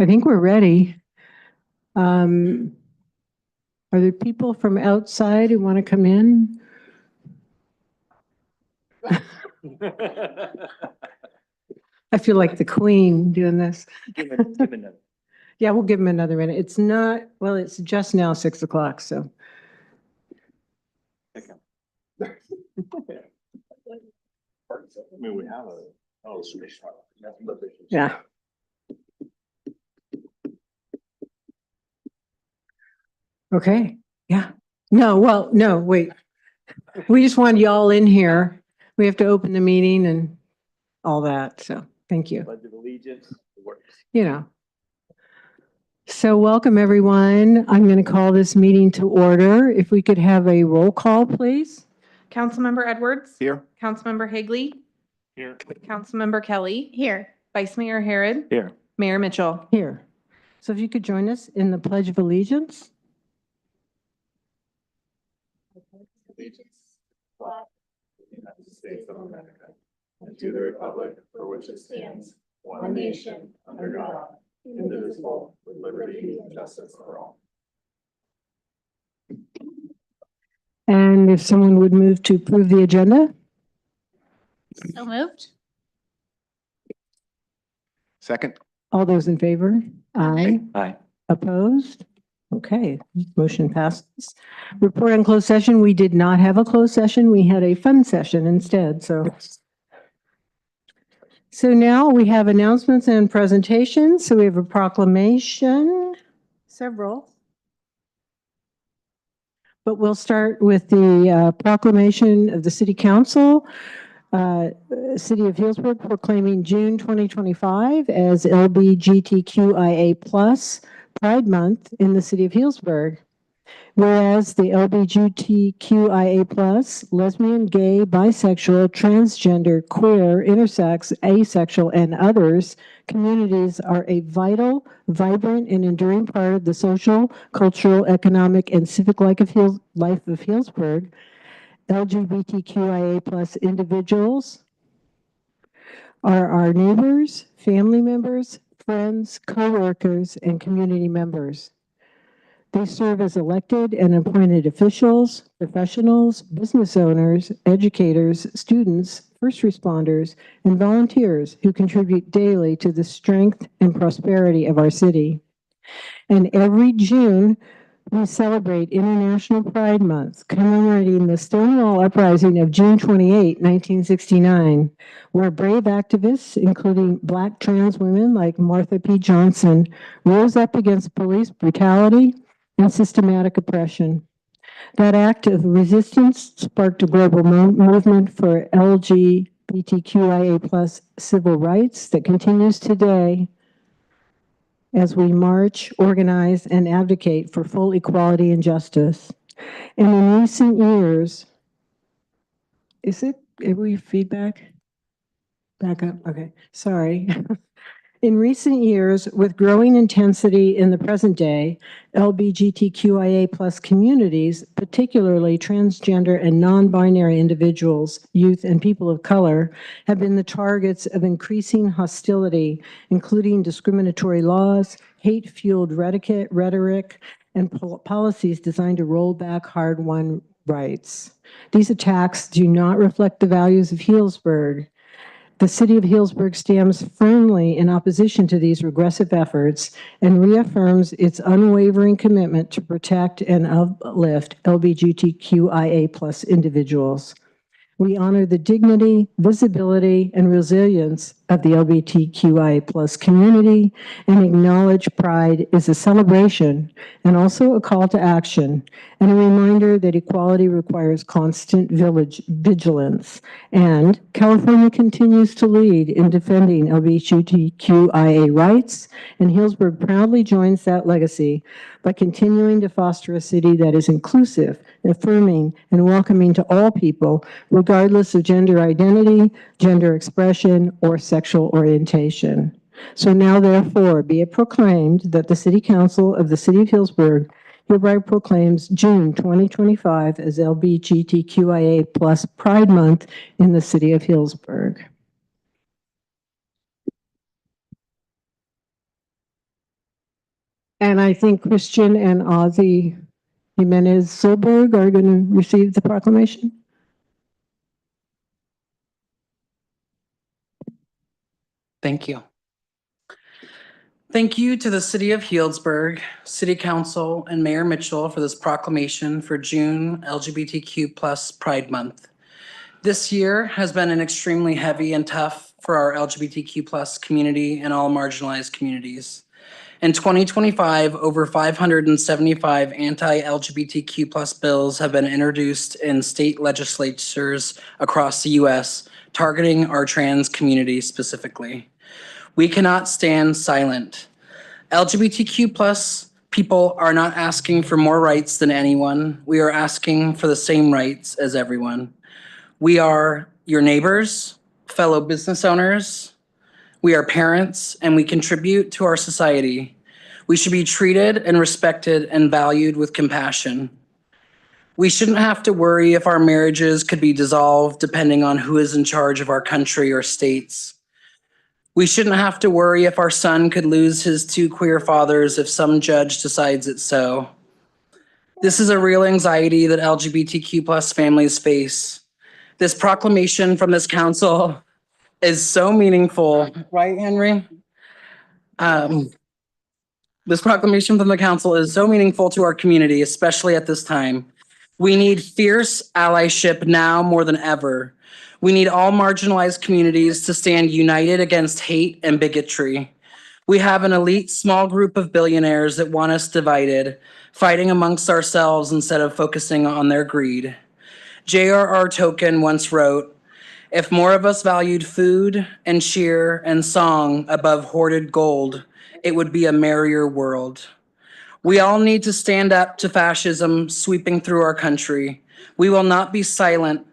I think we're ready. Are there people from outside who want to come in? I feel like the queen doing this. Yeah, we'll give them another minute. It's not, well, it's just now 6 o'clock, so. I mean, we have Yeah. Okay, yeah. No, well, no, wait. We just want y'all in here. We have to open the meeting and all that, so thank you. Pledge of Allegiance works. You know. So welcome, everyone. I'm going to call this meeting to order. If we could have a roll call, please. Councilmember Edwards. Here. Councilmember Higley. Here. Councilmember Kelly. Here. Vice Mayor Harrod. Here. Mayor Mitchell. Here. So if you could join us in the Pledge of Allegiance. United States of America, and to the republic for which it stands, one nation, under God, indivisible, with liberty and justice for all. And if someone would move to approve the agenda. So moved. Second. All those in favor? Aye. Aye. Opposed? Okay, motion passes. Report on closed session. We did not have a closed session. We had a fun session instead, so. So now we have announcements and presentations. So we have a proclamation, several. But we'll start with the proclamation of the City Council, City of Healdsburg proclaiming June 2025 as LGBTQIA+ Pride Month in the City of Healdsburg. Whereas the LGBTQIA+, lesbian, gay, bisexual, transgender, queer, intersex, asexual, and others communities are a vital, vibrant, and enduring part of the social, cultural, economic, and civic life of Healdsburg. LGBTQIA+ individuals are our neighbors, family members, friends, co-workers, and community members. They serve as elected and appointed officials, professionals, business owners, educators, students, first responders, and volunteers who contribute daily to the strength and prosperity of our city. And every June, we celebrate International Pride Month, commemorating the Stonewall Uprising of June 28, 1969, where brave activists, including Black trans women like Martha P. Johnson, rose up against police brutality and systematic oppression. That act of resistance sparked a global movement for LGBTQIA+ civil rights that continues today as we march, organize, and advocate for full equality and justice. And in recent years, are we feedback? Back up, okay, sorry. In recent years, with growing intensity in the present day, LGBTQIA+ communities, particularly transgender and non-binary individuals, youth, and people of color, have been the targets of increasing hostility, including discriminatory laws, hate-fueled rhetoric, and policies designed to roll back hard-won rights. These attacks do not reflect the values of Healdsburg. The City of Healdsburg stands firmly in opposition to these regressive efforts and reaffirms its unwavering commitment to protect and uplift LGBTQIA+ individuals. We honor the dignity, visibility, and resilience of the LGBTQIA+ community and acknowledge Pride is a celebration and also a call to action and a reminder that equality requires constant vigilance. And California continues to lead in defending LGBTQIA rights, and Healdsburg proudly joins that legacy by continuing to foster a city that is inclusive, affirming, and welcoming to all people, regardless of gender identity, gender expression, or sexual orientation. So now, therefore, be it proclaimed that the City Council of the City of Healdsburg hereby proclaims June 2025 as LGBTQIA+ Pride Month in the City of Healdsburg. And I think Christian and Ozzy Jimenez Silberg are going to receive the proclamation. Thank you. Thank you to the City of Healdsburg, City Council, and Mayor Mitchell for this proclamation for June LGBTQ+ Pride Month. This year has been an extremely heavy and tough for our LGBTQ+ community and all marginalized communities. In 2025, over 575 anti-LGBTQ+ bills have been introduced in state legislatures across the U.S., targeting our trans community specifically. We cannot stand silent. LGBTQ+ people are not asking for more rights than anyone. We are asking for the same rights as everyone. We are your neighbors, fellow business owners. We are parents, and we contribute to our society. We should be treated and respected and valued with compassion. We shouldn't have to worry if our marriages could be dissolved depending on who is in charge of our country or states. We shouldn't have to worry if our son could lose his 2 queer fathers if some judge decides it so. This is a real anxiety that LGBTQ+ families face. This proclamation from this council is so meaningful, right, Henry? This proclamation from the council is so meaningful to our community, especially at this time. We need fierce allyship now more than ever. We need all marginalized communities to stand united against hate and bigotry. We have an elite small group of billionaires that want us divided, fighting amongst ourselves instead of focusing on their greed. J.R.R. Tolkien once wrote, "If more of us valued food and cheer and song above hoarded gold, it would be a merrier world." We all need to stand up to fascism sweeping through our country. We will not be silent,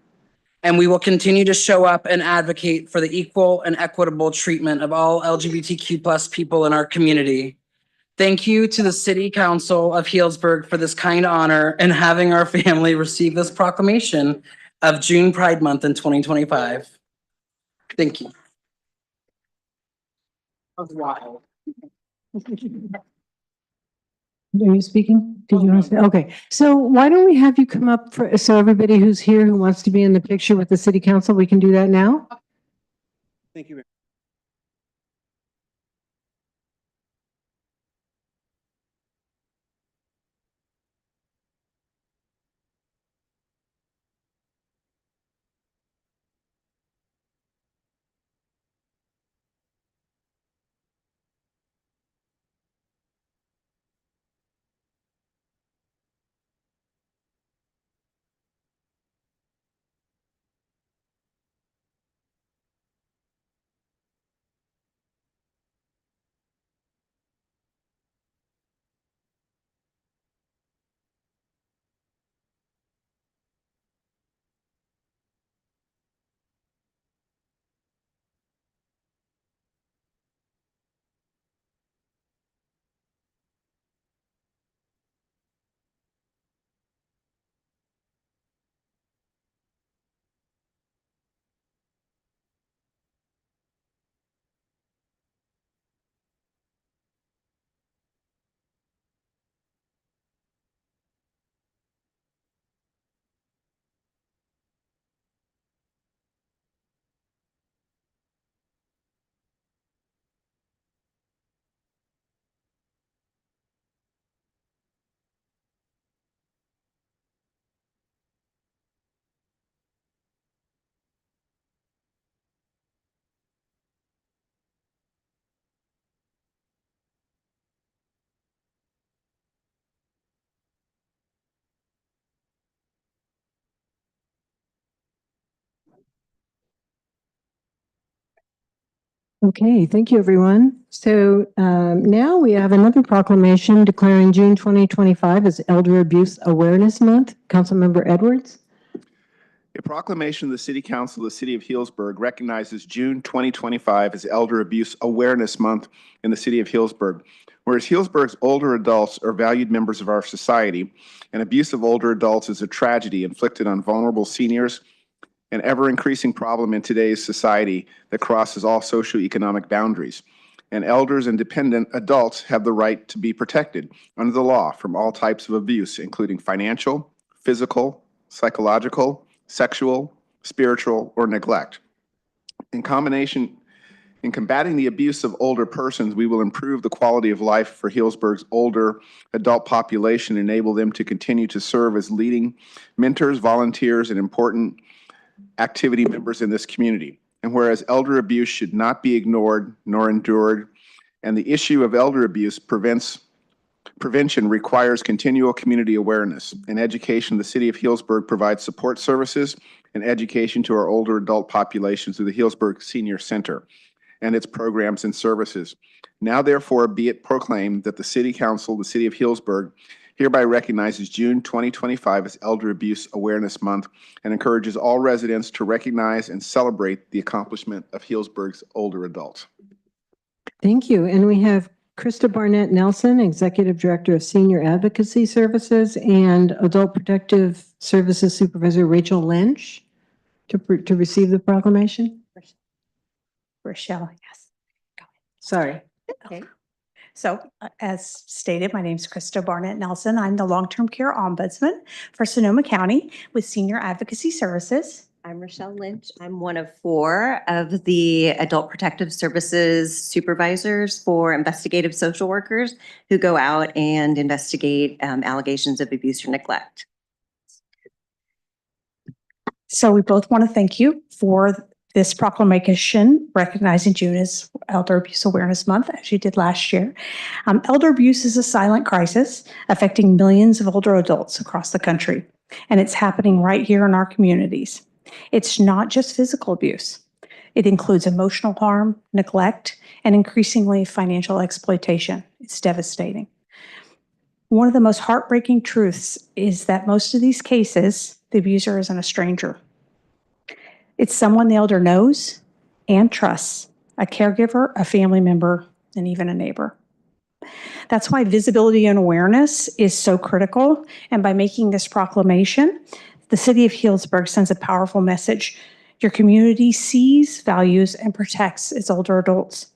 and we will continue to show up and advocate for the equal and equitable treatment of all LGBTQ+ people in our community. Thank you to the City Council of Healdsburg for this kind honor and having our family receive this proclamation of June Pride Month in 2025. Thank you. That was wild. Are you speaking? Did you want to say? Okay, so why don't we have you come up for, so everybody who's here who wants to be in the picture with the city council, we can do that now? Thank you. Okay, thank you, everyone. So now we have another proclamation declaring June 2025 as Elder Abuse Awareness Month. Councilmember Edwards. A proclamation of the City Council of the City of Healdsburg recognizes June 2025 as Elder Abuse Awareness Month in the City of Healdsburg. Whereas Healdsburg's older adults are valued members of our society, and abuse of older adults is a tragedy inflicted on vulnerable seniors, an ever-increasing problem in today's society that crosses all socioeconomic boundaries. and elders and dependent adults have the right to be protected under the law from all types of abuse, including financial, physical, psychological, sexual, spiritual, or neglect. In combating the abuse of older persons, we will improve the quality of life for Healdsburg's older adult population, enable them to continue to serve as leading mentors, volunteers, and important activity members in this community. And whereas elder abuse should not be ignored nor endured, and the issue of elder abuse prevention requires continual community awareness and education. The City of Healdsburg provides support services and education to our older adult population through the Healdsburg Senior Center and its programs and services. Now therefore be it proclaimed that the City Council, the City of Healdsburg, hereby recognizes June 2025 as Elder Abuse Awareness Month and encourages all residents to recognize and celebrate the accomplishment of Healdsburg's older adults. Thank you. And we have Krista Barnett Nelson, Executive Director of Senior Advocacy Services, and Adult Protective Services Supervisor Rachel Lynch to receive the proclamation. Rochelle, yes. Sorry. Okay. So as stated, my name is Krista Barnett Nelson. I'm the Long-Term Care Ombudsman for Sonoma County with Senior Advocacy Services. I'm Rochelle Lynch. I'm one of 4 of the Adult Protective Services supervisors for investigative social workers who go out and investigate allegations of abuse or neglect. So we both want to thank you for this proclamation recognizing June as Elder Abuse Awareness Month, as you did last year. Elder abuse is a silent crisis affecting millions of older adults across the country, and it's happening right here in our communities. It's not just physical abuse. It includes emotional harm, neglect, and increasingly financial exploitation. It's devastating. One of the most heartbreaking truths is that most of these cases, the abuser isn't a stranger. It's someone the elder knows and trusts, a caregiver, a family member, and even a neighbor. That's why visibility and awareness is so critical. And by making this proclamation, the City of Healdsburg sends a powerful message. Your community sees, values, and protects its older adults.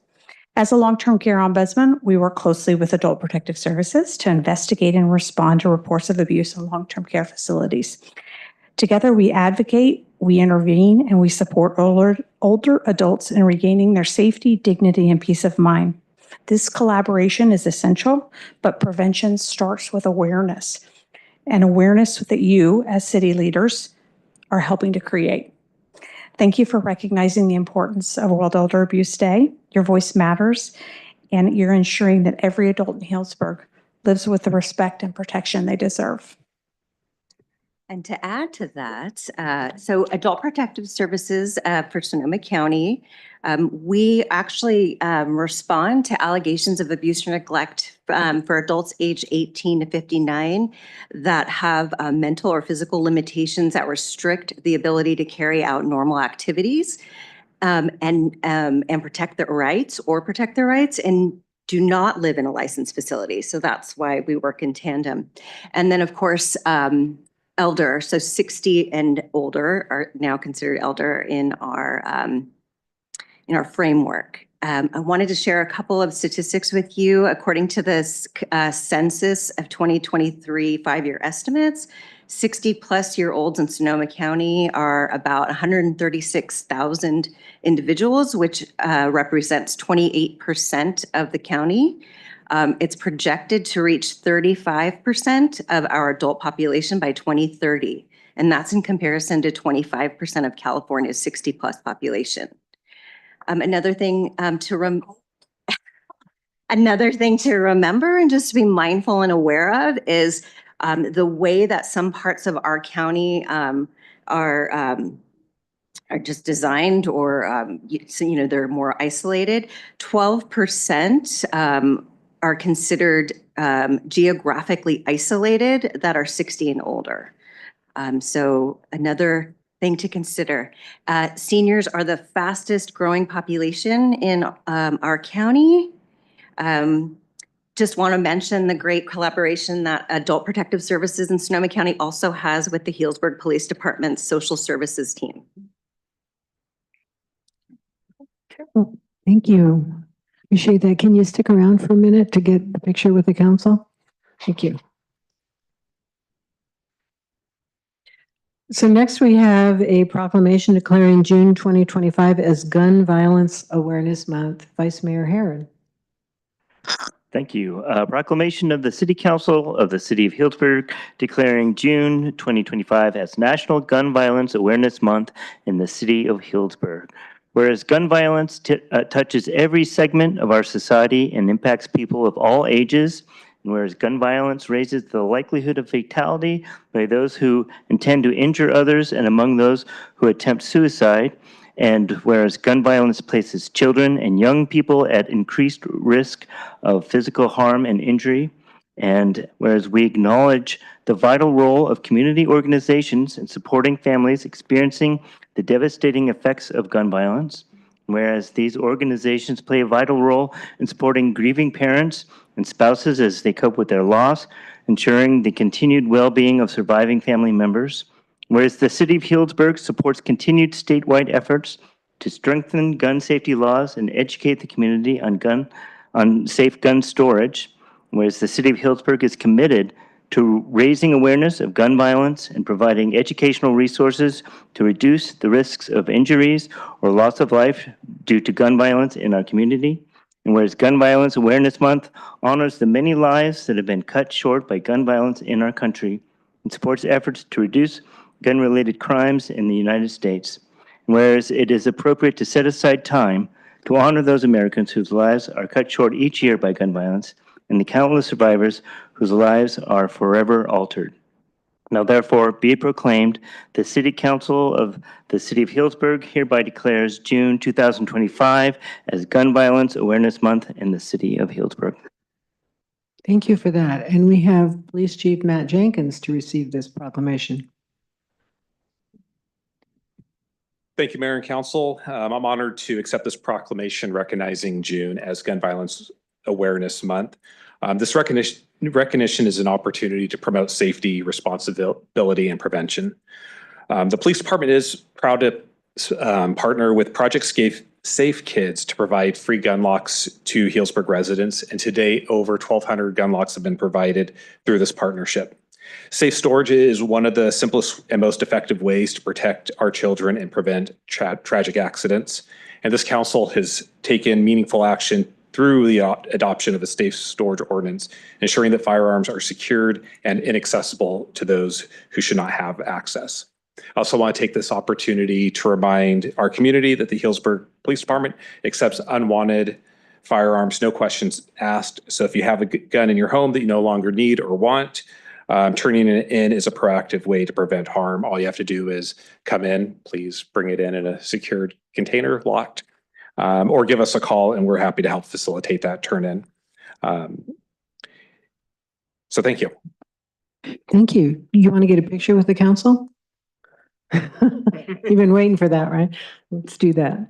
As a long-term care ombudsman, we work closely with Adult Protective Services to investigate and respond to reports of abuse in long-term care facilities. Together, we advocate, we intervene, and we support older adults in regaining their safety, dignity, and peace of mind. This collaboration is essential, but prevention starts with awareness, and awareness that you, as city leaders, are helping to create. Thank you for recognizing the importance of World Elder Abuse Day. Your voice matters, and you're ensuring that every adult in Healdsburg lives with the respect and protection they deserve. And to add to that, so Adult Protective Services for Sonoma County, we actually respond to allegations of abuse or neglect for adults aged 18 to 59 that have mental or physical limitations that restrict the ability to carry out normal activities and protect their rights and do not live in a licensed facility. So that's why we work in tandem. And then, of course, elder, so 60 and older are now considered elder in our framework. I wanted to share a couple of statistics with you. According to this census of 2023 5-year estimates, 60-plus-year-olds in Sonoma County are about 136,000 individuals, which represents 28% of the county. It's projected to reach 35% of our adult population by 2030, and that's in comparison to 25% of California's 60-plus population. Another thing to remember and just to be mindful and aware of is the way that some parts of our county are just designed, or they're more isolated. 12% are considered geographically isolated that are 60 and older. So another thing to consider. Seniors are the fastest growing population in our county. Just want to mention the great collaboration that Adult Protective Services in Sonoma County also has with the Healdsburg Police Department's social services team. Thank you. Appreciate that. Can you stick around for a minute to get the picture with the council? Thank you. So next we have a proclamation declaring June 2025 as Gun Violence Awareness Month. Vice Mayor Herod. Thank you. Proclamation of the City Council of the City of Healdsburg declaring June 2025 as National Gun Violence Awareness Month in the City of Healdsburg. Whereas gun violence touches every segment of our society and impacts people of all ages, and whereas gun violence raises the likelihood of fatality by those who intend to injure others and among those who attempt suicide, and whereas gun violence places children and young people at increased risk of physical harm and injury, and whereas we acknowledge the vital role of community organizations in supporting families experiencing the devastating effects of gun violence, whereas these organizations play a vital role in supporting grieving parents and spouses as they cope with their loss, ensuring the continued well-being of surviving family members, whereas the City of Healdsburg supports continued statewide efforts to strengthen gun safety laws and educate the community on safe gun storage, whereas the City of Healdsburg is committed to raising awareness of gun violence and providing educational resources to reduce the risks of injuries or loss of life due to gun violence in our community. And whereas Gun Violence Awareness Month honors the many lives that have been cut short by gun violence in our country and supports efforts to reduce gun-related crimes in the United States. And whereas it is appropriate to set aside time to honor those Americans whose lives are cut short each year by gun violence and the countless survivors whose lives are forever altered. Now therefore be it proclaimed, the City Council of the City of Healdsburg hereby declares June 2025 as Gun Violence Awareness Month in the City of Healdsburg. Thank you for that. And we have Police Chief Matt Jenkins to receive this proclamation. Thank you, Mayor and Council. I'm honored to accept this proclamation recognizing June as Gun Violence Awareness Month. This recognition is an opportunity to promote safety, responsibility, and prevention. The police department is proud to partner with Project Safe Kids to provide free gun locks to Healdsburg residents. And to date, over 1,200 gun locks have been provided through this partnership. Safe storage is one of the simplest and most effective ways to protect our children and prevent tragic accidents. And this council has taken meaningful action through the adoption of a safe storage ordinance, ensuring that firearms are secured and inaccessible to those who should not have access. I also want to take this opportunity to remind our community that the Healdsburg Police Department accepts unwanted firearms, no questions asked. So if you have a gun in your home that you no longer need or want, turning it in is a proactive way to prevent harm. All you have to do is come in, please bring it in a secured container, locked, or give us a call and we're happy to help facilitate that turn in. So thank you. Thank you. You want to get a picture with the council? You've been waiting for that, right? Let's do that.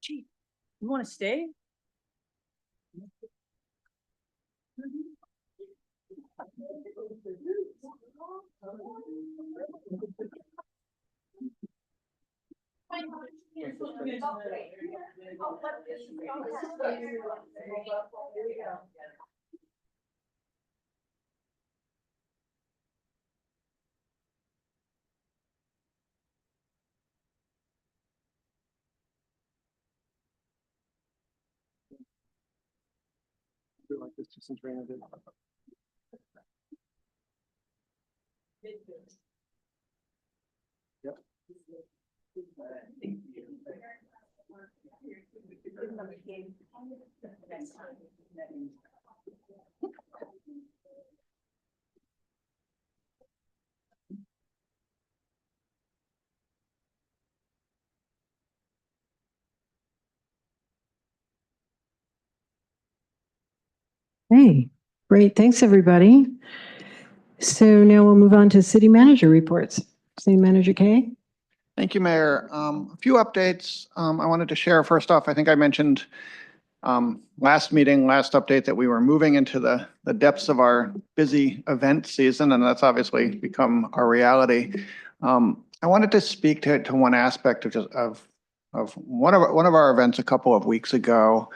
Chief, you want to stay? Hey, great. Thanks, everybody. So now we'll move on to city manager reports. City Manager Kay? Thank you, Mayor. A few updates I wanted to share. First off, I think I mentioned last update that we were moving into the depths of our busy event season, and that's obviously become our reality. I wanted to speak to one aspect of one of our events a couple of weeks ago,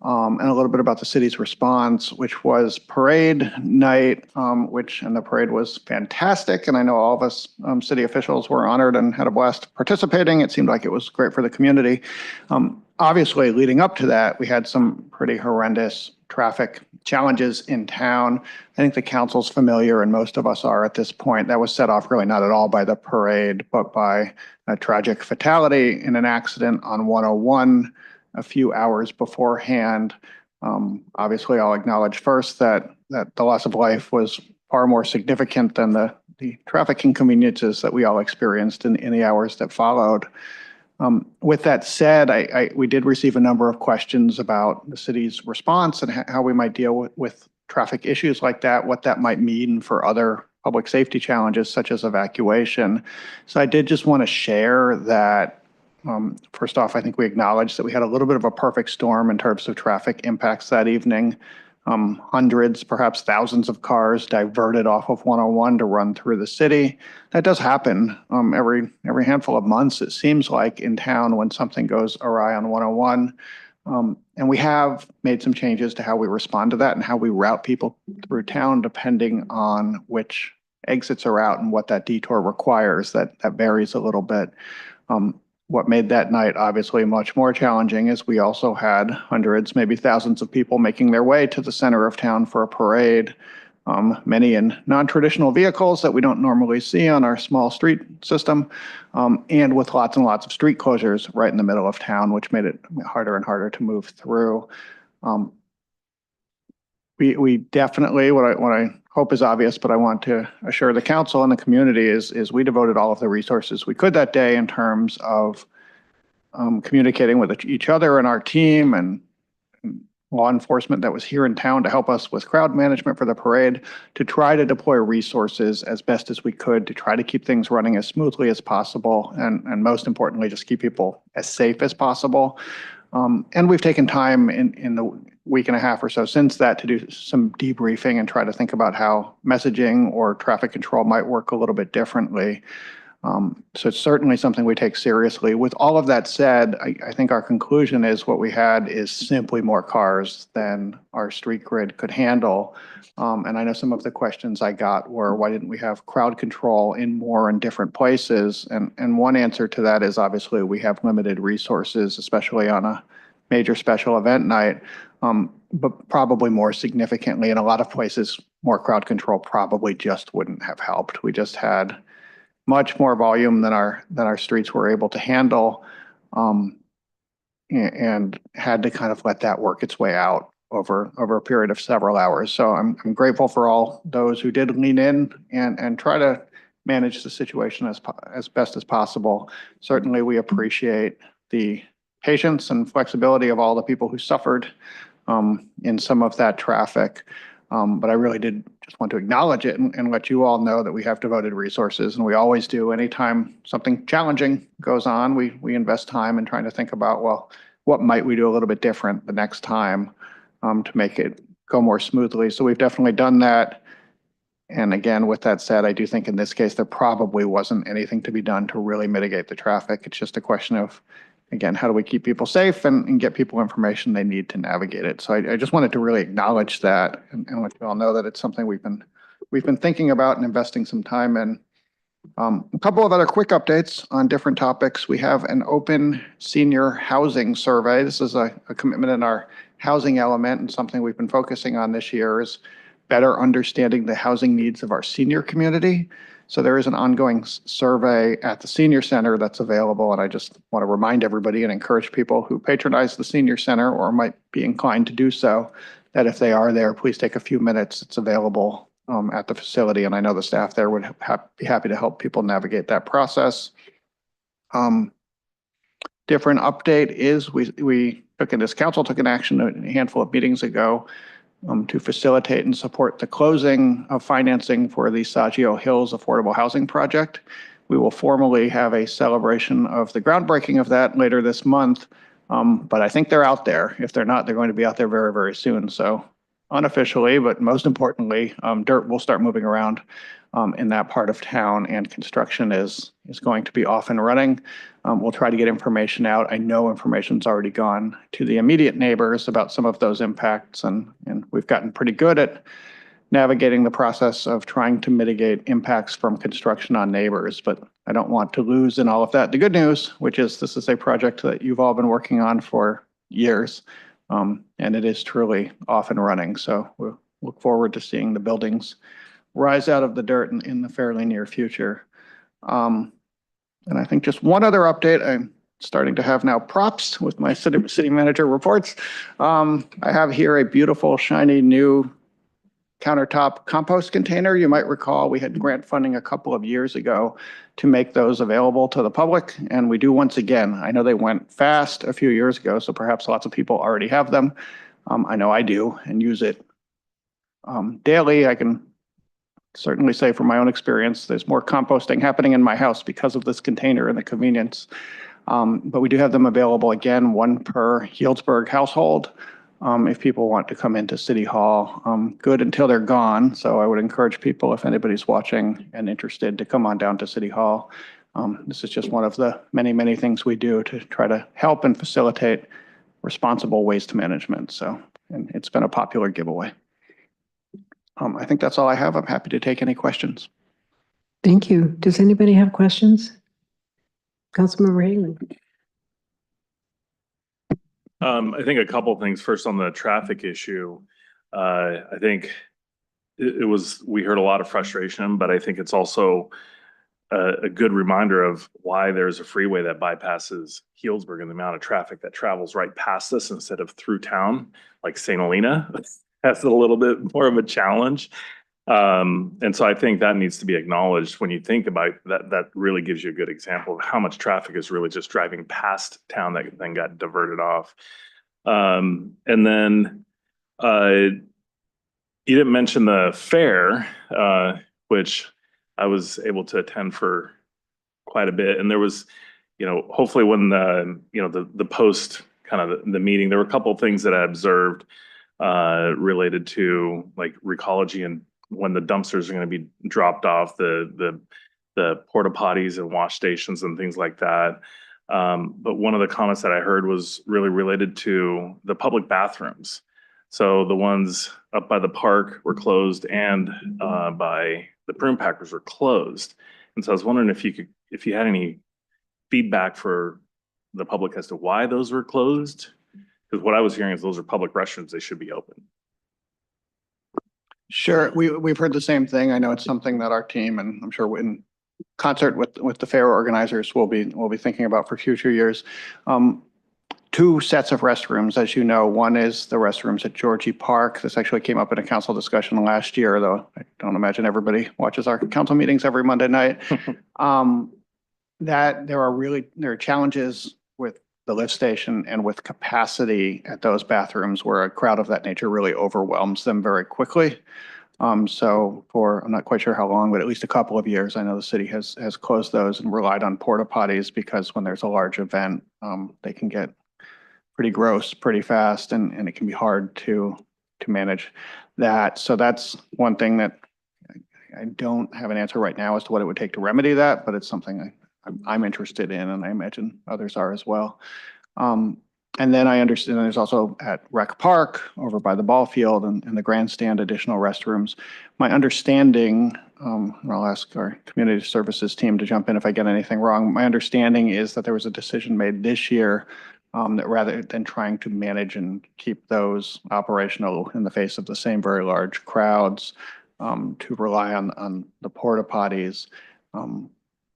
and a little bit about the city's response, which was parade night, and the parade was fantastic. And I know all of us city officials were honored and had a blast participating. It seemed like it was great for the community. Obviously, leading up to that, we had some pretty horrendous traffic challenges in town. I think the council's familiar, and most of us are at this point. That was set off really not at all by the parade, but by a tragic fatality in an accident on 101 a few hours beforehand. Obviously, I'll acknowledge first that the loss of life was far more significant than the traffic inconveniences that we all experienced in the hours that followed. With that said, we did receive a number of questions about the city's response and how we might deal with traffic issues like that, what that might mean for other public safety challenges such as evacuation. So I did just want to share that. First off, I think we acknowledge that we had a little bit of a perfect storm in terms of traffic impacts that evening. Hundreds, perhaps thousands of cars diverted off of 101 to run through the city. That does happen every handful of months, it seems like, in town when something goes awry on 101. And we have made some changes to how we respond to that and how we route people through town depending on which exits are out and what that detour requires. That varies a little bit. What made that night obviously much more challenging is we also had hundreds, maybe thousands of people making their way to the center of town for a parade, many in non-traditional vehicles that we don't normally see on our small street system, and with lots and lots of street closures right in the middle of town, which made it harder and harder to move through. We definitely, what I hope is obvious, but I want to assure the council and the community is we devoted all of the resources we could that day in terms of communicating with each other and our team and law enforcement that was here in town to help us with crowd management for the parade, to try to deploy resources as best as we could to try to keep things running as smoothly as possible, and most importantly, just keep people as safe as possible. And we've taken time in the week and a half or so since that to do some debriefing and try to think about how messaging or traffic control might work a little bit differently. So it's certainly something we take seriously. With all of that said, I think our conclusion is what we had is simply more cars than our street grid could handle. And I know some of the questions I got were, why didn't we have crowd control in more and different places? And one answer to that is obviously we have limited resources, especially on a major special event night. But probably more significantly, in a lot of places, more crowd control probably just wouldn't have helped. We just had much more volume than our streets were able to handle, and had to kind of let that work its way out over a period of several hours. So I'm grateful for all those who did lean in and try to manage the situation as best as possible. Certainly, we appreciate the patience and flexibility of all the people who suffered in some of that traffic. But I really did just want to acknowledge it and let you all know that we have devoted resources, and we always do. Anytime something challenging goes on, we invest time in trying to think about, well, what might we do a little bit different the next time to make it go more smoothly. So we've definitely done that. And again, with that said, I do think in this case, there probably wasn't anything to be done to really mitigate the traffic. It's just a question of, again, how do we keep people safe and get people information they need to navigate it? So I just wanted to really acknowledge that and let you all know that it's something we've been thinking about and investing some time in. A couple of other quick updates on different topics. We have an open senior housing survey. This is a commitment in our housing element, and something we've been focusing on this year is better understanding the housing needs of our senior community. So there is an ongoing survey at the senior center that's available, and I just want to remind everybody and encourage people who patronize the senior center or might be inclined to do so, that if they are there, please take a few minutes. It's available at the facility, and I know the staff there would be happy to help people navigate that process. Different update is we took in this council took an action a handful of meetings ago to facilitate and support the closing of financing for the Saggio Hills Affordable Housing Project. We will formally have a celebration of the groundbreaking of that later this month, but I think they're out there. If they're not, they're going to be out there very, very soon. So unofficially, but most importantly, dirt will start moving around in that part of town, and construction is going to be off and running. We'll try to get information out. I know information's already gone to the immediate neighbors about some of those impacts, and we've gotten pretty good at navigating the process of trying to mitigate impacts from construction on neighbors, but I don't want to lose in all of that the good news, which is this is a project that you've all been working on for years, and it is truly off and running. So we'll look forward to seeing the buildings rise out of the dirt in the fairly near future. And I think just one other update, I'm starting to have now props with my city manager reports. I have here a beautiful, shiny, new countertop compost container. You might recall we had grant funding a couple of years ago to make those available to the public, and we do once again. I know they went fast a few years ago, so perhaps lots of people already have them. I know I do and use it daily. I can certainly say from my own experience, there's more composting happening in my house because of this container and the convenience. But we do have them available, again, one per Healdsburg household. If people want to come into City Hall, good until they're gone. So I would encourage people, if anybody's watching and interested, to come on down to City Hall. This is just one of the many, many things we do to try to help and facilitate responsible waste management. So, and it's been a popular giveaway. I think that's all I have. I'm happy to take any questions. Thank you. Does anybody have questions? Councilmember Haley. I think a couple of things. First, on the traffic issue, I think we heard a lot of frustration, but I think it's also a good reminder of why there's a freeway that bypasses Healdsburg and the amount of traffic that travels right past us instead of through town, like St. Helena. That's a little bit more of a challenge. And so I think that needs to be acknowledged when you think about that. That really gives you a good example of how much traffic is really just driving past town that then got diverted off. And then you didn't mention the fair, which I was able to attend for quite a bit. And there was, hopefully when the post kind of the meeting, there were a couple of things that I observed related to like recology and when the dumpsters are going to be dropped off, the porta potties and wash stations and things like that. But one of the comments that I heard was really related to the public bathrooms. So the ones up by the park were closed and by the prune packers were closed. And so I was wondering if you had any feedback for the public as to why those were closed. Because what I was hearing is those are public restrooms, they should be open. Sure, we've heard the same thing. I know it's something that our team, and I'm sure in concert with the fair organizers, will be thinking about for future years. Two sets of restrooms, as you know. One is the restrooms at Georgie Park. This actually came up in a council discussion last year, though I don't imagine everybody watches our council meetings every Monday night. That there are challenges with the lift station and with capacity at those bathrooms where a crowd of that nature really overwhelms them very quickly. So for, I'm not quite sure how long, but at least a couple of years, I know the city has closed those and relied on porta potties because when there's a large event, they can get pretty gross pretty fast, and it can be hard to manage that. So that's one thing that I don't have an answer right now as to what it would take to remedy that, but it's something I'm interested in, and I imagine others are as well. And then I understand there's also at Rec Park over by the ball field and the grandstand additional restrooms. My understanding, and I'll ask our community services team to jump in if I get anything wrong. My understanding is that there was a decision made this year that rather than trying to manage and keep those operational in the face of the same very large crowds, to rely on the porta potties.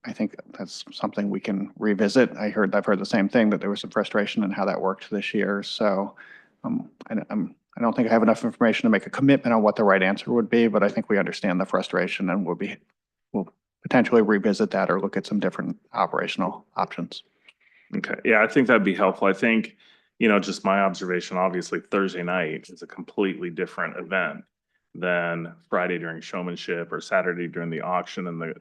I think that's something we can revisit. I've heard the same thing, that there was some frustration in how that worked this year. So I don't think I have enough information to make a commitment on what the right answer would be, but I think we understand the frustration and we'll potentially revisit that or look at some different operational options. Okay. Yeah, I think that'd be helpful. I think, just my observation, obviously Thursday night is a completely different event than Friday during showmanship or Saturday during the auction, and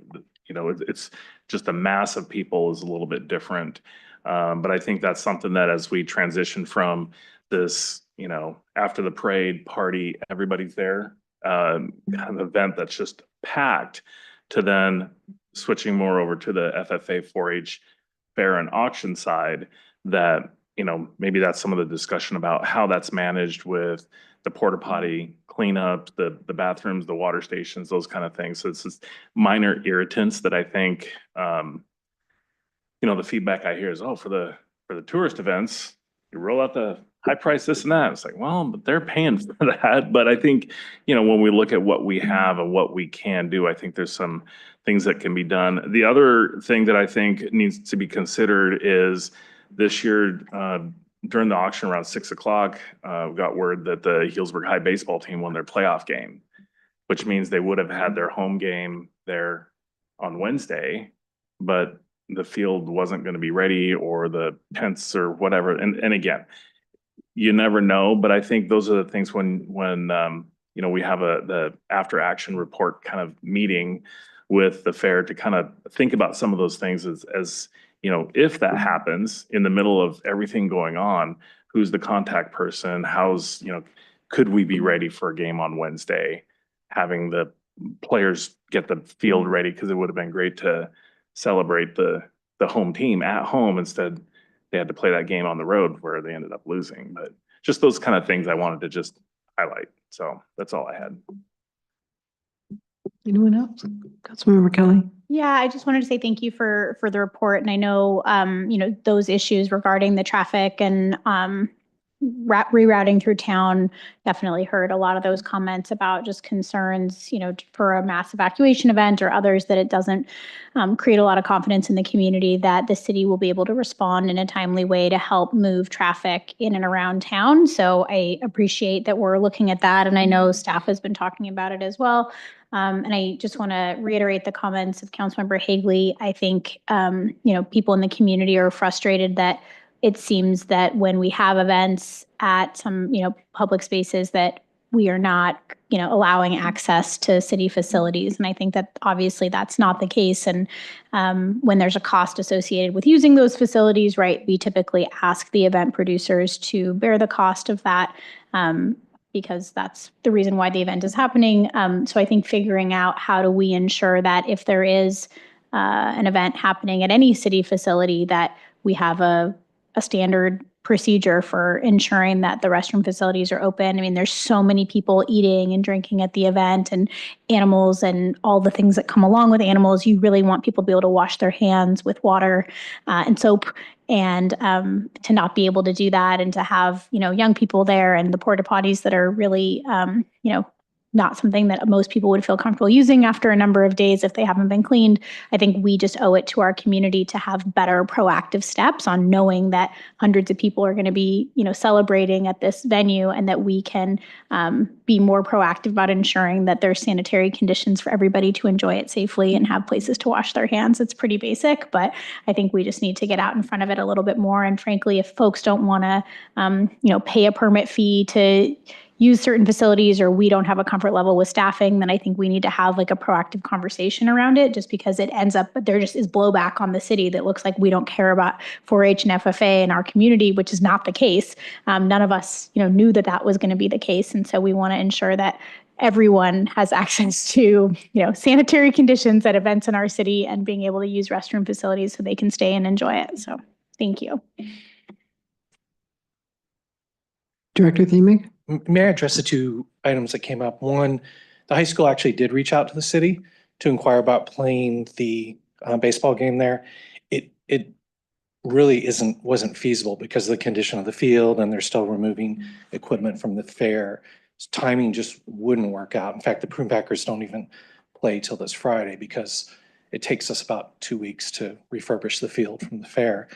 it's just the mass of people is a little bit different. But I think that's something that as we transition from this, after the parade party, everybody's there, kind of event that's just packed, to then switching more over to the FFA 4-H fair and auction side, that, maybe that's some of the discussion about how that's managed with the porta potty cleanup, the bathrooms, the water stations, those kind of things. So it's just minor irritants that I think, the feedback I hear is, oh, for the tourist events, you roll out the high price, this and that. It's like, well, but they're paying for that. But I think, when we look at what we have and what we can do, I think there's some things that can be done. The other thing that I think needs to be considered is this year, during the auction around 6 o'clock, we got word that the Healdsburg High baseball team won their playoff game, which means they would have had their home game there on Wednesday, but the field wasn't going to be ready, or the tents or whatever. And again, you never know, but I think those are the things when we have the after action report kind of meeting with the fair to kind of think about some of those things as if that happens in the middle of everything going on, who's the contact person? Could we be ready for a game on Wednesday? Having the players get the field ready, because it would have been great to celebrate the home team at home. Instead, they had to play that game on the road where they ended up losing. But just those kind of things I wanted to just highlight. So that's all I had. Anyone else? Councilmember Kelly? Yeah, I just wanted to say thank you for the report. And I know, those issues regarding the traffic and rerouting through town, definitely heard a lot of those comments about just concerns, for a mass evacuation event or others, that it doesn't create a lot of confidence in the community that the city will be able to respond in a timely way to help move traffic in and around town. So I appreciate that we're looking at that. And I know staff has been talking about it as well. And I just want to reiterate the comments of Councilmember Hagley. I think, people in the community are frustrated that it seems that when we have events at some, public spaces, that we are not, allowing access to city facilities. And I think that obviously that's not the case. And when there's a cost associated with using those facilities, right, we typically ask the event producers to bear the cost of that. Because that's the reason why the event is happening. So I think figuring out how do we ensure that if there is an event happening at any city facility, that we have a standard procedure for ensuring that the restroom facilities are open. I mean, there's so many people eating and drinking at the event, and animals and all the things that come along with animals. You really want people to be able to wash their hands with water and soap, and to not be able to do that, and to have, young people there, and the porta potties that are really, not something that most people would feel comfortable using after a number of days if they haven't been cleaned. I think we just owe it to our community to have better proactive steps on knowing that hundreds of people are going to be, celebrating at this venue, and that we can be more proactive about ensuring that there's sanitary conditions for everybody to enjoy it safely and have places to wash their hands. It's pretty basic, but I think we just need to get out in front of it a little bit more. And frankly, if folks don't want to, pay a permit fee to use certain facilities, or we don't have a comfort level with staffing, then I think we need to have like a proactive conversation around it, just because it ends up, there just is blowback on the city that looks like we don't care about 4-H and FFA in our community, which is not the case. None of us, knew that that was going to be the case. And so we want to ensure that everyone has access to, sanitary conditions at events in our city, and being able to use restroom facilities so they can stay and enjoy it. So thank you. Director Theming? May I address the two items that came up? One, the high school actually did reach out to the city to inquire about playing the baseball game there. It really wasn't feasible because of the condition of the field, and they're still removing equipment from the fair. Timing just wouldn't work out. In fact, the Prune Packers don't even play till this Friday because it takes us about 2 weeks to refurbish the field from the fair.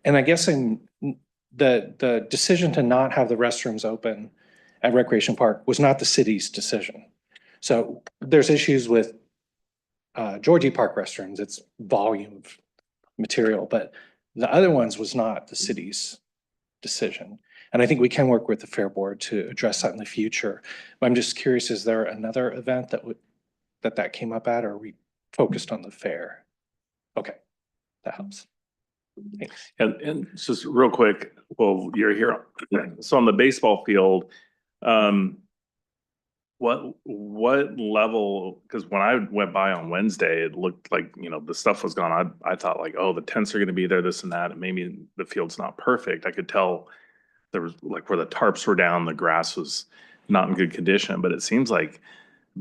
And I guess the decision to not have the restrooms open at Recreation Park was not the city's decision. So there's issues with Georgie Park restrooms, it's volume of material, but the other ones was not the city's decision. And I think we can work with the Fair Board to address that in the future. But I'm just curious, is there another event that came up at, or are we focused on the fair? Okay, that helps. Thanks. And just real quick, well, you're here. So on the baseball field, what level, because when I went by on Wednesday, it looked like, the stuff was gone. I thought like, oh, the tents are going to be there, this and that. And maybe the field's not perfect. I could tell there was like where the tarps were down, the grass was not in good condition, but it seems like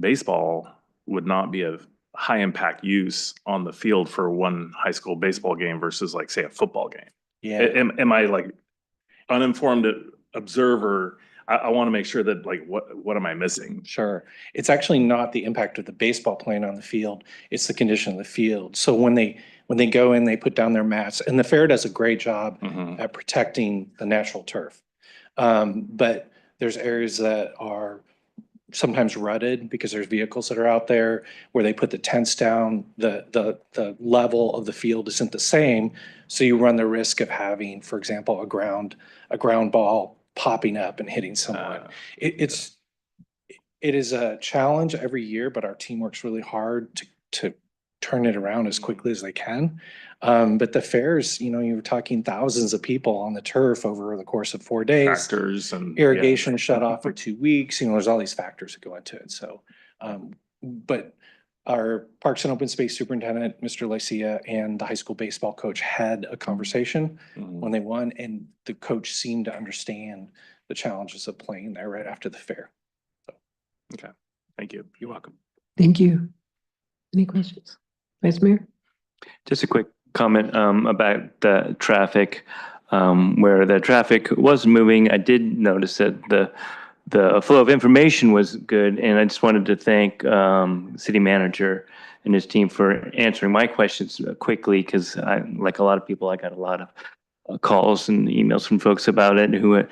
baseball would not be a high impact use on the field for one high school baseball game versus like, say, a football game. Yeah. Am I like uninformed observer? I want to make sure that like, what am I missing? Sure. It's actually not the impact of the baseball playing on the field. It's the condition of the field. So when they go in, they put down their mats, and the fair does a great job at protecting the natural turf. But there's areas that are sometimes rutted because there's vehicles that are out there where they put the tents down. The level of the field isn't the same. So you run the risk of having, for example, a ground ball popping up and hitting someone. It is a challenge every year, but our team works really hard to turn it around as quickly as they can. But the fairs, you're talking thousands of people on the turf over the course of 4 days. Factors and Irrigation shut off for 2 weeks. There's all these factors that go into it. So, but our Parks and Open Space Superintendent, Mr. Lycia, and the high school baseball coach had a conversation when they won, and the coach seemed to understand the challenges of playing there right after the fair. So. Okay, thank you. You're welcome. Thank you. Any questions? Vice Mayor? Just a quick comment about the traffic, where the traffic was moving. I did notice that the flow of information was good, and I just wanted to thank city manager and his team for answering my questions quickly, because like a lot of people, I got a lot of calls and emails from folks about it who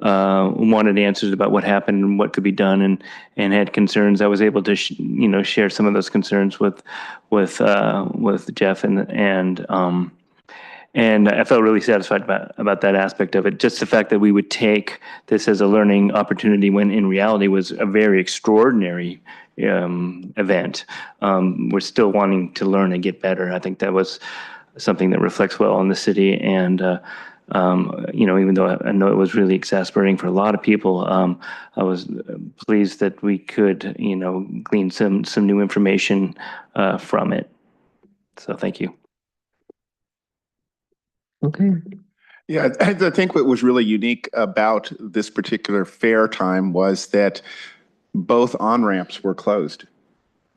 wanted answers about what happened and what could be done, and had concerns. I was able to share some of those concerns with Jeff, and I felt really satisfied about that aspect of it. Just the fact that we would take this as a learning opportunity when in reality was a very extraordinary event. We're still wanting to learn and get better. I think that was something that reflects well on the city. And, even though I know it was really exasperating for a lot of people, I was pleased that we could, glean some new information from it. So thank you. Okay. Yeah, I think what was really unique about this particular fair time was that both on-ramps were closed.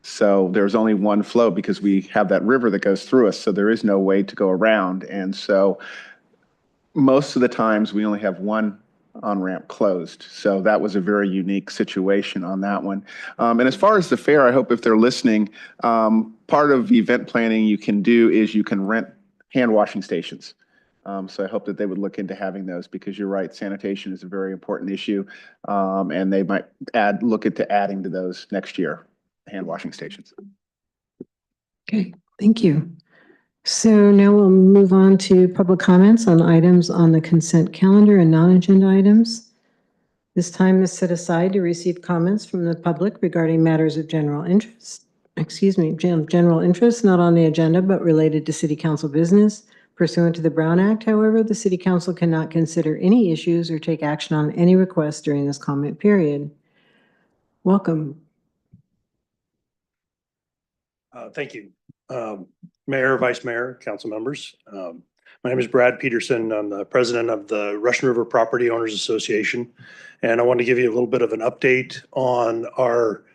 So there's only one flow because we have that river that goes through us, so there is no way to go around. And so most of the times we only have one on-ramp closed. So that was a very unique situation on that one. And as far as the fair, I hope if they're listening, part of event planning you can do is you can rent hand washing stations. So I hope that they would look into having those, because you're right, sanitation is a very important issue. And they might look into adding to those next year, hand washing stations. Okay, thank you. So now we'll move on to public comments on items on the consent calendar and non-agenda items. This time is set aside to receive comments from the public regarding matters of general interest. General interest, not on the agenda, but related to City Council business. Pursuant to the Brown Act, however, the City Council cannot consider any issues or take action on any requests during this comment period. Welcome. Thank you. Mayor, Vice Mayor, council members. My name is Brad Peterson. I'm the president of the Russian River Property Owners Association. And I want to give you a little bit of an update on our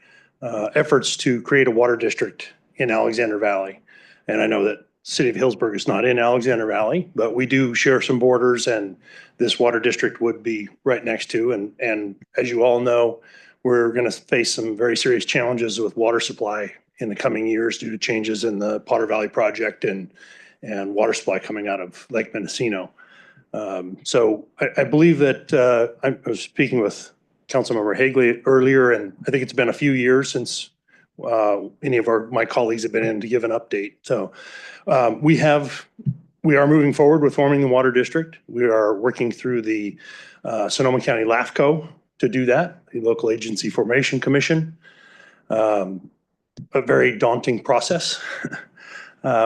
efforts to create a water district in Alexander Valley. And I know that City of Healdsburg is not in Alexander Valley, but we do share some borders, and this water district would be right next to. And as you all know, we're going to face some very serious challenges with water supply in the coming years due to changes in the Potter Valley project and water supply coming out of Lake Mendocino. So I believe that I was speaking with Councilmember Hagley earlier, and I think it's been a few years since any of my colleagues have been in to give an update. So we have We are moving forward with forming the water district. We are working through the Sonoma County LAFCO to do that, the Local Agency Formation Commission. A very daunting process.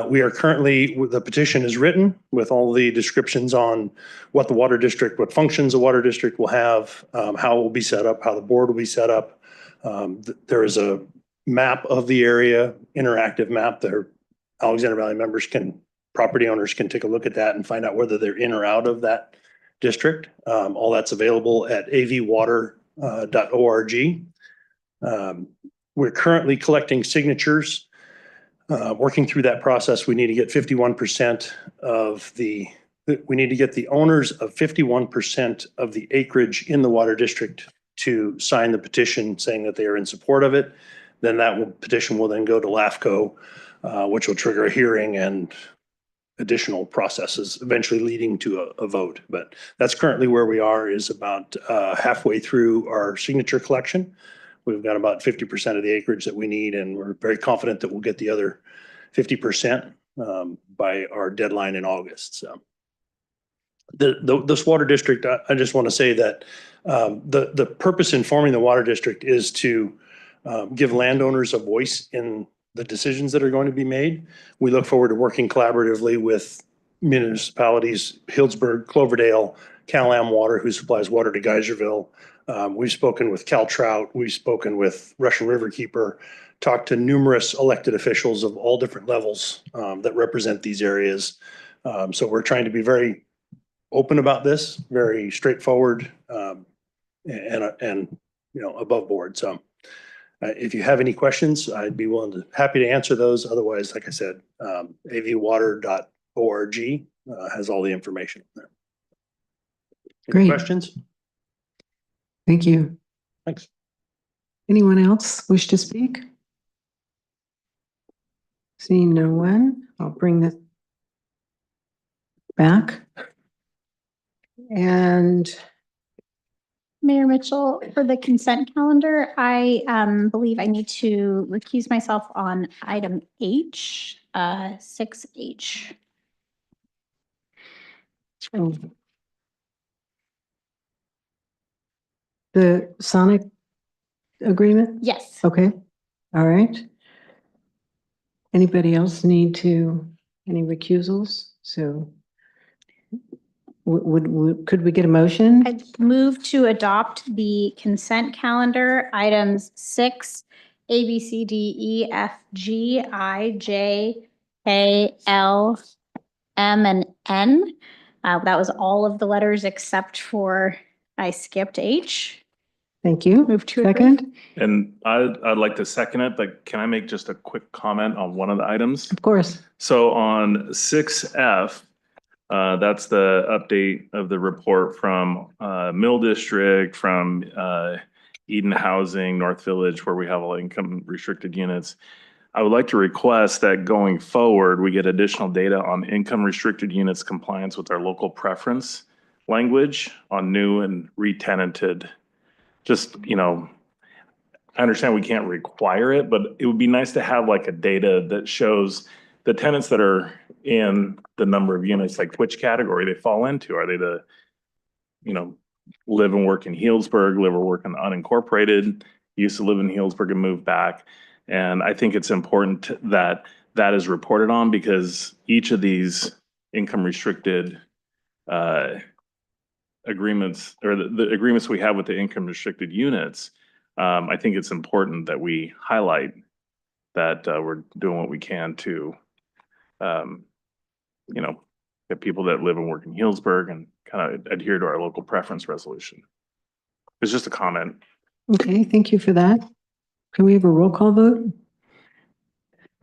We are currently, the petition is written with all the descriptions on what the water district, what functions the water district will have, how it will be set up, how the board will be set up. There is a map of the area, interactive map that Alexander Valley members property owners can take a look at that and find out whether they're in or out of that district. All that's available at avwater.org. We're currently collecting signatures. Working through that process, we need to get 51% we need to get the owners of 51% of the acreage in the water district to sign the petition saying that they are in support of it. Then petition will then go to LAFCO, which will trigger a hearing and additional processes, eventually leading to a vote. But that's currently where we are, is about halfway through our signature collection. We've got about 50% of the acreage that we need, and we're very confident that we'll get the other 50% by our deadline in August. So this water district, I just want to say that the purpose in forming the water district is to give landowners a voice in the decisions that are going to be made. We look forward to working collaboratively with municipalities, Healdsburg, Cloverdale, Cal-Am Water, who supplies water to Geyserville. We've spoken with Cal Trout. We've spoken with Russian Riverkeeper, talked to numerous elected officials of all different levels that represent these areas. So we're trying to be very open about this, very straightforward, and above board. So if you have any questions, I'd be happy to answer those. Otherwise, like I said, avwater.org has all the information there. Any Great. questions? Thank you. Thanks. Anyone else wish to speak? Seeing no one, I'll bring this back. And Mayor Mitchell, for the consent calendar, I believe I need to recuse myself on item H, 6H. the Sonic agreement? Yes. Okay, all right. Anybody else need any recusals? So could we get a motion? I move to adopt the consent calendar, items 6, A, B, C, D, E, F, G, I, J, K, L, M, and N. That was all of the letters except for, I skipped H. Thank you. Move to Second? And I'd like to second it, but can I make just a quick comment on one of the items? Of course. So on 6F, that's the update of the report from Mill District, from Eden Housing, North Village, where we have all income restricted units. I would like to request that going forward, we get additional data on income restricted units compliance with our local preference language on new and re-tenanted. Just, I understand we can't require it, but it would be nice to have like a data that shows the tenants that are in the number of units, like which category they fall into. Are they the, live and work in Healdsburg, live or work in unincorporated, used to live in Healdsburg and moved back? And I think it's important that that is reported on, because each of these income restricted agreements, or the agreements we have with the income restricted units, I think it's important that we highlight that we're doing what we can to, get people that live and work in Healdsburg and kind of adhere to our local preference resolution. It's just a comment. Okay, thank you for that. Can we have a roll call vote?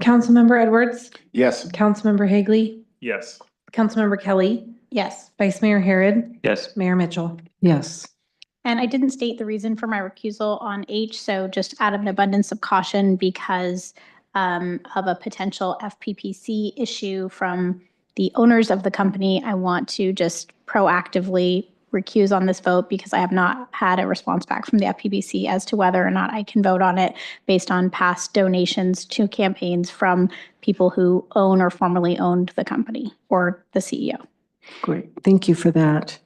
Councilmember Edwards, Yes. Councilmember Hagley, Yes. Councilmember Kelly, Yes. Vice Mayor Harrod, Yes. Mayor Mitchell. Yes. And I didn't state the reason for my recusal on H, so just out of an abundance of caution, because of a potential FPPC issue from the owners of the company, I want to just proactively recuse on this vote because I have not had a response back from the FPBC as to whether or not I can vote on it based on past donations to campaigns from people who own or formerly owned the company or the CEO. Great, thank you for that.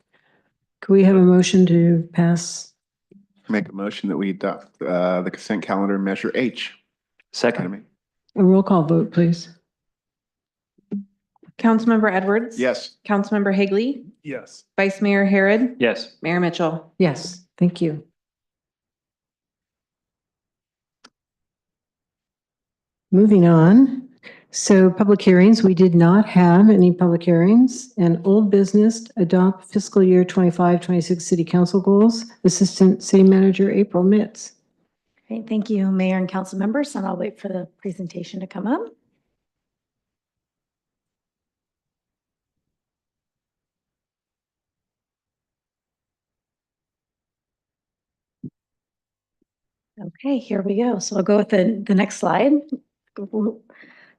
Could we have a motion to pass? Make a motion that we adopt the consent calendar Measure H. Second. A roll call vote, please. Councilmember Edwards. Yes. Councilmember Higley, Yes. Vice Mayor Harrod, Yes. Mayor Mitchell. Yes, thank you. Moving on. So public hearings, we did not have any public hearings. And old business, adopt fiscal year 25-26 city council goals. Assistant City Manager April Mitz. Great, thank you, Mayor and council members, and I'll wait for the presentation to come up. Okay, here we go. So I'll go with the next slide.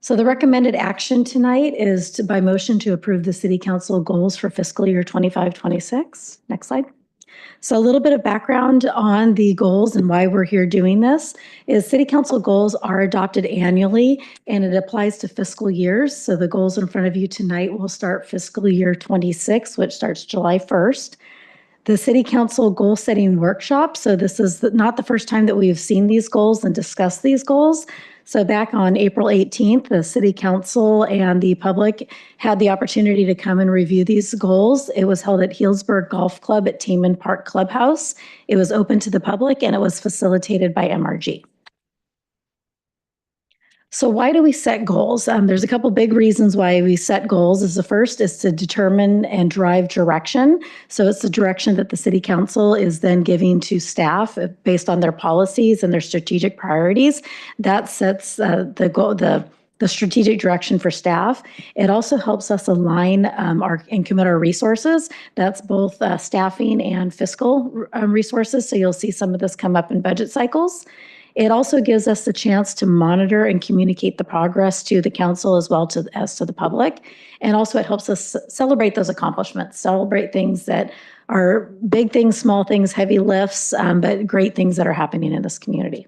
So the recommended action tonight is to, by motion, to approve the city council goals for fiscal year 25-26. Next slide. So a little bit of background on the goals and why we're here doing this is city council goals are adopted annually and it applies to fiscal years. So the goals in front of you tonight will start fiscal year 26, which starts July 1st. The City Council Goal Setting Workshop. So this is not the first time that we have seen these goals and discussed these goals. So back on April 18th, the City Council and the public had the opportunity to come and review these goals. It was held at Healdsburg Golf Club at Taman Park Clubhouse. It was open to the public and it was facilitated by MRG. So why do we set goals? There's a couple big reasons why we set goals. The first is to determine and drive direction. So it's the direction that the city council is then giving to staff based on their policies and their strategic priorities. That sets the goal, the strategic direction for staff. It also helps us align and commit our resources. That's both staffing and fiscal resources. So you'll see some of this come up in budget cycles. It also gives us the chance to monitor and communicate the progress to the council as well as to the public. And also it helps us celebrate those accomplishments, celebrate things that are big things, small things, heavy lifts, but great things that are happening in this community.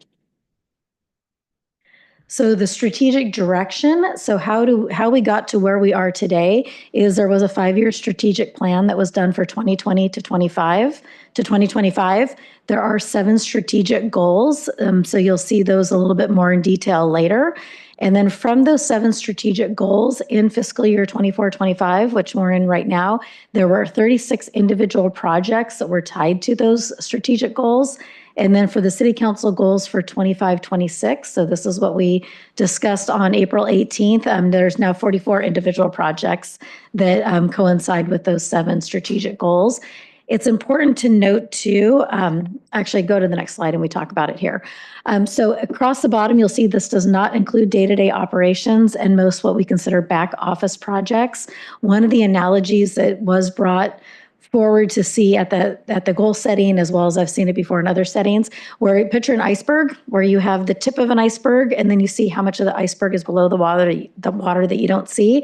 So the strategic direction, so how we got to where we are today is there was a 5-year strategic plan that was done for 2020 to 2025. There are 7 strategic goals. So you'll see those a little bit more in detail later. And then from those 7 strategic goals in fiscal year 24-25, which we're in right now, there were 36 individual projects that were tied to those strategic goals. And then for the city council goals for 25-26, so this is what we discussed on April 18th, there's now 44 individual projects that coincide with those 7 strategic goals. It's important to note too, actually go to the next slide and we talk about it here. So across the bottom, you'll see this does not include day-to-day operations and most what we consider back office projects. One of the analogies that was brought forward to see at the goal setting, as well as I've seen it before in other settings, where you picture an iceberg, where you have the tip of an iceberg, and then you see how much of the iceberg is below the water that you don't see.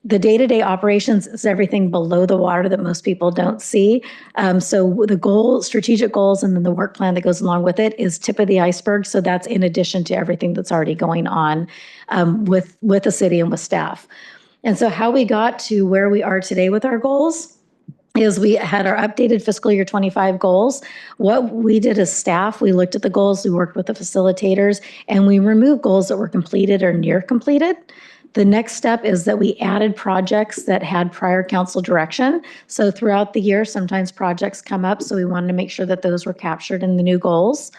The day-to-day operations is everything below the water that most people don't see. So the strategic goals, and then the work plan that goes along with it is tip of the iceberg. So that's in addition to everything that's already going on with the city and with staff. And so how we got to where we are today with our goals is we had our updated fiscal year 25 goals. What we did as staff, we looked at the goals, we worked with the facilitators, and we removed goals that were completed or near completed. The next step is that we added projects that had prior council direction. So throughout the year, sometimes projects come up, so we wanted to make sure that those were captured in the new goals.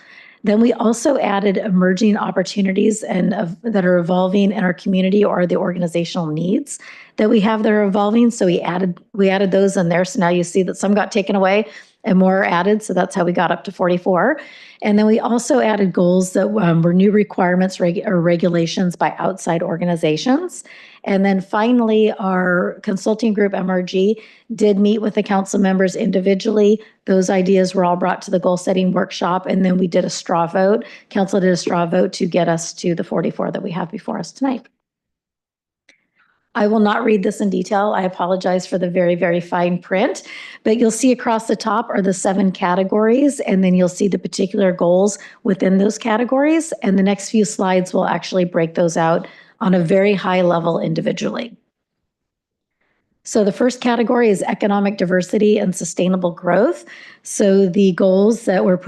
Then we also added emerging opportunities that are evolving in our community or the organizational needs that we have that are evolving. So we added those in there. So now you see that some got taken away and more are added. So that's how we got up to 44. And then we also added goals that were new requirements or regulations by outside organizations. And then finally, our consulting group, MRG, did meet with the council members individually. Those ideas were all brought to the goal setting workshop. And then we did a straw vote. Council did a straw vote to get us to the 44 that we have before us tonight. I will not read this in detail. I apologize for the very, very fine print, but you'll see across the top are the 7 categories, and then you'll see the particular goals within those categories. And the next few slides will actually break those out on a very high level individually. So the first category is economic diversity and sustainable growth. So the goals that were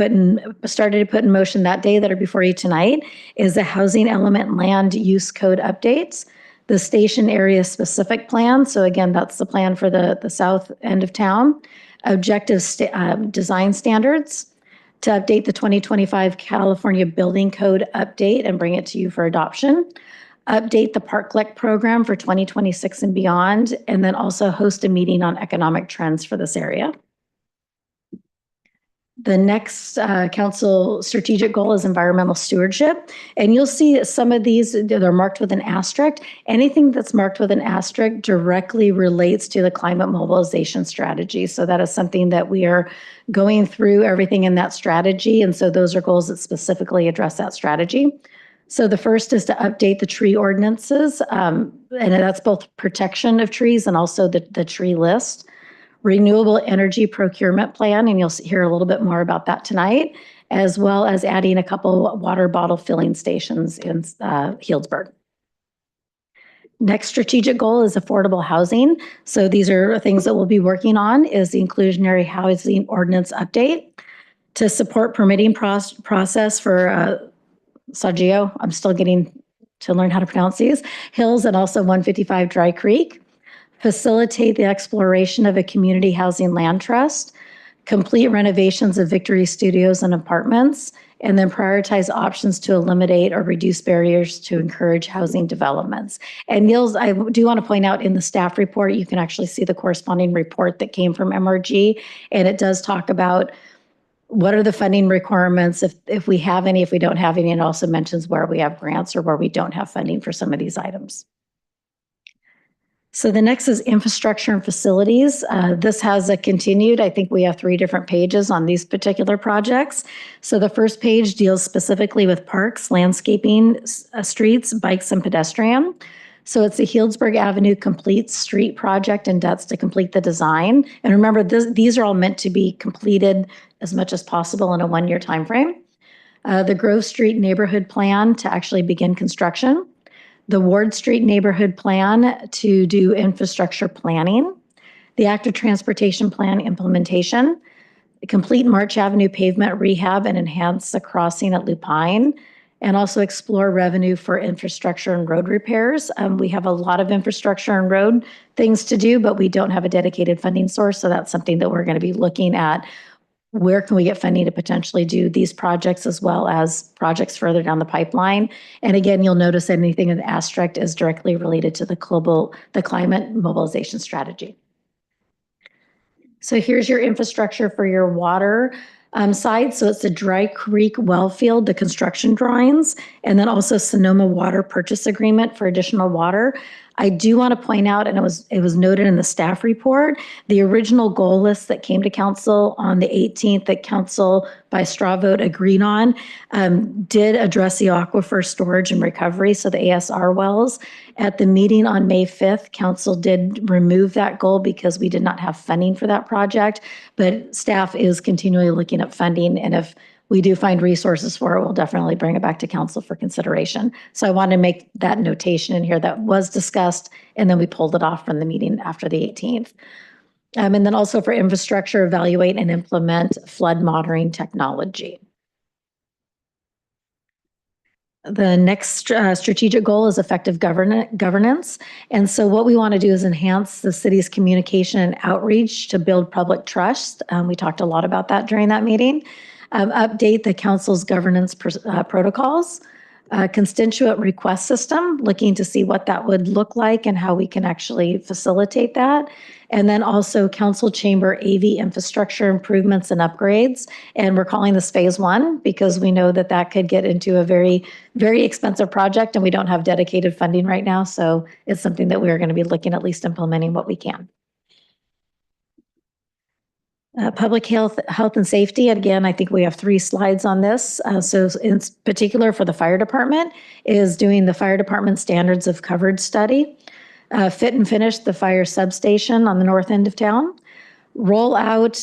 started to put in motion that day that are before you tonight is the housing element land use code updates, the station area specific plan. So again, that's the plan for the south end of town. Objective design standards to update the 2025 California Building Code update and bring it to you for adoption. Update the Parklet program for 2026 and beyond, and then also host a meeting on economic trends for this area. The next council strategic goal is environmental stewardship. And you'll see some of these, they're marked with an asterisk. Anything that's marked with an asterisk directly relates to the climate mobilization strategy. So that is something that we are going through everything in that strategy. And so those are goals that specifically address that strategy. So the first is to update the tree ordinances, and that's both protection of trees and also the tree list. Renewable energy procurement plan, and you'll hear a little bit more about that tonight, as well as adding a couple water bottle filling stations in Healdsburg. Next strategic goal is affordable housing. So these are things that we'll be working on is the inclusionary housing ordinance update to support permitting process for Saggio, I'm still getting to learn how to pronounce these, Hills and also 155 Dry Creek. Facilitate the exploration of a community housing land trust, complete renovations of Victory Studios and apartments, and then prioritize options to eliminate or reduce barriers to encourage housing developments. And Niels, I do want to point out in the staff report, you can actually see the corresponding report that came from MRG, and it does talk about what are the funding requirements, if we have any, if we don't have any, and also mentions where we have grants or where we don't have funding for some of these items. So the next is infrastructure and facilities. This has a continued, I think we have 3 different pages on these particular projects. So the first page deals specifically with parks, landscaping, streets, bikes, and pedestrian. So it's the Healdsburg Avenue Complete Street Project and debts to complete the design. And remember, these are all meant to be completed as much as possible in a 1-year timeframe. The Grove Street Neighborhood Plan to actually begin construction. The Ward Street Neighborhood Plan to do infrastructure planning. The Active Transportation Plan implementation. Complete March Avenue pavement rehab and enhance the crossing at Lupine. And also explore revenue for infrastructure and road repairs. We have a lot of infrastructure and road things to do, but we don't have a dedicated funding source. So that's something that we're going to be looking at. Where can we get funding to potentially do these projects as well as projects further down the pipeline? And again, you'll notice anything in the asterisk is directly related to the climate mobilization strategy. So here's your infrastructure for your water side. So it's the Dry Creek well field, the construction drawings, and then also Sonoma Water purchase agreement for additional water. I do want to point out, and it was noted in the staff report, the original goal list that came to council on the 18th that council by straw vote agreed on did address the aquifer storage and recovery, so the ASR wells. At the meeting on May 5th, council did remove that goal because we did not have funding for that project, but staff is continually looking at funding, and if we do find resources for it, we'll definitely bring it back to council for consideration. So I wanted to make that notation in here that was discussed, and then we pulled it off from the meeting after the 18th. And then also for infrastructure, evaluate and implement flood monitoring technology. The next strategic goal is effective governance. And so what we want to do is enhance the city's communication and outreach to build public trust. We talked a lot about that during that meeting. Update the council's governance protocols, constituent request system, looking to see what that would look like and how we can actually facilitate that. And then also council chamber AV infrastructure improvements and upgrades. And we're calling this phase 1 because we know that that could get into a very, very expensive project and we don't have dedicated funding right now. So it's something that we're going to be looking at least implementing what we can. Public health and safety. Again, I think we have 3 slides on this. So in particular for the fire department is doing the fire department standards of coverage study. fit and finish the fire substation on the north end of town, roll out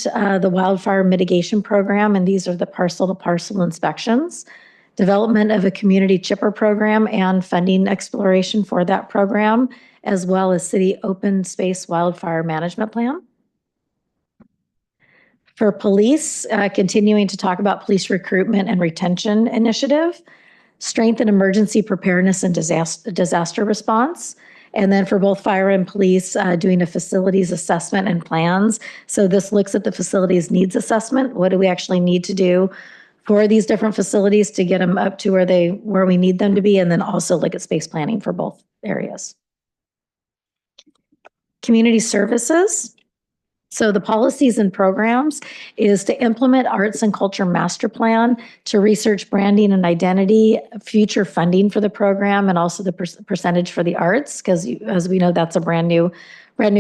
the wildfire mitigation program, and these are the parcel-to-parcel inspections, development of a community chipper program and funding exploration for that program, as well as city open space wildfire management plan. For police, continuing to talk about police recruitment and retention initiative, strengthen emergency preparedness and disaster response. And then for both fire and police, doing a facilities assessment and plans. So this looks at the facilities needs assessment. What do we actually need to do for these different facilities to get them up to where we need them to be? And then also look at space planning for both areas. Community services. So the policies and programs is to implement arts and culture master plan, to research branding and identity, future funding for the program, and also the percentage for the arts, because as we know, that's a brand new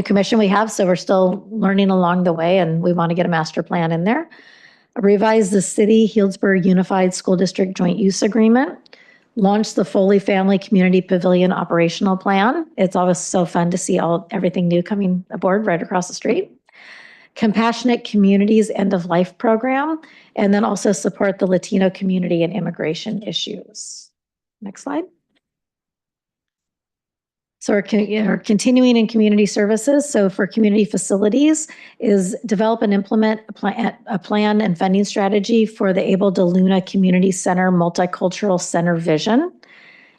commission we have. So we're still learning along the way, and we want to get a master plan in there. Revise the City Healdsburg Unified School District Joint Use Agreement. Launch the Foley Family Community Pavilion operational plan. It's always so fun to see everything new coming aboard right across the street. Compassionate Communities End of Life Program, and then also support the Latino community and immigration issues. Next slide. So we're continuing in community services. So for community facilities is develop and implement a plan and funding strategy for the Abel de Luna Community Center Multicultural Center vision.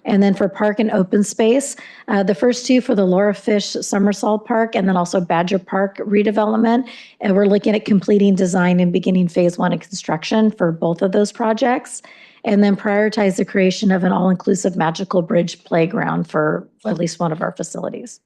And then for park and open space, the first two for the Laura Fish Summersall Park and then also Badger Park redevelopment. And we're looking at completing design and beginning phase 1 of construction for both of those projects. And then prioritize the creation of an all-inclusive magical bridge playground for at least one of our facilities.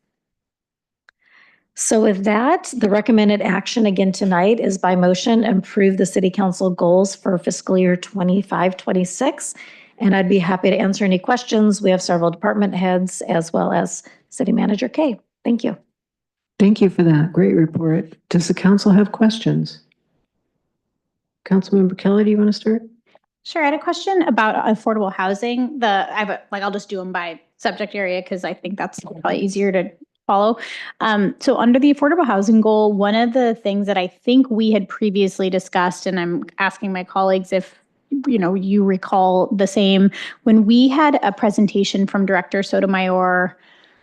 So with that, the recommended action again tonight is by motion, approve the city council goals for fiscal year 25-26. And I'd be happy to answer any questions. We have several department heads as well as City Manager Kay. Thank you. Thank you for that. Great report. Does the council have questions? Councilmember Kelly, do you want to start? Sure. I had a question about affordable housing. I'll just do them by subject area because I think that's probably easier to follow. So under the affordable housing goal, one of the things that I think we had previously discussed, and I'm asking my colleagues if you recall the same, when we had a presentation from Director Sotomayor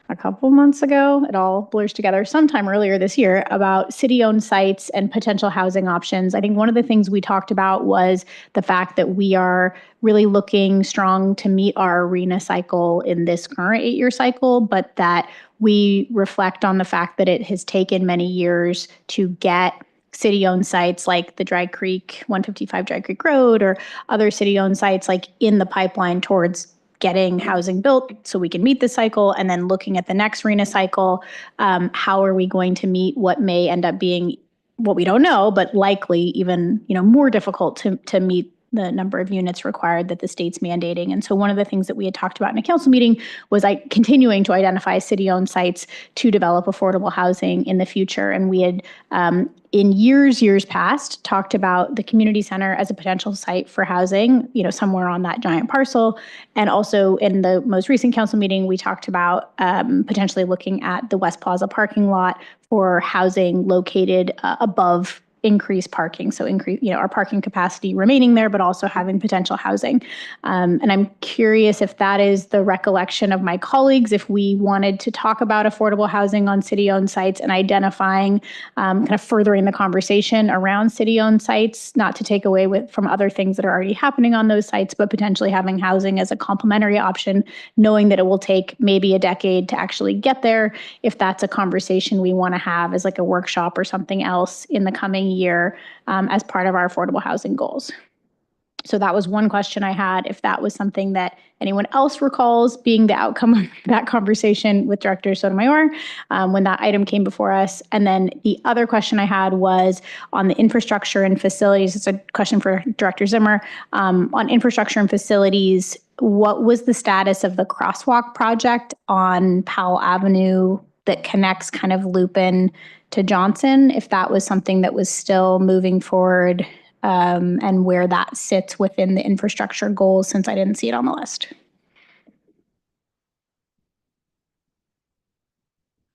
a couple months ago, it all blurs together, sometime earlier this year, about city-owned sites and potential housing options. I think one of the things we talked about was the fact that we are really looking strong to meet our arena cycle in this current 8-year cycle, but that we reflect on the fact that it has taken many years to get city-owned sites like the Dry Creek, 155 Dry Creek Road, or other city-owned sites like in the pipeline towards getting housing built so we can meet the cycle, and then looking at the next RHNA cycle, how are we going to meet what may end up being what we don't know, but likely even more difficult to meet the number of units required that the state's mandating. And so one of the things that we had talked about in a council meeting was continuing to identify city-owned sites to develop affordable housing in the future. And we had, in years past, talked about the community center as a potential site for housing, somewhere on that giant parcel. And also in the most recent council meeting, we talked about potentially looking at the West Plaza parking lot for housing located above increase parking. So increase, our parking capacity remaining there, but also having potential housing. And I'm curious if that is the recollection of my colleagues, if we wanted to talk about affordable housing on city-owned sites and identifying, kind of furthering the conversation around city-owned sites, not to take away from other things that are already happening on those sites, but potentially having housing as a complementary option, knowing that it will take maybe a decade to actually get there. If that's a conversation we want to have as like a workshop or something else in the coming year as part of our affordable housing goals. So that was one question I had, if that was something that anyone else recalls being the outcome of that conversation with Director Sotomayor when that item came before us. And then the other question I had was on the infrastructure and facilities. It's a question for Director Zimmer. On infrastructure and facilities, what was the status of the crosswalk project on Powell Avenue that connects kind of Lupin to Johnson, if that was something that was still moving forward, and where that sits within the infrastructure goals, since I didn't see it on the list.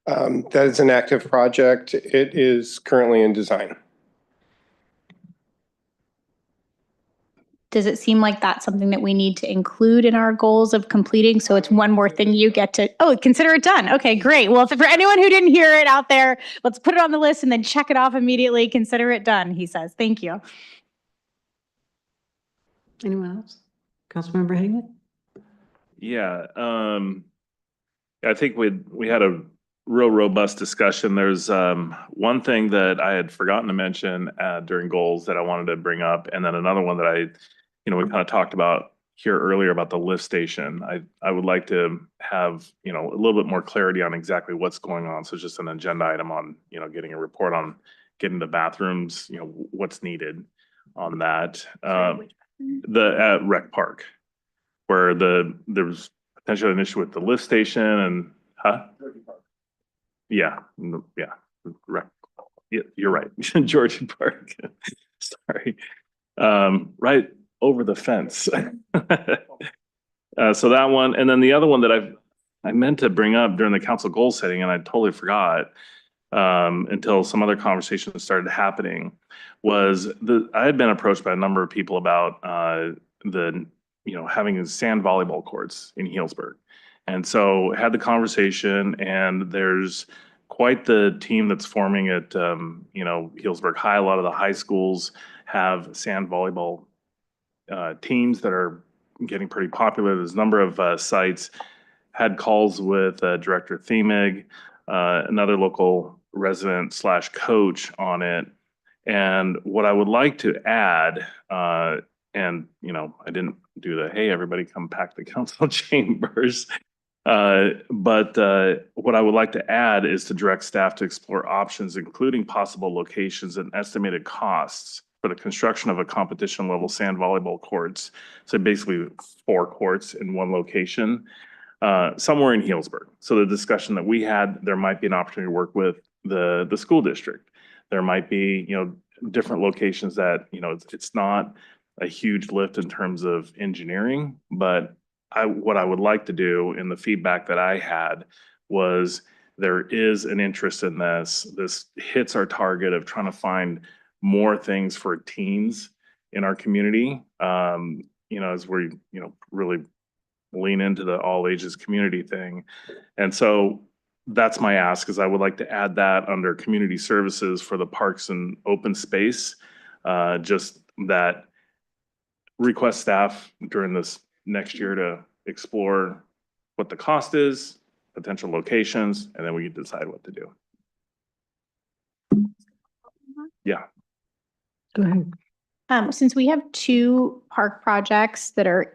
That is an active project. It is currently in design. Does it seem like that's something that we need to include in our goals of completing? So it's one more thing you get to, oh, consider it done. Okay, great. Well, for anyone who didn't hear it out there, let's put it on the list and then check it off immediately. Consider it done, he says. Thank you. Anyone else? Councilmember Hagan? Yeah, I think we had a real robust discussion. There's one thing that I had forgotten to mention during goals that I wanted to bring up, and then another one that we kind of talked about here earlier about the lift station. I would like to have, a little bit more clarity on exactly what's going on. So just an agenda item on, getting a report on getting the bathrooms, what's needed on that. The at Rec Park, where there was potentially an issue with the lift station and, Yeah, you're right. Georgian Park. Sorry. Right over the fence. So that one, and then the other one that I meant to bring up during the council goal setting, and I totally forgot until some other conversations started happening, was I had been approached by a number of people about having sand volleyball courts in Healdsburg. And so had the conversation, and there's quite the team that's forming at, Healdsburg High. A lot of the high schools have sand volleyball teams that are getting pretty popular. There's a number of sites. Had calls with Director Themig, another local resident / coach on it. And what I would like to add, and I didn't do the, hey, everybody come pack the council chambers. But what I would like to add is to direct staff to explore options, including possible locations and estimated costs for the construction of a competition level sand volleyball courts. So basically 4 courts in one location, somewhere in Healdsburg. So the discussion that we had, there might be an opportunity to work with the school district. There might be, different locations that, it's not a huge lift in terms of engineering, but what I would like to do in the feedback that I had was there is an interest in this. This hits our target of trying to find more things for teens in our community. As we, really lean into the all ages community thing. And so that's my ask, is I would like to add that under community services for the parks and open space. Just that request staff during this next year to explore what the cost is, potential locations, and then we can decide what to do. Yeah. Go ahead. Since we have 2 park projects that are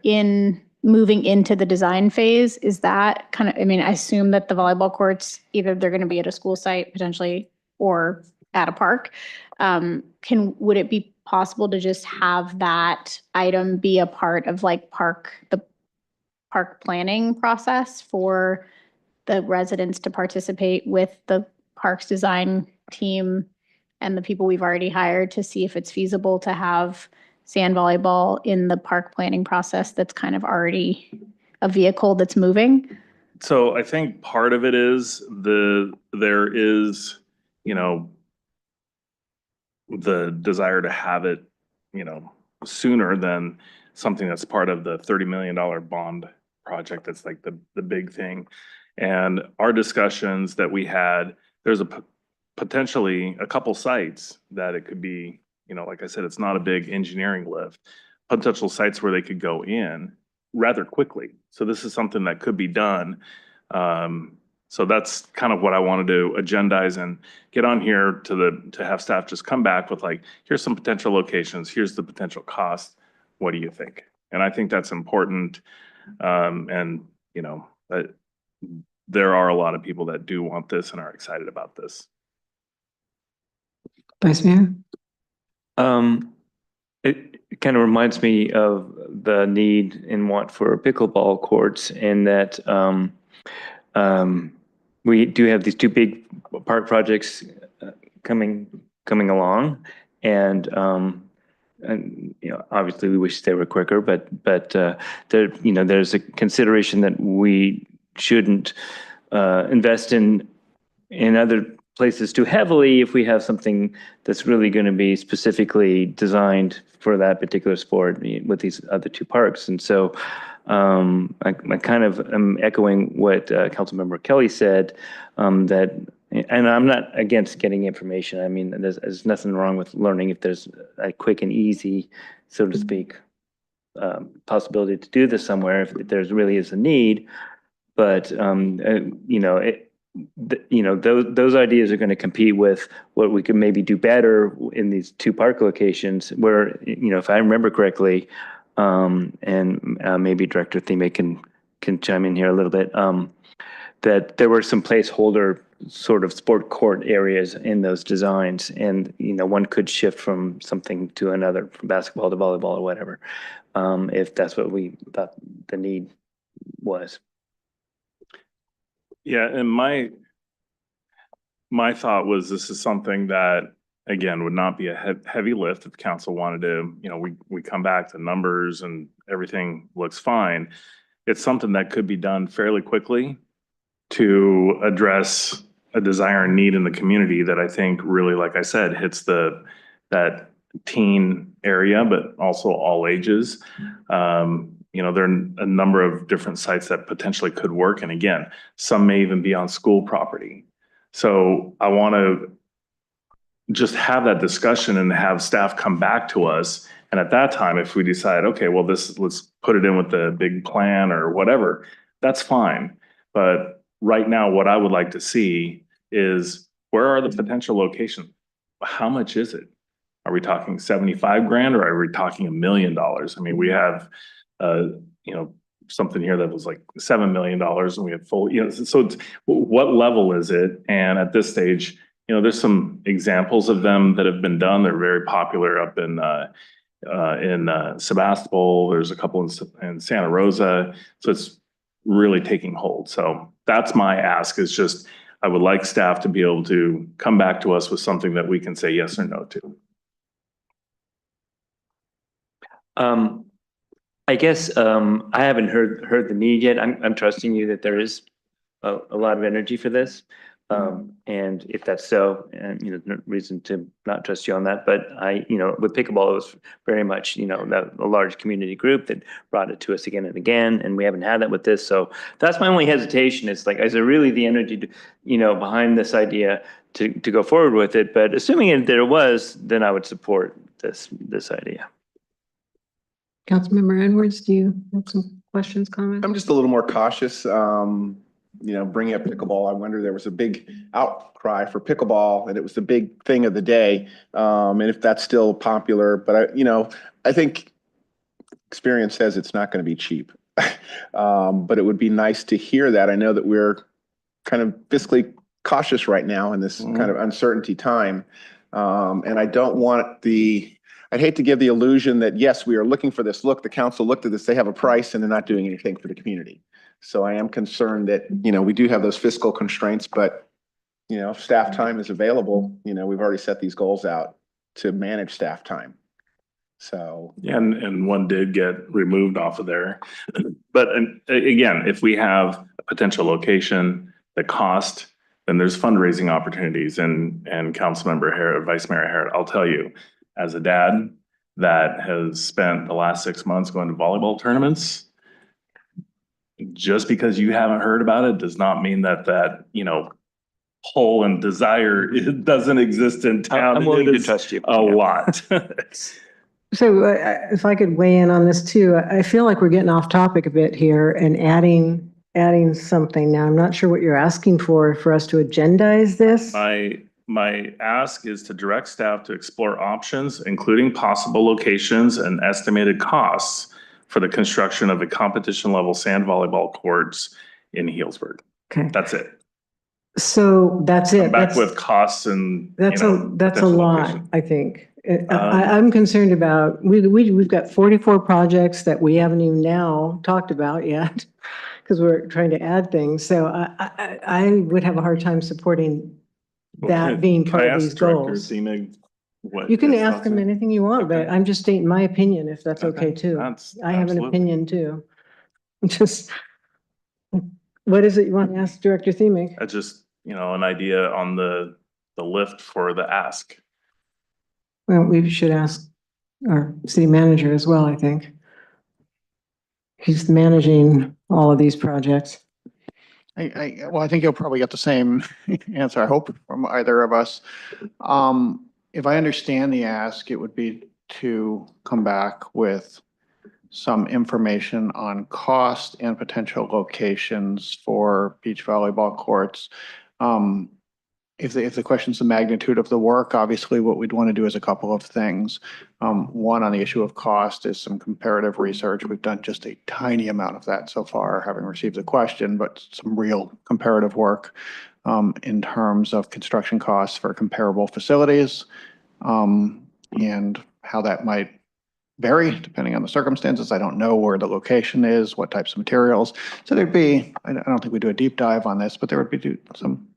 moving into the design phase, is that kind of, I assume that the volleyball courts, either they're going to be at a school site potentially or at a park. Would it be possible to just have that item be a part of the park planning process for the residents to participate with the parks design team and the people we've already hired to see if it's feasible to have sand volleyball in the park planning process that's kind of already a vehicle that's moving? So I think part of it is there is, the desire to have it, sooner than something that's part of the $30 million bond project. That's like the big thing. And our discussions that we had, there's potentially a couple sites that it could be, like I said, it's not a big engineering lift, potential sites where they could go in rather quickly. So this is something that could be done. So that's kind of what I wanted to agendize and get on here to have staff just come back with here's some potential locations, here's the potential cost. What do you think? And I think that's important. There are a lot of people that do want this and are excited about this. Vice Mayor? It kind of reminds me of the need and want for pickleball courts, in that we do have these 2 big park projects coming along, and obviously we wish they were quicker, but there's a consideration that we shouldn't invest in in other places too heavily if we have something that's really going to be specifically designed for that particular sport with these other two parks. And so I kind of am echoing what Councilmember Kelly said, that, and I'm not against getting information. I mean, there's nothing wrong with learning if there's a quick and easy, so to speak, possibility to do this somewhere if there's really is a need. But those ideas are going to compete with what we could maybe do better in these two park locations where, if I remember correctly, and maybe Director Thime can chime in here a little bit, that there were some placeholder sort of sport court areas in those designs. And, one could shift from something to another, from basketball to volleyball or whatever, if that's what we thought the need was. Yeah, and my thought was this is something that, again, would not be a heavy lift if council wanted to, we come back to numbers and everything looks fine. It's something that could be done fairly quickly to address a desire and need in the community that I think really, like I said, hits that teen area, but also all ages. There are a number of different sites that potentially could work. And again, some may even be on school property. So I want to just have that discussion and have staff come back to us. And at that time, if we decide, okay, well, let's put it in with the big plan or whatever, that's fine. But right now, what I would like to see is where are the potential locations? How much is it? Are we talking 75 grand or are we talking $1 million? I mean, we have, something here that was like $7 million and we had full, so it's, what level is it? And at this stage, there's some examples of them that have been done. They're very popular up in Sebastopol. There's a couple in Santa Rosa. So it's really taking hold. So that's my ask, is just, I would like staff to be able to come back to us with something that we can say yes or no to. I guess I haven't heard the need yet. I'm trusting you that there is a lot of energy for this. And if that's so, and no reason to not trust you on that. But with pickleball, it was very much, a large community group that brought it to us again and again, and we haven't had that with this. So that's my only hesitation. It's like, is there really the energy to, behind this idea to go forward with it? But assuming there was, then I would support this idea. Councilmember Edwards, do you have some questions, comments? I'm just a little more cautious, bringing up pickleball. I wonder, there was a big outcry for pickleball and it was the big thing of the day. And if that's still popular, but I think experience says it's not going to be cheap. But it would be nice to hear that. I know that we're kind of fiscally cautious right now in this kind of uncertainty time. And I don't want I'd hate to give the illusion that, yes, we are looking for this. Look, the council looked at this, they have a price and they're not doing anything for the community. So I am concerned that, we do have those fiscal constraints, but, if staff time is available, we've already set these goals out to manage staff time. So. Yeah, and one did get removed off of there. But again, if we have a potential location, the cost, then there's fundraising opportunities. And Councilmember Harrod, Vice Mayor Harrod, I'll tell you, as a dad that has spent the last 6 months going to volleyball tournaments, just because you haven't heard about it does not mean that pull and desire, it doesn't exist in town. I'm willing to trust you. A lot. So if I could weigh in on this too, I feel like we're getting off topic a bit here and adding something. Now, I'm not sure what you're asking for us to agendize this. My ask is to direct staff to explore options, including possible locations and estimated costs for the construction of a competition level sand volleyball courts in Healdsburg. Okay. That's it. So that's it. Come back with costs and that's a lot, location. I think. I'm concerned about, we've got 44 projects that we haven't even now talked about yet because we're trying to add things. So I would have a hard time supporting that being part of these goals. You can ask them anything you want, but I'm just stating my opinion, if that's okay too. I have an opinion too. Just, what is it you want to ask Director Thime? I just, an idea on the lift for the ask. Well, we should ask our city manager as well, I think. He's managing all of these projects. Well, I think you'll probably get the same answer, I hope, from either of us. If I understand the ask, it would be to come back with some information on cost and potential locations for beach volleyball courts. If the question's the magnitude of the work, obviously what we'd want to do is a couple of things. One, on the issue of cost is some comparative research. We've done just a tiny amount of that so far, having received the question, but some real comparative work in terms of construction costs for comparable facilities and how that might vary depending on the circumstances. I don't know where the location is, what types of materials. So there'd be, I don't think we do a deep dive on this, but there would be some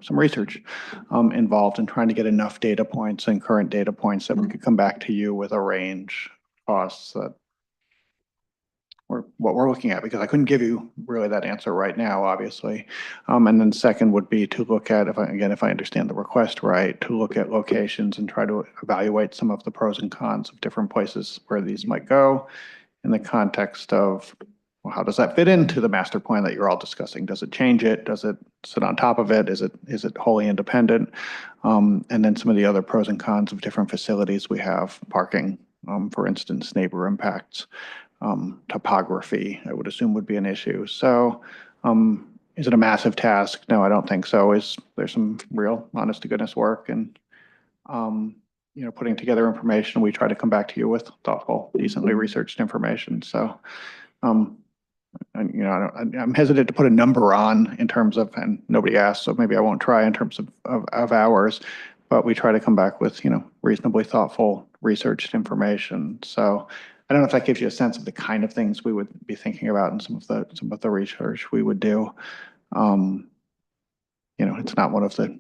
research involved in trying to get enough data points and current data points that we could come back to you with a range of costs that what we're looking at, because I couldn't give you really that answer right now, obviously. And then second would be to look at, if I understand the request right, to look at locations and try to evaluate some of the pros and cons of different places where these might go in the context of, well, how does that fit into the master plan that you're all discussing? Does it change it? Does it sit on top of it? Is it wholly independent? And then some of the other pros and cons of different facilities we have, parking, for instance, neighbor impacts. Topography, I would assume, would be an issue. So is it a massive task? No, I don't think so. There's some real honest to goodness work and putting together information. We try to come back to you with thoughtful, decently researched information. So I'm hesitant to put a number on in terms of, and nobody asked, so maybe I won't try in terms of hours, but we try to come back with reasonably thoughtful researched information. So I don't know if that gives you a sense of the kind of things we would be thinking about and some of the research we would do. It's not one of the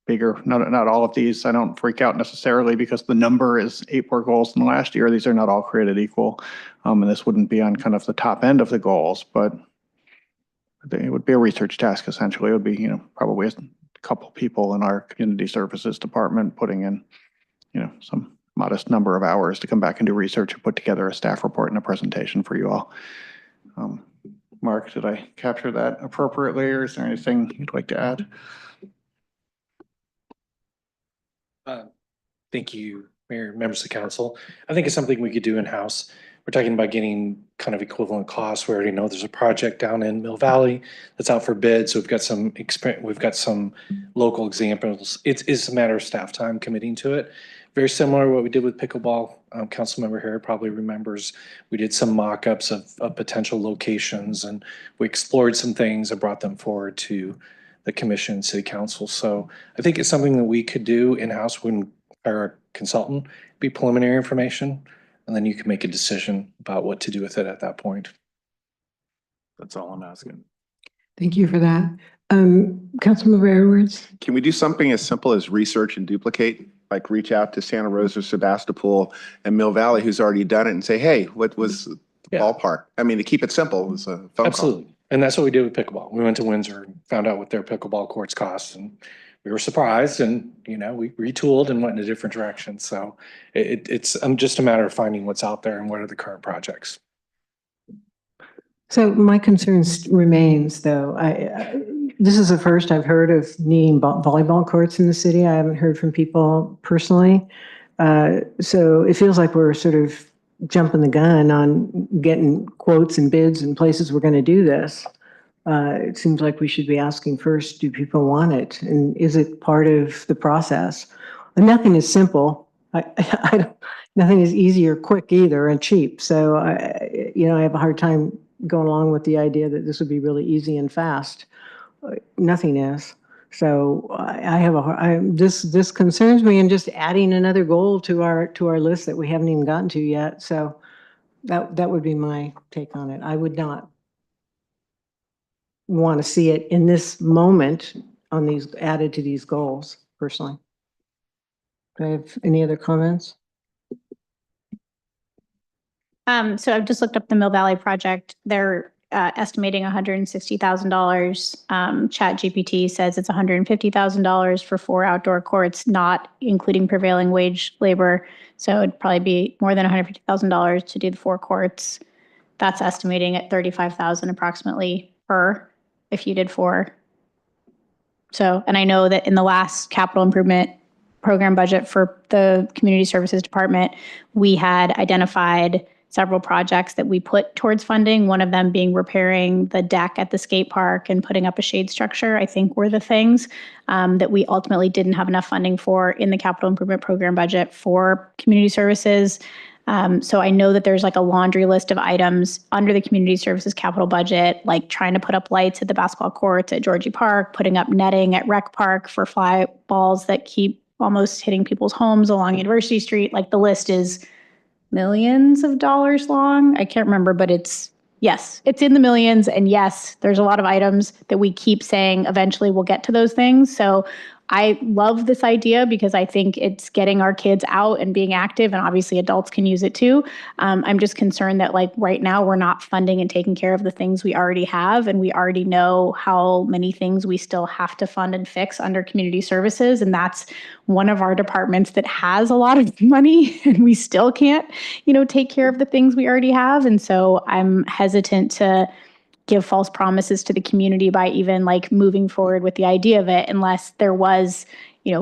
bigger, not all of these. I don't freak out necessarily because the number is 8 more goals than last year. These are not all created equal. And this wouldn't be on kind of the top end of the goals, but it would be a research task essentially. It would be, probably a couple people in our community services department putting in, some modest number of hours to come back and do research and put together a staff report and a presentation for you all. Mark, did I capture that appropriately, or is there anything you'd like to add? Thank you, Mayor, members of the council. I think it's something we could do in-house. We're talking about getting kind of equivalent costs. We already know there's a project down in Mill Valley that's out for bid. So we've got some experience, we've got some local examples. It's a matter of staff time committing to it. Very similar to what we did with pickleball. Councilmember Harrod probably remembers we did some mock-ups of potential locations, and we explored some things and brought them forward to the commission and city council. So I think it's something that we could do in-house when our consultant be preliminary information, and then you can make a decision about what to do with it at that point. That's all I'm asking. Thank you for that. Councilmember Edwards? Can we do something as simple as research and duplicate? Like reach out to Santa Rosa, Sebastopol, and Mill Valley, who's already done it, and say, hey, what was the ballpark? I mean, to keep it simple, it was a phone call. Absolutely. And that's what we did with pickleball. We went to Windsor and found out what their pickleball courts cost, and we were surprised, and we retooled and went in a different direction. So it's just a matter of finding what's out there and what are the current projects. So my concerns remains, though. This is the first I've heard of needing volleyball courts in the city. I haven't heard from people personally. So it feels like we're sort of jumping the gun on getting quotes and bids and places we're going to do this. It seems like we should be asking first, do people want it? And is it part of the process? And nothing is simple. Nothing is easy or quick either, and cheap. So, I have a hard time going along with the idea that this would be really easy and fast. Nothing is. So this concerns me, and just adding another goal to our list that we haven't even gotten to yet. So that would be my take on it. I would not want to see it in this moment on these added to these goals personally. Do I have any other comments? So I've just looked up the Mill Valley project. They're estimating $160,000. ChatGPT says it's $150,000 for 4 outdoor courts, not including prevailing wage labor. So it'd probably be more than $150,000 to do the 4 courts. That's estimating at $35,000 approximately per if you did 4. So, and I know that in the last capital improvement program budget for the Community Services Department, we had identified several projects that we put towards funding, one of them being repairing the deck at the skate park and putting up a shade structure, I think were the things that we ultimately didn't have enough funding for in the capital improvement program budget for community services. So I know that there's like a laundry list of items under the community services capital budget, like trying to put up lights at the basketball courts at Georgie Park, putting up netting at Rec Park for fly balls that keep almost hitting people's homes along University Street. Like the list is millions of dollars long. I can't remember, but yes, it's in the millions. And yes, there's a lot of items that we keep saying eventually we'll get to those things. So I love this idea because I think it's getting our kids out and being active, and obviously adults can use it too. I'm just concerned that like right now we're not funding and taking care of the things we already have, and we already know how many things we still have to fund and fix under community services, and that's one of our departments that has a lot of money, and we still can't, take care of the things we already have. And so I'm hesitant to give false promises to the community by even like moving forward with the idea of it, unless there was,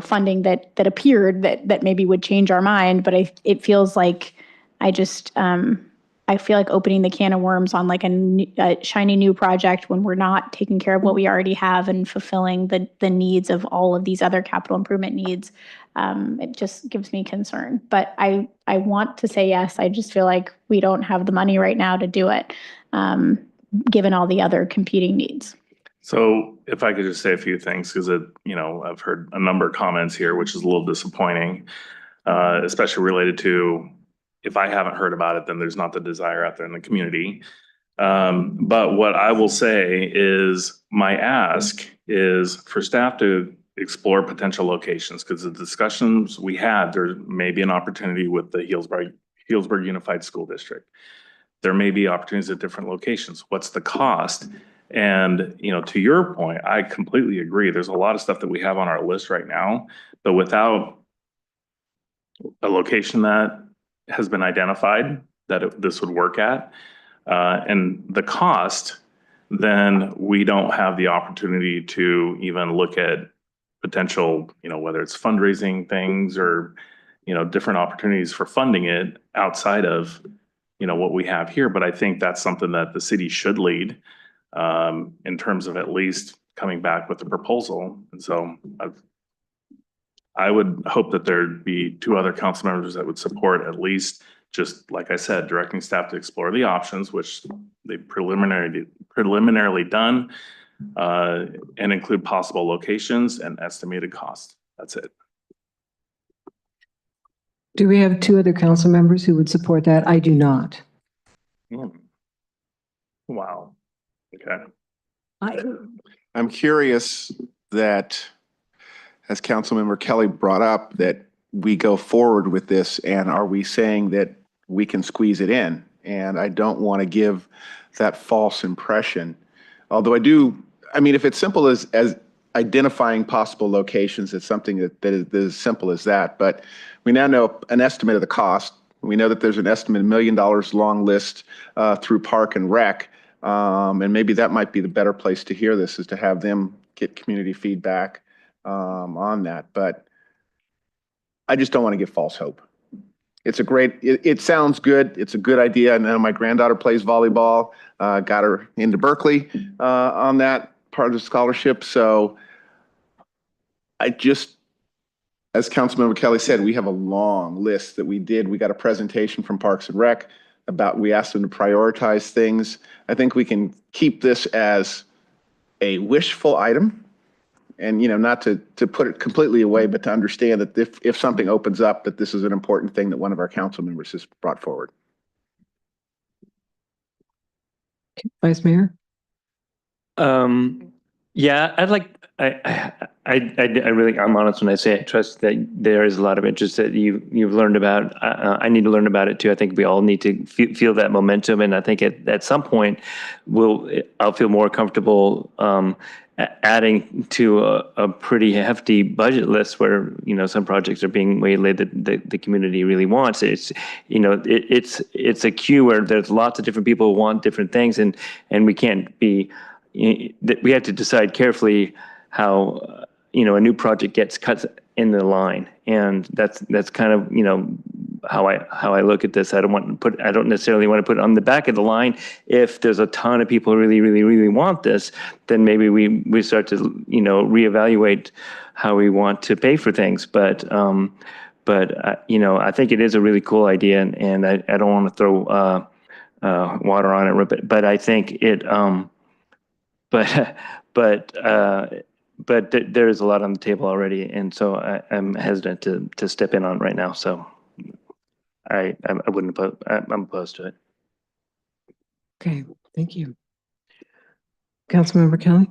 funding that appeared that maybe would change our mind. But it feels like I feel like opening the can of worms on like a shiny new project when we're not taking care of what we already have and fulfilling the needs of all of these other capital improvement needs. It just gives me concern. But I want to say yes. I just feel like we don't have the money right now to do it. Given all the other competing needs. So if I could just say a few things, because I've heard a number of comments here, which is a little disappointing, especially related to if I haven't heard about it, then there's not the desire out there in the community. But what I will say is my ask is for staff to explore potential locations, because the discussions we had, there may be an opportunity with the Healdsburg Unified School District. There may be opportunities at different locations. What's the cost? And, to your point, I completely agree. There's a lot of stuff that we have on our list right now, but without a location that has been identified that this would work at, and the cost, then we don't have the opportunity to even look at potential, whether it's fundraising things or, different opportunities for funding it outside of what we have here. But I think that's something that the city should lead in terms of at least coming back with a proposal. And so I would hope that there'd be 2 other council members that would support at least, just like I said, directing staff to explore the options, which they've preliminarily done, and include possible locations and estimated cost. That's it. Do we have 2 other council members who would support that? I do not. Wow. Okay. I'm curious that, as Councilmember Kelly brought up, that we go forward with this, and are we saying that we can squeeze it in? And I don't want to give that false impression. Although if it's simple as identifying possible locations, it's something that is as simple as that. But we now know an estimate of the cost. We know that there's an estimate $1 million long list through Park and Rec. And maybe that might be the better place to hear this, is to have them get community feedback on that. But I just don't want to give false hope. It sounds good. It's a good idea. And then my granddaughter plays volleyball, got her into Berkeley on that part of the scholarship. So as Councilmember Kelly said, we have a long list that we did. We got a presentation from Parks and Rec we asked them to prioritize things. I think we can keep this as a wishful item, and not to put it completely away, but to understand that if something opens up, that this is an important thing that one of our council members has brought forward. Vice Mayor? Yeah, I'm honest when I say I trust that there is a lot of interest that you've learned about. I need to learn about it too. I think we all need to feel that momentum, and I think at some point I'll feel more comfortable adding to a pretty hefty budget list where some projects are being waylaid that the community really wants. It's it's a queue where there's lots of different people who want different things, and we can't be. We have to decide carefully how a new project gets cut in the line, and that's kind of how I look at this. I don't necessarily want to put it on the back of the line. If there's a ton of people who really want this, then maybe we start to reevaluate how we want to pay for things. But I think it is a really cool idea, and I don't want to throw water on it, but I think it. But there is a lot on the table already, and so I'm hesitant to step in on right now. So I wouldn't oppose. I'm opposed to it. Okay, thank you. Councilmember Kelly?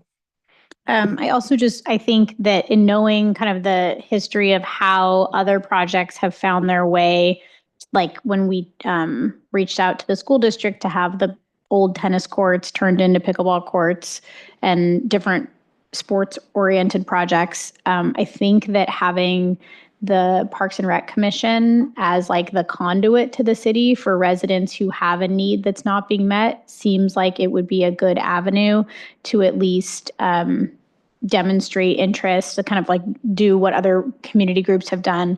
I think that in knowing kind of the history of how other projects have found their way, like when we reached out to the school district to have the old tennis courts turned into pickleball courts and different sports-oriented projects. I think that having the Parks and Rec Commission as like the conduit to the city for residents who have a need that's not being met seems like it would be a good avenue to at least demonstrate interest, to kind of like do what other community groups have done,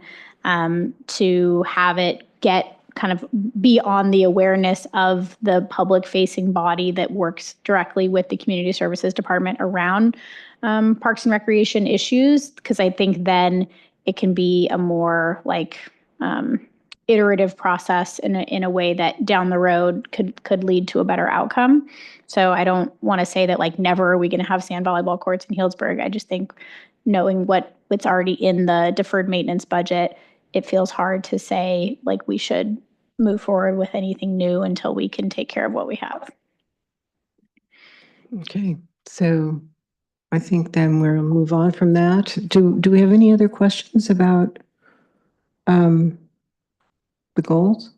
to have it get kind of be on the awareness of the public facing body that works directly with the community services department around parks and recreation issues. Because I think then it can be a more like iterative process in a way that down the road could lead to a better outcome. So I don't want to say that like never are we going to have sand volleyball courts in Healdsburg. I just think knowing what's already in the deferred maintenance budget, it feels hard to say like we should move forward with anything new until we can take care of what we have. Okay, so I think then we'll move on from that. Do we have any other questions about the goals?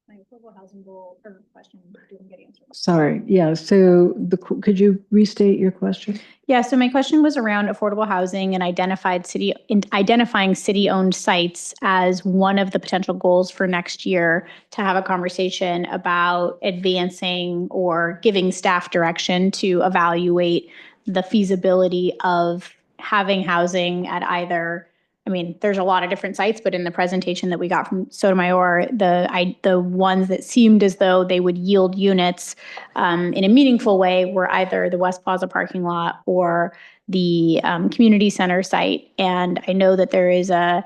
My affordable housing goal or question didn't get answered. Sorry, yeah, so could you restate your question? Yeah, so my question was around affordable housing and identifying city-owned sites as one of the potential goals for next year, to have a conversation about advancing or giving staff direction to evaluate the feasibility of having housing at either. I mean, there's a lot of different sites, but in the presentation that we got from Sotomayor, the ones that seemed as though they would yield units in a meaningful way were either the West Plaza parking lot or the community center site. And I know that there is a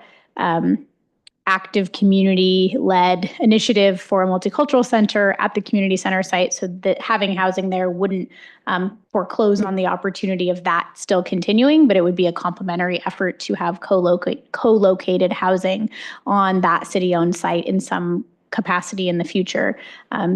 active community-led initiative for a multicultural center at the community center site, so that having housing there wouldn't foreclose on the opportunity of that still continuing, but it would be a complementary effort to have co-located housing on that city-owned site in some capacity in the future.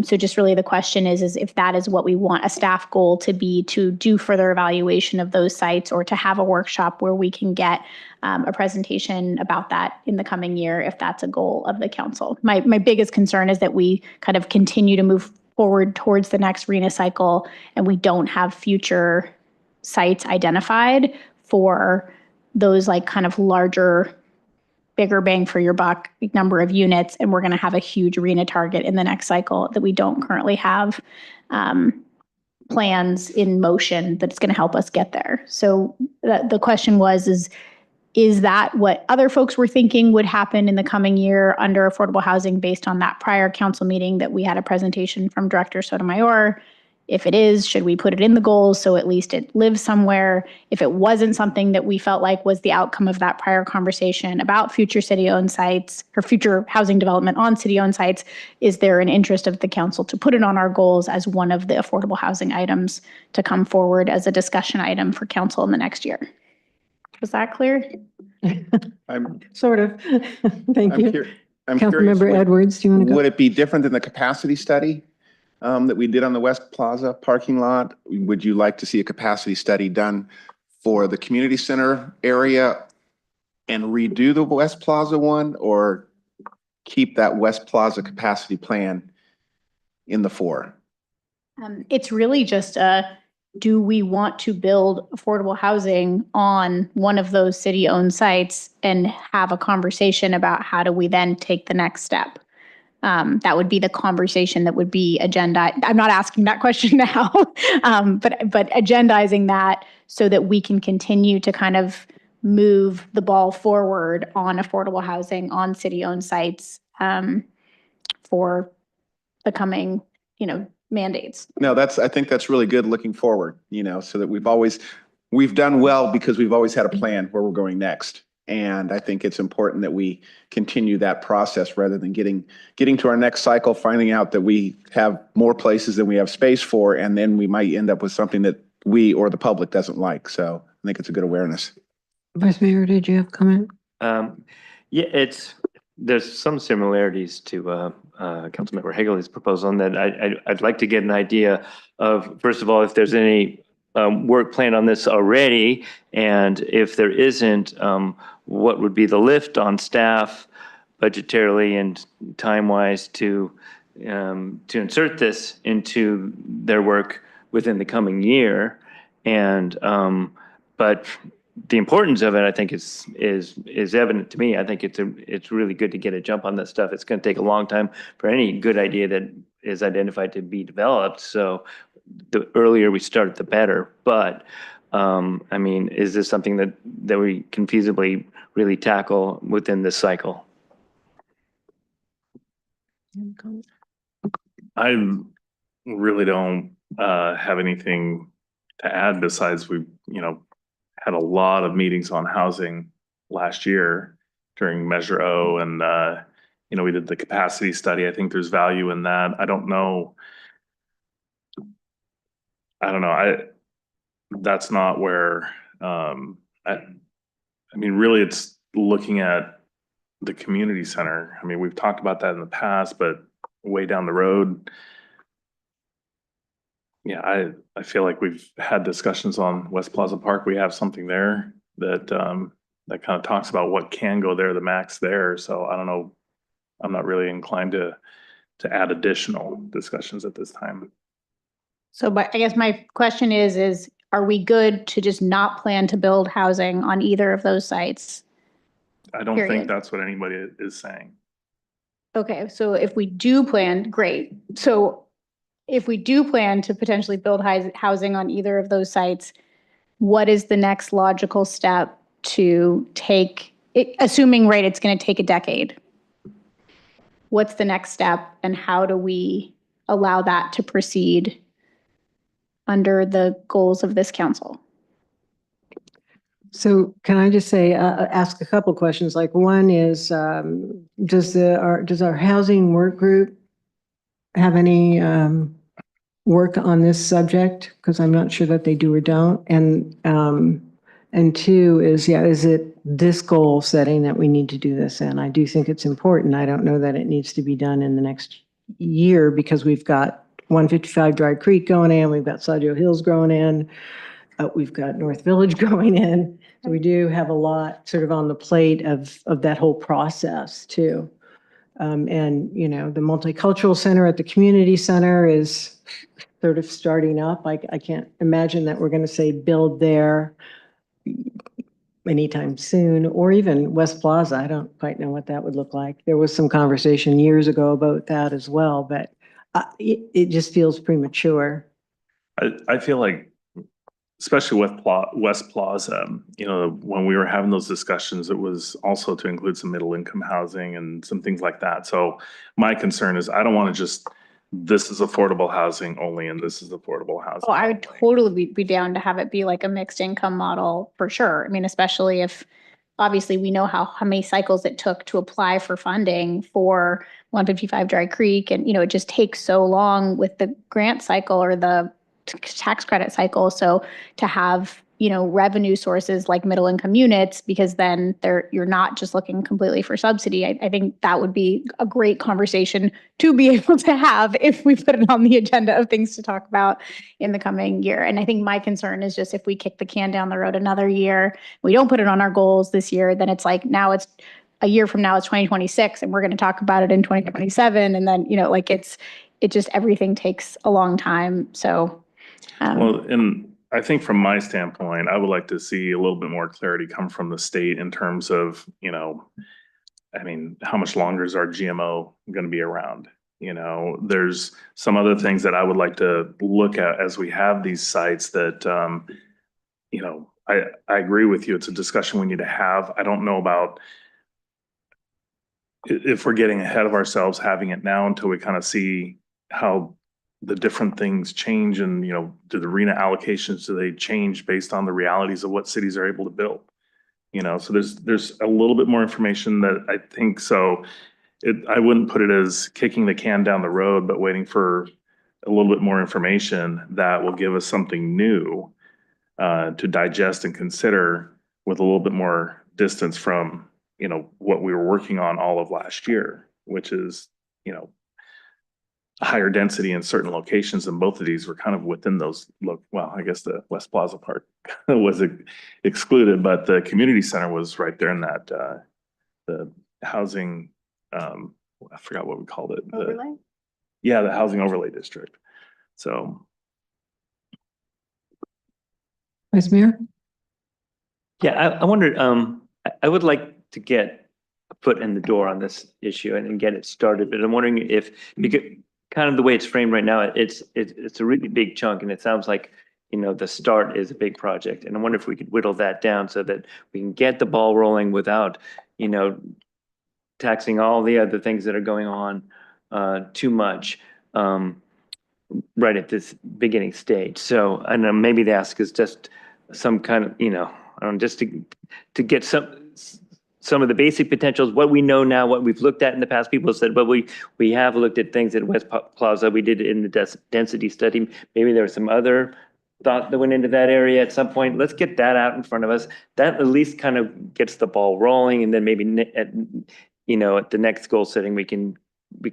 So just really the question is if that is what we want a staff goal to be, to do further evaluation of those sites, or to have a workshop where we can get a presentation about that in the coming year, if that's a goal of the council. My biggest concern is that we kind of continue to move forward towards the next RHNA cycle and we don't have future sites identified for those like kind of larger, bigger bang for your buck number of units, and we're going to have a huge RHNA target in the next cycle that we don't currently have plans in motion that's going to help us get there. So the question is that what other folks were thinking would happen in the coming year under affordable housing based on that prior council meeting that we had a presentation from Director Sotomayor? If it is, should we put it in the goals so at least it lives somewhere? If it wasn't something that we felt like was the outcome of that prior conversation about future city-owned sites or future housing development on city-owned sites, is there an interest of the council to put it on our goals as one of the affordable housing items to come forward as a discussion item for council in the next year? Was that clear? Sort of. Thank you. I'm curious, Councilmember Edwards, do you want to go? Would it be different than the capacity study? that we did on the West Plaza parking lot? Would you like to see a capacity study done for the community center area and redo the West Plaza one, or keep that West Plaza capacity plan in the fore? It's really just do we want to build affordable housing on one of those city-owned sites and have a conversation about how do we then take the next step? That would be the conversation that would be agenda. I'm not asking that question now, but agendizing that so that we can continue to kind of move the ball forward on affordable housing on city-owned sites for the coming, mandates. No, I think that's really good looking forward, so that we've done well because we've always had a plan where we're going next. And I think it's important that we continue that process rather than getting to our next cycle, finding out that we have more places than we have space for, and then we might end up with something that we or the public doesn't like. So I think it's a good awareness. Vice Mayor, did you have a comment? Yeah, there's some similarities to Councilmember Hagley's proposal, and that I'd like to get an idea of, first of all, if there's any work planned on this already, and if there isn't, what would be the lift on staff budgetarily and time-wise to insert this into their work within the coming year. And but the importance of it, I think, is evident to me. I think it's really good to get a jump on this stuff. It's going to take a long time for any good idea that is identified to be developed. So the earlier we start, the better. But I mean, is this something that we can feasibly really tackle within this cycle? I really don't have anything to add besides we, had a lot of meetings on housing last year during Measure O, and we did the capacity study. I think there's value in that. I don't know. That's not where, really it's looking at the community center. I mean, we've talked about that in the past, but way down the road, yeah, I feel like we've had discussions on West Plaza Park. We have something there that that kind of talks about what can go there, the max there. So I don't know. I'm not really inclined to add additional discussions at this time. So, but I guess my question is are we good to just not plan to build housing on either of those sites? I don't Period. think that's what anybody is saying. Okay, so if we do plan, great. So if we do plan to potentially build housing on either of those sites, what is the next logical step to take, assuming, right, it's going to take a decade? What's the next step, and how do we allow that to proceed under the goals of this council? So can I just say, ask a couple questions? Like, one is, does our housing work group have any work on this subject? Because I'm not sure that they do or don't. And two is, is it this goal setting that we need to do this in? I do think it's important. I don't know that it needs to be done in the next year, because we've got 155 Dry Creek going in, we've got Sajo Hills going in, we've got North Village going in. So we do have a lot sort of on the plate of that whole process too. And, the multicultural center at the community center is sort of starting up. I can't imagine that we're going to say build there anytime soon, or even West Plaza. I don't quite know what that would look like. There was some conversation years ago about that as well, but it just feels premature. I feel like, especially with West Plaza, when we were having those discussions, it was also to include some middle income housing and some things like that. So my concern is I don't want to just, this is affordable housing only, and this is affordable housing. Oh, I would totally be down to have it be like a mixed income model for sure. I mean, especially if, obviously, we know how many cycles it took to apply for funding for 155 Dry Creek. And, it just takes so long with the grant cycle or the tax credit cycle. So to have revenue sources like middle income units, because then you're not just looking completely for subsidy. I think that would be a great conversation to be able to have if we put it on the agenda of things to talk about in the coming year. And I think my concern is just if we kick the can down the road another year, we don't put it on our goals this year, then it's like now it's a year from now it's 2026 and we're going to talk about it in 2027. And then, it just everything takes a long time. So, Well, and I think from my standpoint, I would like to see a little bit more clarity come from the state in terms of, how much longer is our GMO going to be around? There's some other things that I would like to look at as we have these sites that, I agree with you. It's a discussion we need to have. I don't know about if we're getting ahead of ourselves having it now until we kind of see how the different things change and, do the RENA allocations, do they change based on the realities of what cities are able to build? So there's a little bit more information that I think so. I wouldn't put it as kicking the can down the road, but waiting for a little bit more information that will give us something new to digest and consider with a little bit more distance from, what we were working on all of last year, which is, higher density in certain locations, and both of these were kind of within those. Well, I guess the West Plaza part was excluded, but the community center was right there in that the housing. I forgot what we called it. Overlay? Yeah, the housing overlay district. So, Vice Mayor? Yeah, I wondered, I would like to get a foot in the door on this issue and get it started, but I'm wondering if, because kind of the way it's framed right now, it's a really big chunk, and it sounds like, the start is a big project. And I wonder if we could whittle that down so that we can get the ball rolling without, taxing all the other things that are going on too much right at this beginning stage. So I know maybe the ask is just some kind of, just to get some of the basic potentials, what we know now, what we've looked at in the past. People said, but we have looked at things at West Plaza. We did it in the density study. Maybe there was some other thought that went into that area at some point. Let's get that out in front of us. That at least kind of gets the ball rolling. And then maybe at the next goal setting, we can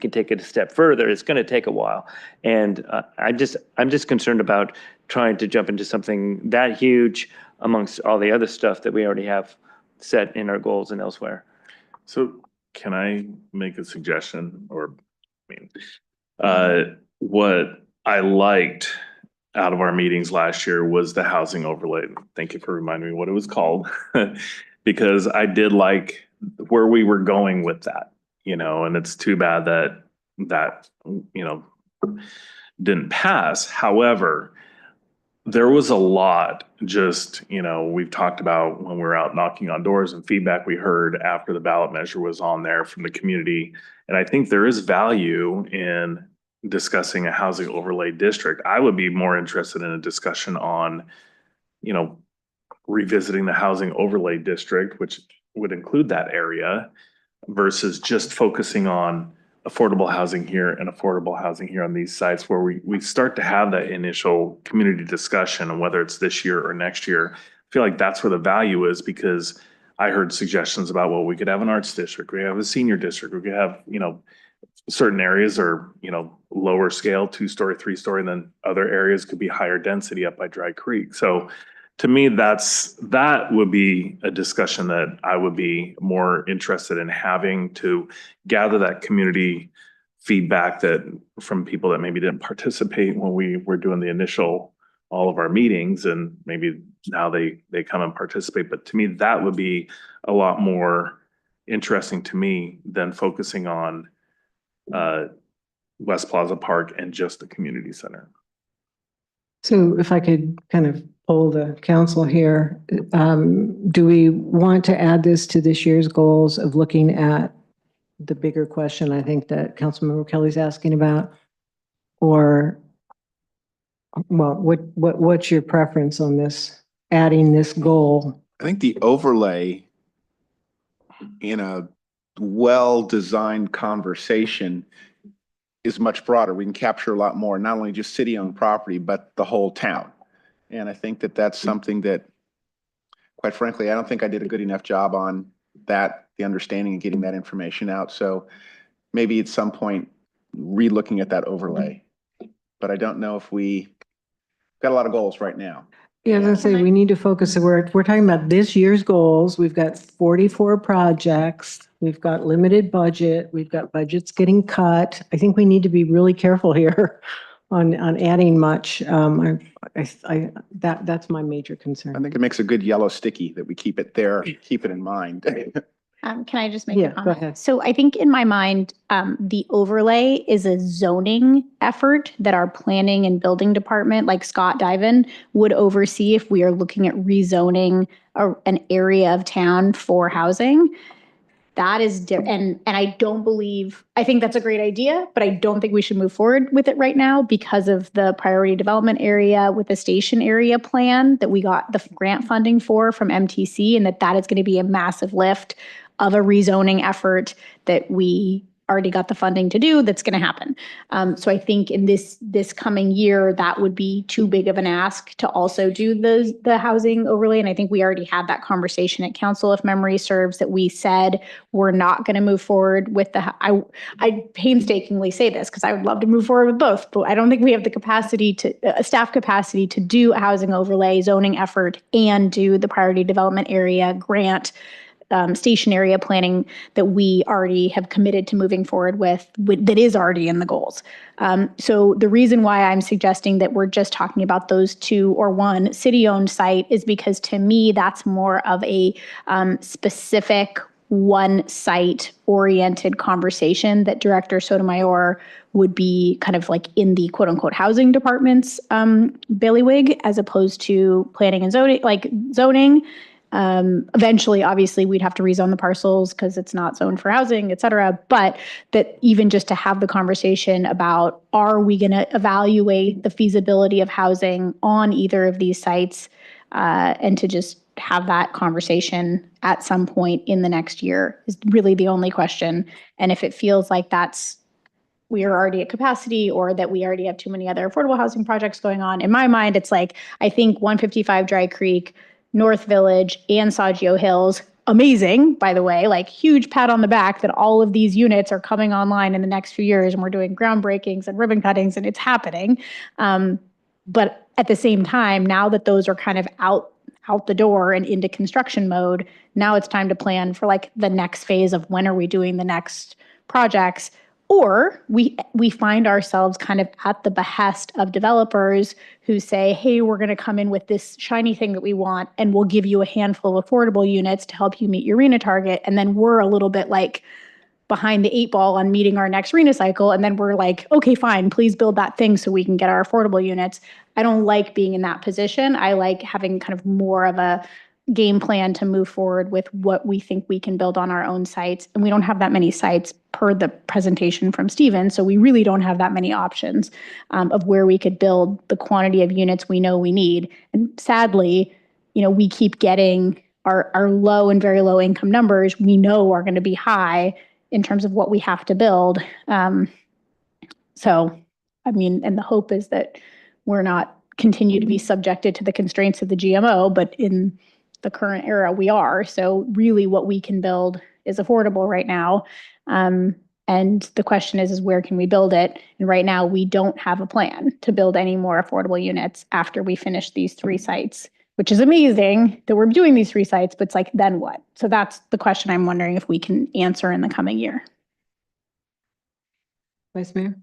take it a step further. It's going to take a while. And I'm just concerned about trying to jump into something that huge amongst all the other stuff that we already have set in our goals and elsewhere. So can I make a suggestion? What I liked out of our meetings last year was the housing overlay. Thank you for reminding me what it was called, because I did like where we were going with that, and it's too bad that didn't pass. However, there was a lot we've talked about when we were out knocking on doors and feedback we heard after the ballot measure was on there from the community. And I think there is value in discussing a housing overlay district. I would be more interested in a discussion on, revisiting the housing overlay district, which would include that area, versus just focusing on affordable housing here and affordable housing here on these sites, where we start to have that initial community discussion, and whether it's this year or next year. I feel like that's where the value is, because I heard suggestions about, well, we could have an arts district, we have a senior district, we could have, certain areas are, lower scale, 2-story, 3-story, and then other areas could be higher density up by Dry Creek. So to me, that would be a discussion that I would be more interested in having, to gather that community feedback that from people that maybe didn't participate when we were doing the initial, all of our meetings, and maybe now they come and participate. But to me, that would be a lot more interesting to me than focusing on West Plaza Park and just the community center. So if I could kind of poll the council here, do we want to add this to this year's goals of looking at the bigger question I think that Councilmember Kelly's asking about? Or, well, what's your preference on this, adding this goal? I think the overlay in a well-designed conversation is much broader. We can capture a lot more, not only just city-owned property, but the whole town. And I think that that's something that quite frankly, I don't think I did a good enough job on that, the understanding and getting that information out. So maybe at some point, re-looking at that overlay. But I don't know if we got a lot of goals right now. Yeah, I was gonna say, we need to focus, we're talking about this year's goals. We've got 44 projects. We've got limited budget. We've got budgets getting cut. I think we need to be really careful here on adding much. That's my major I concern. think it makes a good yellow sticky that we keep it there, keep it in mind. Can I just make Yeah, a go comment? ahead. So I think in my mind, the overlay is a zoning effort that our planning and building department, like Scott Diven, would oversee if we are looking at rezoning an area of town for housing. That is different. And I don't believe, I think that's a great idea, but I don't think we should move forward with it right now because of the priority development area with the station area plan that we got the grant funding for from MTC, and that is going to be a massive lift of a rezoning effort that we already got the funding to do that's going to happen. So I think in this coming year, that would be too big of an ask to also do the housing overlay. And I think we already had that conversation at council, if memory serves, that we said we're not going to move forward with I painstakingly say this because I would love to move forward with both, but I don't think we have the capacity staff capacity to do a housing overlay zoning effort and do the priority development area grant station area planning that we already have committed to moving forward with that is already in the goals. So the reason why I'm suggesting that we're just talking about those two or one city-owned site is because to me, that's more of a specific one site oriented conversation that Director Sotomayor would be kind of like in the quote unquote housing department's bailiwick as opposed to planning and zoning. Eventually, obviously, we'd have to rezone the parcels because it's not zoned for housing, et cetera. But that even just to have the conversation about, are we going to evaluate the feasibility of housing on either of these sites and to just have that conversation at some point in the next year is really the only question. And if it feels like we are already at capacity or that we already have too many other affordable housing projects going on, in my mind, it's like, I think 155 Dry Creek, North Village, and Saggio Hills, amazing, by the way, like huge pat on the back that all of these units are coming online in the next few years and we're doing groundbreakings and ribbon cuttings and it's happening. But at the same time, now that those are kind of out the door and into construction mode, now it's time to plan for like the next phase of when are we doing the next projects. Or we find ourselves kind of at the behest of developers who say, hey, we're going to come in with this shiny thing that we want, and we'll give you a handful of affordable units to help you meet your RHNA target. And then we're a little bit like behind the 8 ball on meeting our next RHNA cycle. And then we're like, okay, fine, please build that thing so we can get our affordable units. I don't like being in that position. I like having kind of more of a game plan to move forward with what we think we can build on our own sites. And we don't have that many sites per the presentation from Steven. So we really don't have that many options of where we could build the quantity of units we know we need. And sadly, we keep getting our low and very low income numbers we know are going to be high in terms of what we have to build. So, I mean, and the hope is that we're not continue to be subjected to the constraints of the GMO, but in the current era we are. So really what we can build is affordable right now. And the question is where can we build it? And right now we don't have a plan to build any more affordable units after we finish these 3 sites, which is amazing that we're doing these 3 sites, but it's like, then what? So that's the question I'm wondering if we can answer in the coming year. Vice Mayor?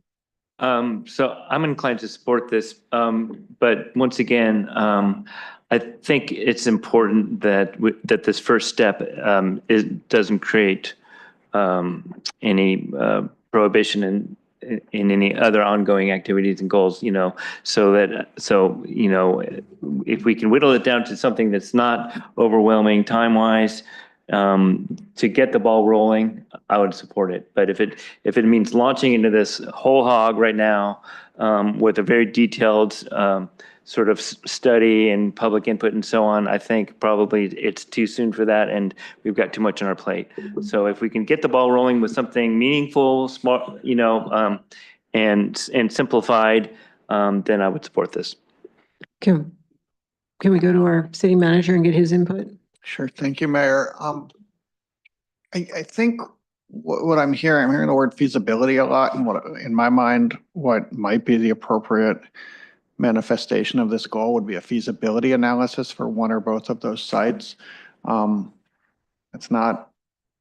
So I'm inclined to support this, but once again, I think it's important that that this first step doesn't create any prohibition in any other ongoing activities and goals. So if we can whittle it down to something that's not overwhelming time-wise, to get the ball rolling, I would support it. But if it means launching into this whole hog right now with a very detailed sort of study and public input and so on, I think probably it's too soon for that, and we've got too much on our plate. So if we can get the ball rolling with something meaningful, smart, and simplified, then I would support this. Can we go to our city manager and get his input? Sure. Thank you, Mayor. I think what I'm hearing the word feasibility a lot, and what, in my mind, what might be the appropriate manifestation of this goal would be a feasibility analysis for one or both of those sites. It's not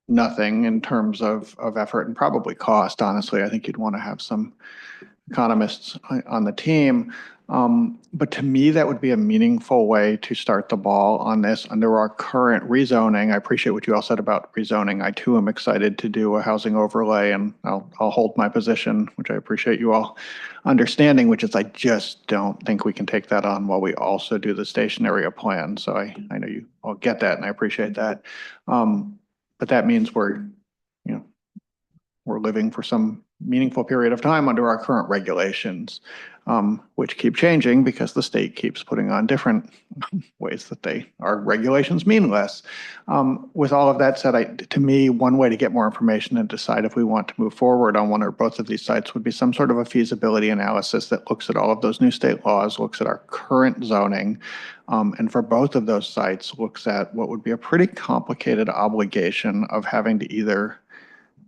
nothing in terms of effort and probably cost, honestly. I think you'd want to have some economists on the team. But to me, that would be a meaningful way to start the ball on this under our current rezoning. I appreciate what you all said about rezoning. I too am excited to do a housing overlay, and I'll hold my position, which I appreciate you all understanding, which is I just don't think we can take that on while we also do the station area plan. So I know you all get that, and I appreciate that. But that means we're living for some meaningful period of time under our current regulations, which keep changing because the state keeps putting on different ways that our regulations mean less. With all of that said, to me, one way to get more information and decide if we want to move forward on one or both of these sites would be some sort of a feasibility analysis that looks at all of those new state laws, looks at our current zoning, and for both of those sites looks at what would be a pretty complicated obligation of having to either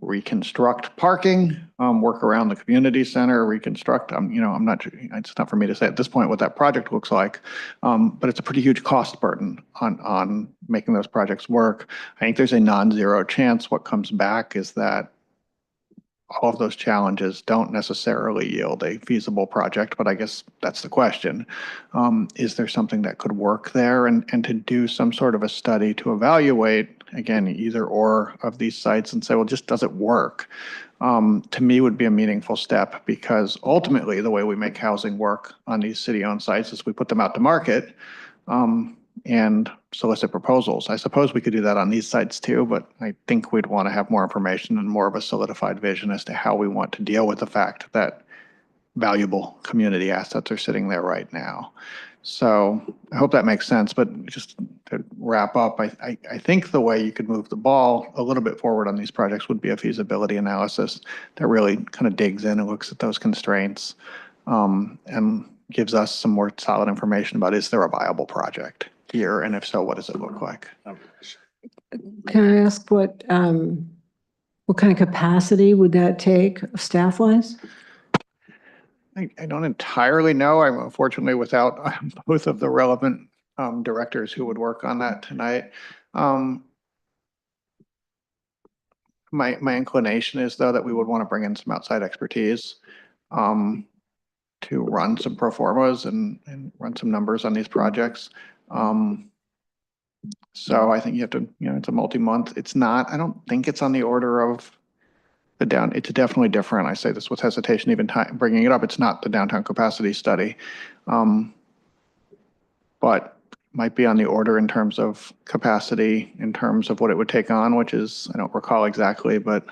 reconstruct parking, work around the community center, reconstruct, I'm not, it's not for me to say at this point what that project looks like, but it's a pretty huge cost burden on making those projects work. I think there's a non-zero chance what comes back is that all of those challenges don't necessarily yield a feasible project, but I guess that's the question. Is there something that could work there, and to do some sort of a study to evaluate, again, either or of these sites and say, well, just does it work? To me would be a meaningful step, because ultimately the way we make housing work on these city-owned sites is we put them out to market and solicit proposals. I suppose we could do that on these sites too, but I think we'd want to have more information and more of a solidified vision as to how we want to deal with the fact that valuable community assets are sitting there right now. So I hope that makes sense, but just to wrap up, I think the way you could move the ball a little bit forward on these projects would be a feasibility analysis that really kind of digs in and looks at those constraints and gives us some more solid information about, is there a viable project here? And if so, what does it look like? Can I ask what kind of capacity would that take staff-wise? I don't entirely know. I'm unfortunately without both of the relevant directors who would work on that tonight. My inclination is, though, that we would want to bring in some outside expertise to run some pro formas and run some numbers on these projects. So I think you have to, it's a multi-month. It's not, I don't think it's on the order of it's definitely different. I say this with hesitation, even bringing it up. It's not the downtown capacity study, but might be on the order in terms of capacity, in terms of what it would take on, which is, I don't recall exactly, but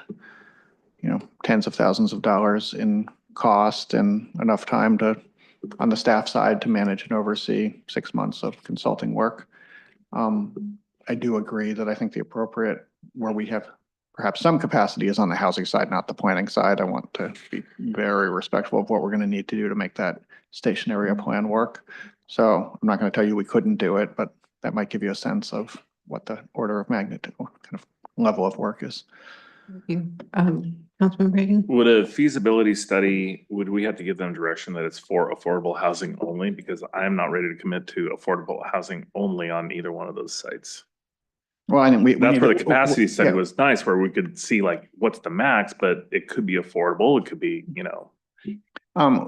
tens of thousands of dollars in cost and enough time on the staff side to manage and oversee 6 months of consulting work. I do agree that I think the appropriate, where we have perhaps some capacity, is on the housing side, not the planning side. I want to be very respectful of what we're going to need to do to make that station area plan work. So I'm not going to tell you we couldn't do it, but that might give you a sense of what the order of magnitude, what kind of level of work is. Thank you. Councilman Reagan? Would a feasibility study, would we have to give them direction that it's for affordable housing only? Because I'm not ready to commit to affordable housing only on either one of those sites. Well, I think that's where the capacity study was nice, where we could see like what's the max, but it could be affordable. It could be,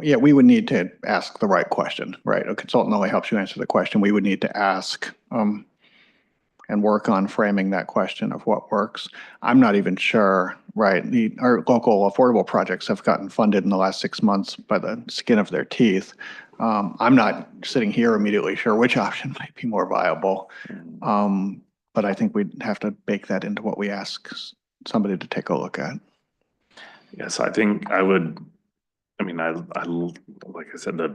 yeah, we would need to ask the right question, right? A consultant only helps you answer the question. We would need to ask and work on framing that question of what works. I'm not even sure, right? Our local affordable projects have gotten funded in the last 6 months by the skin of their teeth. I'm not sitting here immediately sure which option might be more viable. But I think we'd have to bake that into what we ask somebody to take a look at. Yes, I think I would. I mean, I like I said, the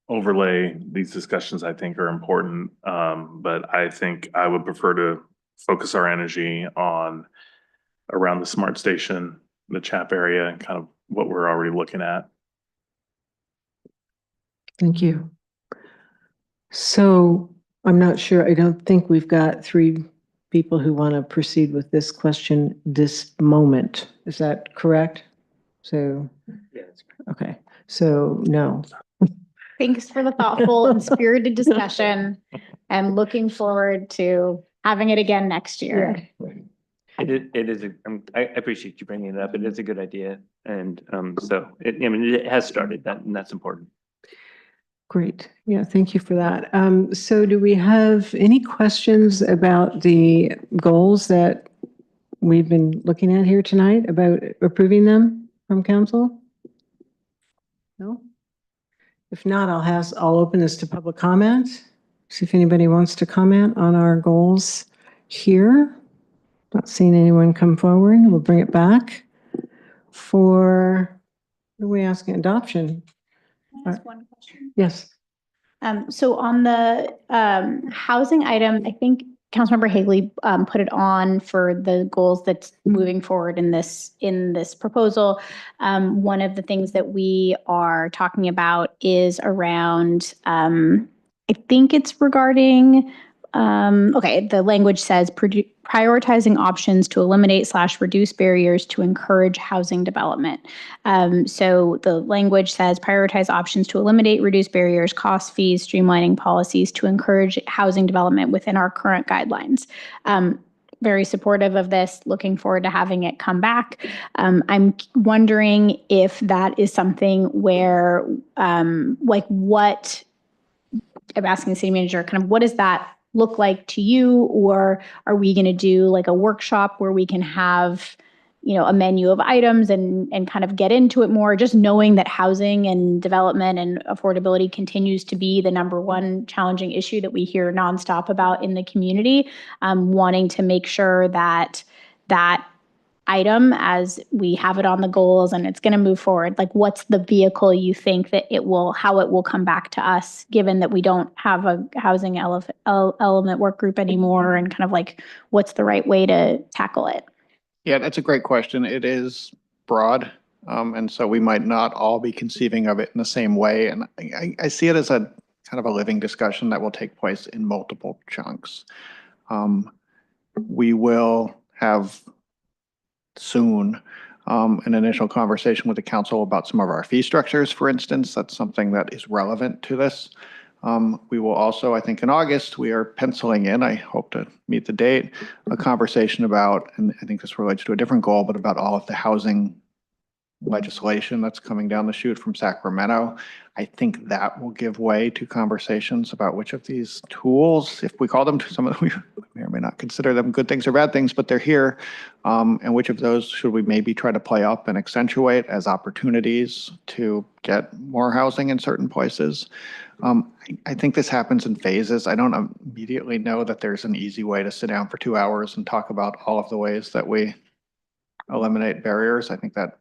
overlay, these discussions I think are important. But I think I would prefer to focus our energy on around the smart station, the CHAP area, and kind of what we're already looking at. Thank you. So I'm not sure. I don't think we've got 3 people who want to proceed with this question this moment. Is that correct? So, okay, so no. Thanks for the thoughtful and spirited discussion and looking forward to having it again next year. It is, I appreciate you bringing it up. It is a good idea. And so it has started and that's important. Great. Yeah, thank you for that. So do we have any questions about the goals that we've been looking at here tonight about approving them from council? No? If not, I'll open this to public comment. See if anybody wants to comment on our goals here. Not seeing anyone come forward. We'll bring it back for, what are we asking, adoption? Can I ask one question? Yes. So on the housing item, I think Councilmember Higley put it on for the goals that's moving forward in this proposal. One of the things that we are talking about is around, I think it's regarding, okay, the language says prioritizing options to eliminate/reduce barriers to encourage housing development. So the language says prioritize options to eliminate, reduce barriers, cost, fees, streamlining policies to encourage housing development within our current guidelines. Very supportive of this, looking forward to having it come back. I'm wondering if that is something where, like what, I'm asking the city manager, kind of what does that look like to you? Or are we going to do like a workshop where we can have, you know, a menu of items and kind of get into it more, just knowing that housing and development and affordability continues to be the #1 challenging issue that we hear nonstop about in the community, wanting to make sure that that item, as we have it on the goals and it's going to move forward, like what's the vehicle you think that how it will come back to us, given that we don't have a housing element work group anymore, and kind of like what's the right way to tackle it? Yeah, that's a great question. It is broad. And so we might not all be conceiving of it in the same way. And I see it as a kind of a living discussion that will take place in multiple chunks. We will have soon an initial conversation with the council about some of our fee structures, for instance. That's something that is relevant to this. We will also, I think in August, we are penciling in, I hope to meet the date, a conversation about, and I think this relates to a different goal, but about all of the housing legislation that's coming down the chute from Sacramento. I think that will give way to conversations about which of these tools, if we call them, some of them, we may or may not consider them good things or bad things, but they're here. And which of those should we maybe try to play up and accentuate as opportunities to get more housing in certain places? I think this happens in phases. I don't immediately know that there's an easy way to sit down for 2 hours and talk about all of the ways that we eliminate barriers. I think that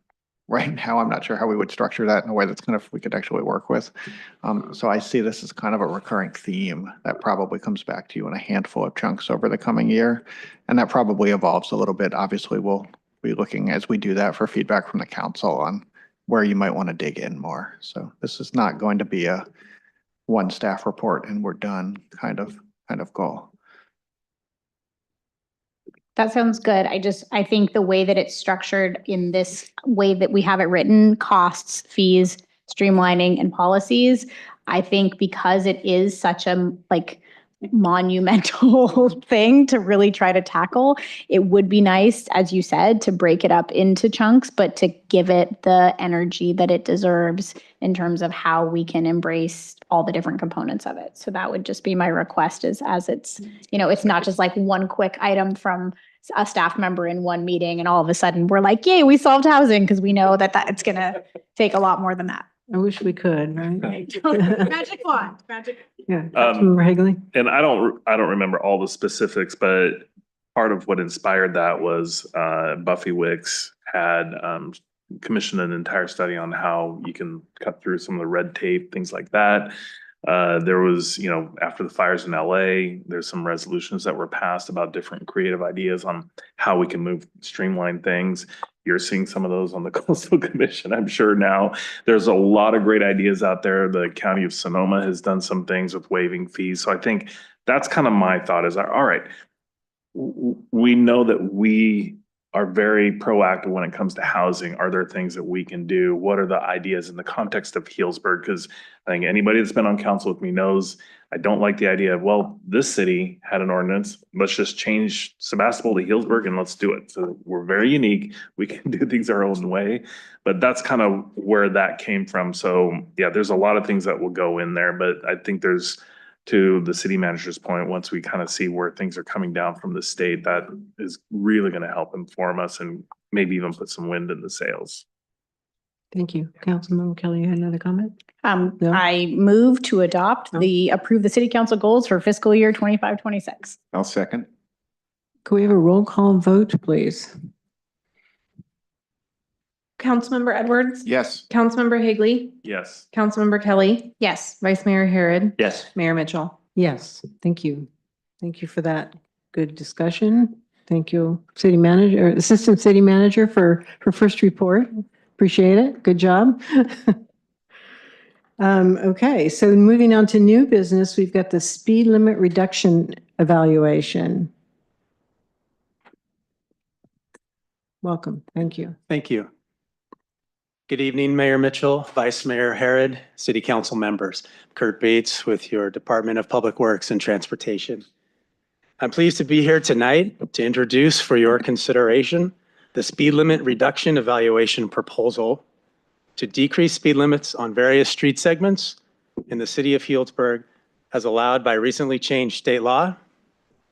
right now, I'm not sure how we would structure that in a way that's kind of, we could actually work with. So I see this as kind of a recurring theme that probably comes back to you in a handful of chunks over the coming year. And that probably evolves a little bit. Obviously, we'll be looking as we do that for feedback from the council on where you might want to dig in more. So this is not going to be a one staff report and we're done kind of goal. That sounds good. I think the way that it's structured in this way that we have it written, costs, fees, streamlining, and policies, I think because it is such a monumental thing to really try to tackle, it would be nice, as you said, to break it up into chunks, but to give it the energy that it deserves in terms of how we can embrace all the different components of it. So that would just be my request, is as it's, it's not just like one quick item from a staff member in one meeting and all of a sudden we're like, yay, we solved housing, because we know that it's going to take a lot more than that. I wish we could, right? Magic wand, magic. Yeah, Councilmember Higley. And I don't remember all the specifics, but part of what inspired that was Buffy Wicks had commissioned an entire study on how you can cut through some of the red tape, things like that. There was, after the fires in LA, there's some resolutions that were passed about different creative ideas on how we can streamline things. You're seeing some of those on the Coastal Commission, I'm sure now. There's a lot of great ideas out there. The County of Sonoma has done some things with waiving fees. So I think that's kind of my thought is, all right, we know that we are very proactive when it comes to housing. Are there things that we can do? What are the ideas in the context of Healdsburg? Because I think anybody that's been on council with me knows I don't like the idea of, well, this city had an ordinance. Let's just change Sebastopol to Healdsburg and let's do it. So we're very unique. We can do things our own way, but that's kind of where that came from. So yeah, there's a lot of things that will go in there, but I think there's, to the city manager's point, once we kind of see where things are coming down from the state, that is really going to help inform us and maybe even put some wind in the sails. Thank you. Councilmember Kelly, you had another comment? No? I move to adopt approve the city council goals for fiscal year 25-26. I'll second. Could we have a roll call vote, please? Councilmember Edwards? Yes. Councilmember Higley? Yes. Councilmember Kelly? Yes. Vice Mayor Harrod? Yes. Mayor Mitchell? Yes, thank you. Thank you for that good discussion. Thank you, City Manager, or Assistant City Manager for first report. Appreciate it. Good job. Okay, so moving on to new business, we've got the speed limit reduction evaluation. Welcome. Thank you. Thank you. Good evening, Mayor Mitchell, Vice Mayor Harrod, City Council members. Kurt Bates with your Department of Public Works and Transportation. I'm pleased to be here tonight to introduce for your consideration the speed limit reduction evaluation proposal to decrease speed limits on various street segments in the city of Healdsburg as allowed by recently changed state law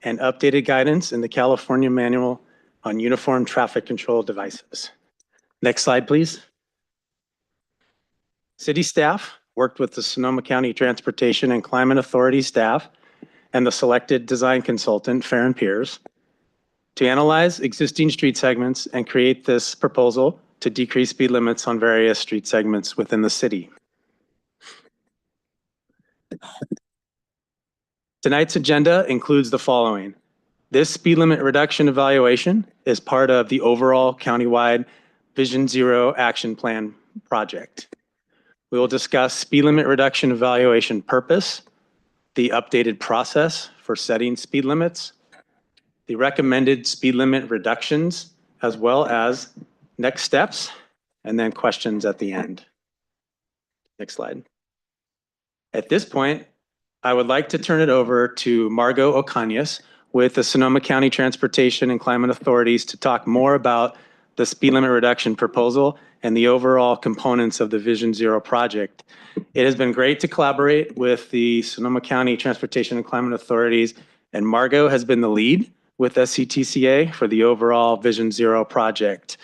and updated guidance in the California Manual on Uniform Traffic Control Devices. Next slide, please. City staff worked with the Sonoma County Transportation and Climate Authority staff and the selected design consultant, Farron Pierce, to analyze existing street segments and create this proposal to decrease speed limits on various street segments within the city. Tonight's agenda includes the following. This speed limit reduction evaluation is part of the overall countywide Vision Zero Action Plan project. We will discuss speed limit reduction evaluation purpose, the updated process for setting speed limits, the recommended speed limit reductions, as well as next steps, and then questions at the end. Next slide. At this point, I would like to turn it over to Margot Ocañas with the Sonoma County Transportation and Climate Authorities to talk more about the speed limit reduction proposal and the overall components of the Vision Zero project. It has been great to collaborate with the Sonoma County Transportation and Climate Authorities, and Margot has been the lead with SCTCA for the overall Vision Zero project,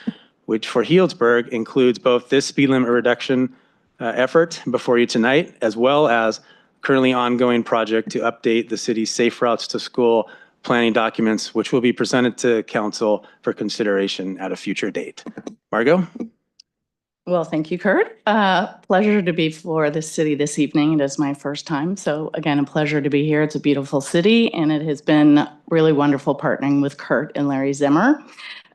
which for Healdsburg includes both this speed limit reduction effort before you tonight, as well as currently ongoing project to update the city's safe routes to school planning documents, which will be presented to council for consideration at a future date. Margot? Well, thank you, Kurt. Pleasure to be for the city this evening. It is my first time. So again, a pleasure to be here. It's a beautiful city, and it has been really wonderful partnering with Kurt and Larry Zimmer.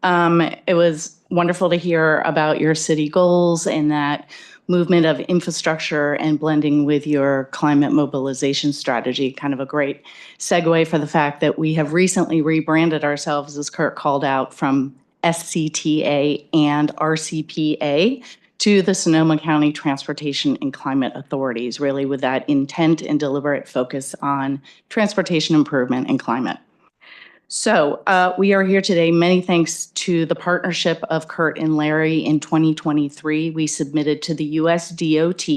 It was wonderful to hear about your city goals and that movement of infrastructure and blending with your climate mobilization strategy. Kind of a great segue for the fact that we have recently rebranded ourselves, as Kurt called out, from SCTA and RCPA to the Sonoma County Transportation and Climate Authorities, really with that intent and deliberate focus on transportation improvement and climate. So we are here today, many thanks to the partnership of Kurt and Larry. In 2023, we submitted to the US DOT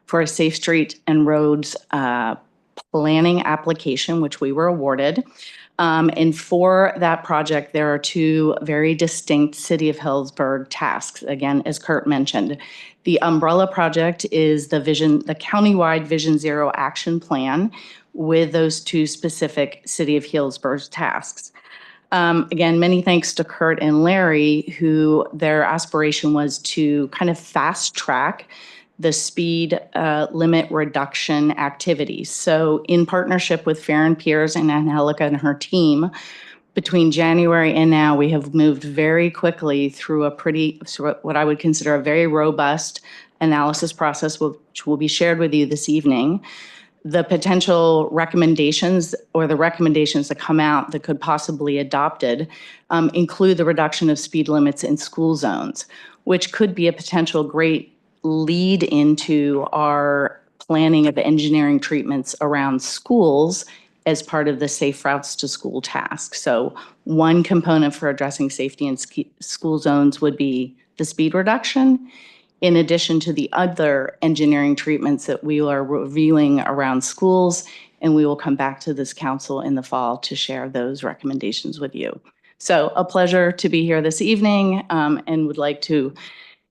for a Safe Street and Roads planning application, which we were awarded. And for that project, there are two very distinct City of Healdsburg tasks. Again, as Kurt mentioned, the umbrella project is the countywide Vision Zero Action Plan with those two specific City of Healdsburg tasks. Again, many thanks to Kurt and Larry, who their aspiration was to kind of fast track the speed limit reduction activities. So in partnership with Farron Pierce and Angelica and her team, between January and now, we have moved very quickly through what I would consider a very robust analysis process, which will be shared with you this evening, the potential recommendations or the recommendations that come out that could possibly adopted include the reduction of speed limits in school zones, which could be a potential great lead into our planning of engineering treatments around schools as part of the Safe Routes to School task. So one component for addressing safety in school zones would be the speed reduction, in addition to the other engineering treatments that we are reviewing around schools, and we will come back to this council in the fall to share those recommendations with you. So a pleasure to be here this evening, and would like to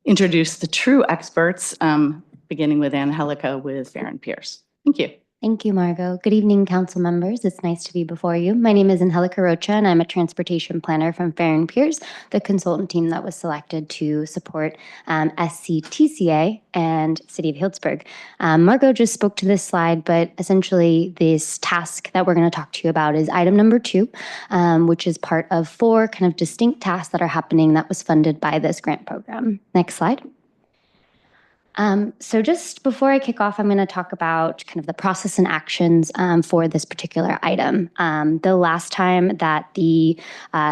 introduce the true experts, beginning with Angelica with Farren Pierce. Thank you. Thank you, Margot. Good evening, council members. It's nice to be before you. My name is Angelica Rocha, and I'm a transportation planner from Farren Pierce, the consultant team that was selected to support SCTCA and City of Healdsburg. Margot just spoke to this slide, but essentially this task that we're going to talk to you about is item number 2, which is part of 4 kind of distinct tasks that are happening that was funded by this grant program. Next slide. So just before I kick off, I'm going to talk about kind of the process and actions for this particular item. The last time that the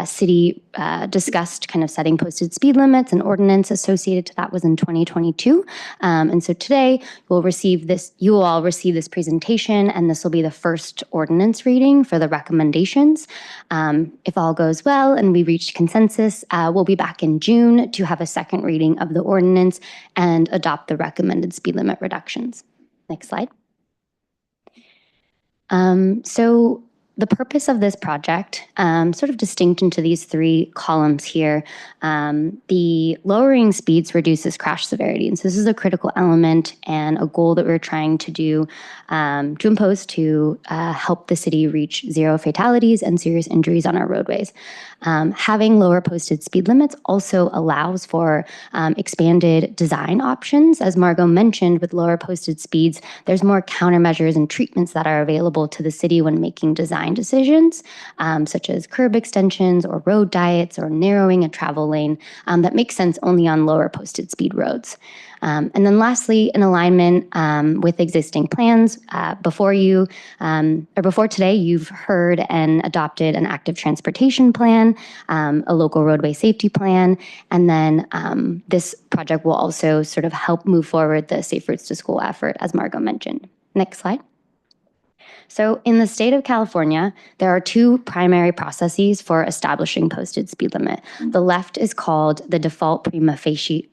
city discussed kind of setting posted speed limits and ordinance associated to that was in 2022. And so today you will all receive this presentation, and this will be the first ordinance reading for the recommendations. If all goes well and we reach consensus, we'll be back in June to have a second reading of the ordinance and adopt the recommended speed limit reductions. Next slide. So the purpose of this project, sort of distinct into these 3 columns here, the lowering speeds reduces crash severity. And so this is a critical element and a goal that we're trying to do to impose to help the city reach 0 fatalities and serious injuries on our roadways. Having lower posted speed limits also allows for expanded design options. As Margot mentioned, with lower posted speeds, there's more countermeasures and treatments that are available to the city when making design decisions, such as curb extensions or road diets or narrowing a travel lane that makes sense only on lower posted speed roads. And then lastly, in alignment with existing plans, before today, you've heard and adopted an active transportation plan, a local roadway safety plan, and then this project will also sort of help move forward the Safe Routes to School effort, as Margot mentioned. Next slide. So in the state of California, there are 2 primary processes for establishing posted speed limit. The left is called the default prima facie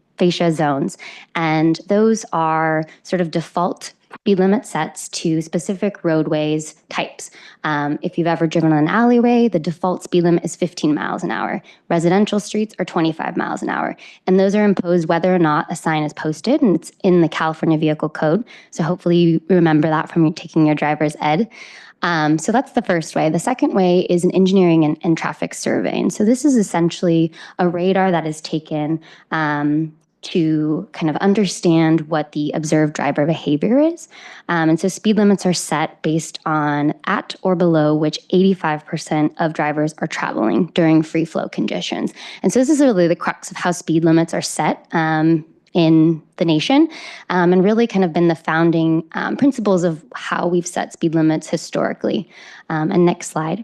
zones, and those are sort of default speed limit sets to specific roadways types. If you've ever driven on an alleyway, the default speed limit is 15 miles an hour. Residential streets are 25 miles an hour. And those are imposed whether or not a sign is posted, and it's in the California Vehicle Code. So hopefully you remember that from taking your driver's ed. So that's the first way. The second way is an engineering and traffic survey. And so this is essentially a radar that is taken to kind of understand what the observed driver behavior is. And so speed limits are set based on at or below which 85% of drivers are traveling during free flow conditions. And so this is really the crux of how speed limits are set in the nation, and really kind of been the founding principles of how we've set speed limits historically. And next slide.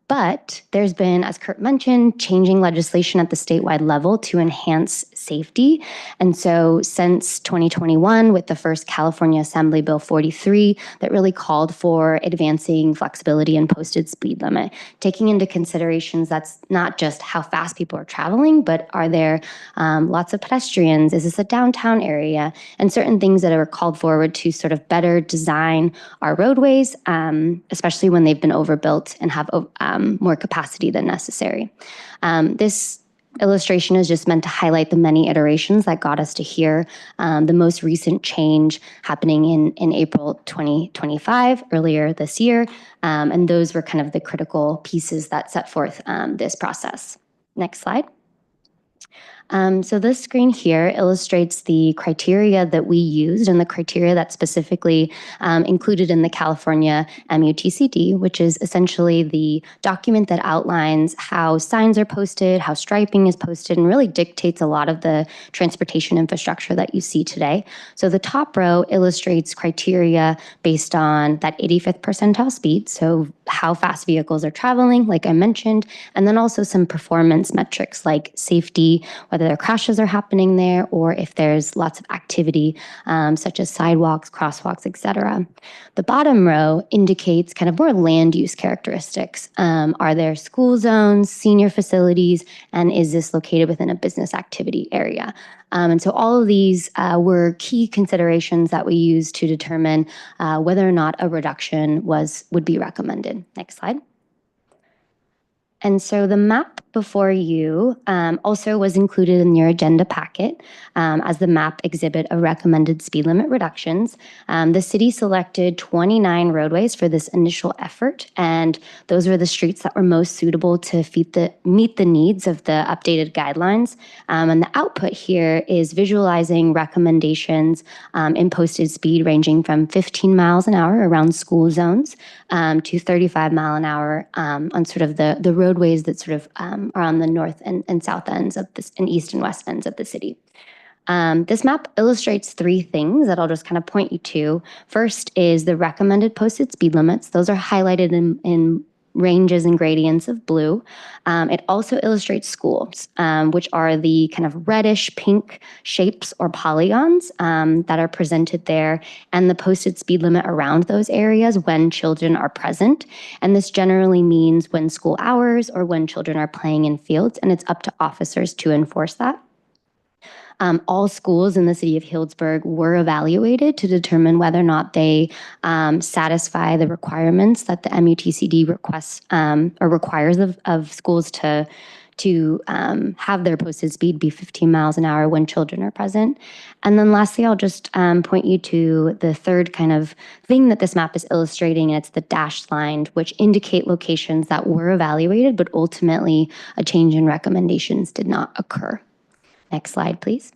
But there's been, as Kurt mentioned, changing legislation at the statewide level to enhance safety. And so since 2021, with the first California Assembly Bill 43, that really called for advancing flexibility and posted speed limit, taking into considerations that's not just how fast people are traveling, but are there lots of pedestrians? Is this a downtown area? And certain things that are called forward to sort of better design our roadways, especially when they've been overbuilt and have more capacity than necessary. This illustration is just meant to highlight the many iterations that got us to here. The most recent change happening in April 2025, earlier this year, and those were kind of the critical pieces that set forth this process. Next slide. So this screen here illustrates the criteria that we used and the criteria that's specifically included in the California MUTCD, which is essentially the document that outlines how signs are posted, how striping is posted, and really dictates a lot of the transportation infrastructure that you see today. So the top row illustrates criteria based on that 85th percentile speed, so how fast vehicles are traveling, like I mentioned, and then also some performance metrics like safety, whether there crashes are happening there or if there's lots of activity such as sidewalks, crosswalks, etc. The bottom row indicates kind of more land use characteristics. Are there school zones, senior facilities, and is this located within a business activity area? And so all of these were key considerations that we used to determine whether or not a reduction would be recommended. Next slide. And so the map before you also was included in your agenda packet as the map exhibit of recommended speed limit reductions. The city selected 29 roadways for this initial effort, and those were the streets that were most suitable to meet the needs of the updated guidelines. And the output here is visualizing recommendations in posted speed ranging from 15 miles an hour around school zones to 35 mile an hour on sort of the roadways that sort of are on the north and south ends of this and east and west ends of the city. This map illustrates three things that I'll just kind of point you to. First is the recommended posted speed limits. Those are highlighted in ranges and gradients of blue. It also illustrates schools, which are the kind of reddish pink shapes or polygons that are presented there, and the posted speed limit around those areas when children are present. And this generally means when school hours or when children are playing in fields, and it's up to officers to enforce that. All schools in the city of Healdsburg were evaluated to determine whether or not they satisfy the requirements that the MUTCD requests or requires of schools to have their posted speed be 15 miles an hour when children are present. And then lastly, I'll just point you to the third kind of thing that this map is illustrating, and it's the dashed line, which indicate locations that were evaluated, but ultimately a change in recommendations did not occur. Next slide, please.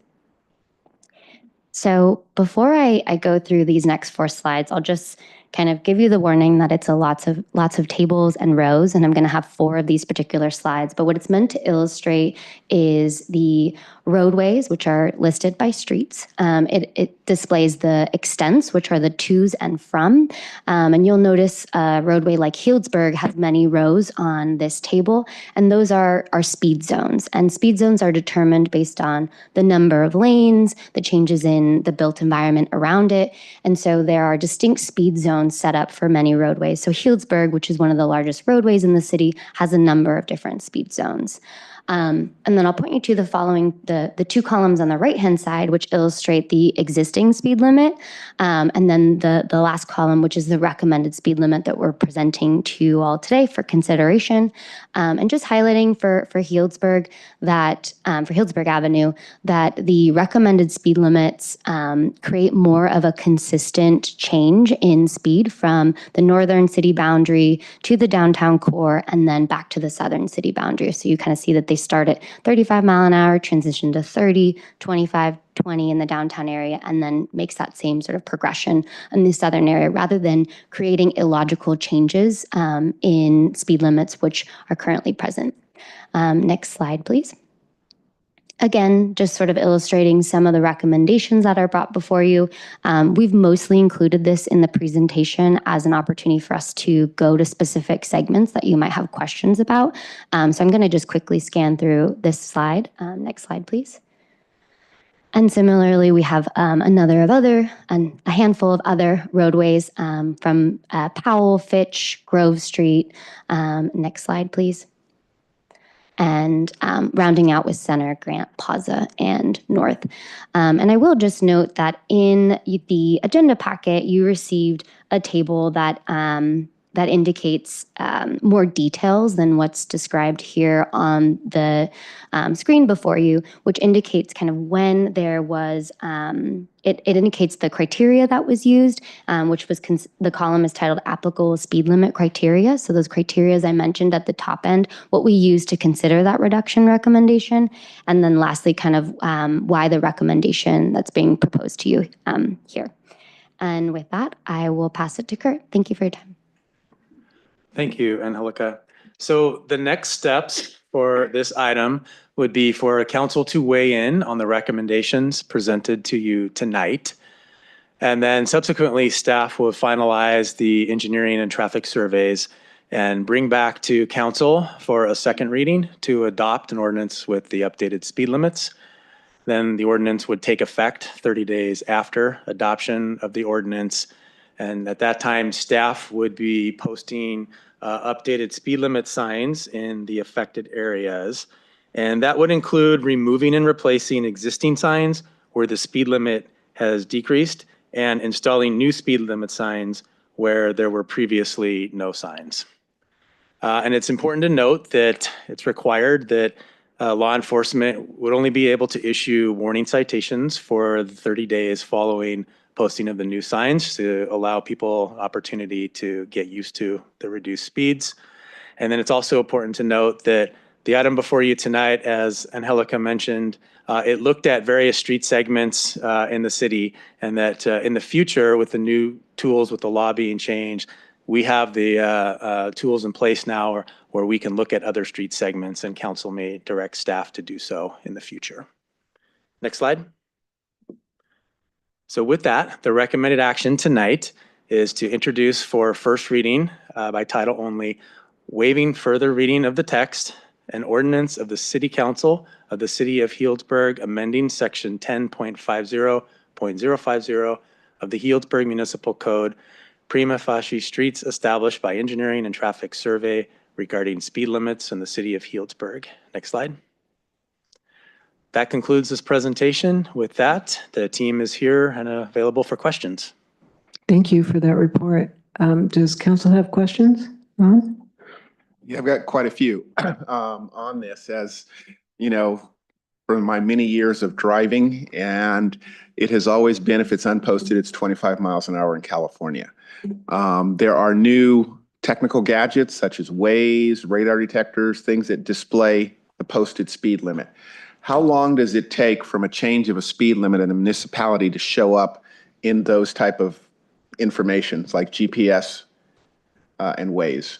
So before I go through these next 4 slides, I'll just kind of give you the warning that it's lots of tables and rows, and I'm going to have 4 of these particular slides. But what it's meant to illustrate is the roadways, which are listed by streets. It displays the extents, which are the tos and from. And you'll notice a roadway like Healdsburg has many rows on this table, and those are speed zones. And speed zones are determined based on the number of lanes, the changes in the built environment around it. And so there are distinct speed zones set up for many roadways. So Healdsburg, which is one of the largest roadways in the city, has a number of different speed zones. And then I'll point you to the following, the 2 columns on the right-hand side, which illustrate the existing speed limit. And then the last column, which is the recommended speed limit that we're presenting to you all today for consideration. And just highlighting for Healdsburg that, for Healdsburg Avenue, that the recommended speed limits create more of a consistent change in speed from the northern city boundary to the downtown core and then back to the southern city boundary. So you kind of see that they start at 35 mile an hour, transition to 30, 25, 20 in the downtown area, and then makes that same sort of progression in the southern area rather than creating illogical changes in speed limits which are currently present. Next slide, please. Again, just sort of illustrating some of the recommendations that are brought before you. We've mostly included this in the presentation as an opportunity for us to go to specific segments that you might have questions about. So I'm going to just quickly scan through this slide. Next slide, please. And similarly, we have a handful of other roadways from Powell, Fitch, Grove Street. Next slide, please. And rounding out with Center, Grant, Plaza, and North. And I will just note that in the agenda packet, you received a table that that indicates more details than what's described here on the screen before you, which indicates kind of when there was, it indicates the criteria that was used, which was, the column is titled applicable speed limit criteria. So those criteria, as I mentioned at the top end, what we use to consider that reduction recommendation. And then lastly, kind of why the recommendation that's being proposed to you here. And with that, I will pass it to Kurt. Thank you for your time. Thank you, Angelica. So the next steps for this item would be for council to weigh in on the recommendations presented to you tonight. And then subsequently, staff will finalize the engineering and traffic surveys and bring back to council for a second reading to adopt an ordinance with the updated speed limits. Then the ordinance would take effect 30 days after adoption of the ordinance. And at that time, staff would be posting updated speed limit signs in the affected areas. And that would include removing and replacing existing signs where the speed limit has decreased and installing new speed limit signs where there were previously no signs. And it's important to note that it's required that law enforcement would only be able to issue warning citations for the 30 days following posting of the new signs to allow people opportunity to get used to the reduced speeds. And then it's also important to note that the item before you tonight, as Angelica mentioned, it looked at various street segments in the city, and that in the future, with the new tools, with the law being changed, we have the tools in place now where we can look at other street segments, and council may direct staff to do so in the future. Next slide. So with that, the recommended action tonight is to introduce for first reading by title only, waiving further reading of the text, an ordinance of the City Council of the City of Healdsburg amending section 10.50.050 of the Healdsburg Municipal Code, prima facie streets established by engineering and traffic survey regarding speed limits in the City of Healdsburg. Next slide. That concludes this presentation. With that, the team is here and available for questions. Thank you for that report. Does council have questions? Ron? Yeah, I've got quite a few on this, as you know, from my many years of driving, and it has always been, if it's unposted, it's 25 miles an hour in California. There are new technical gadgets such as Waze, radar detectors, things that display the posted speed limit. How long does it take from a change of a speed limit in a municipality to show up in those type of informations like GPS and Waze?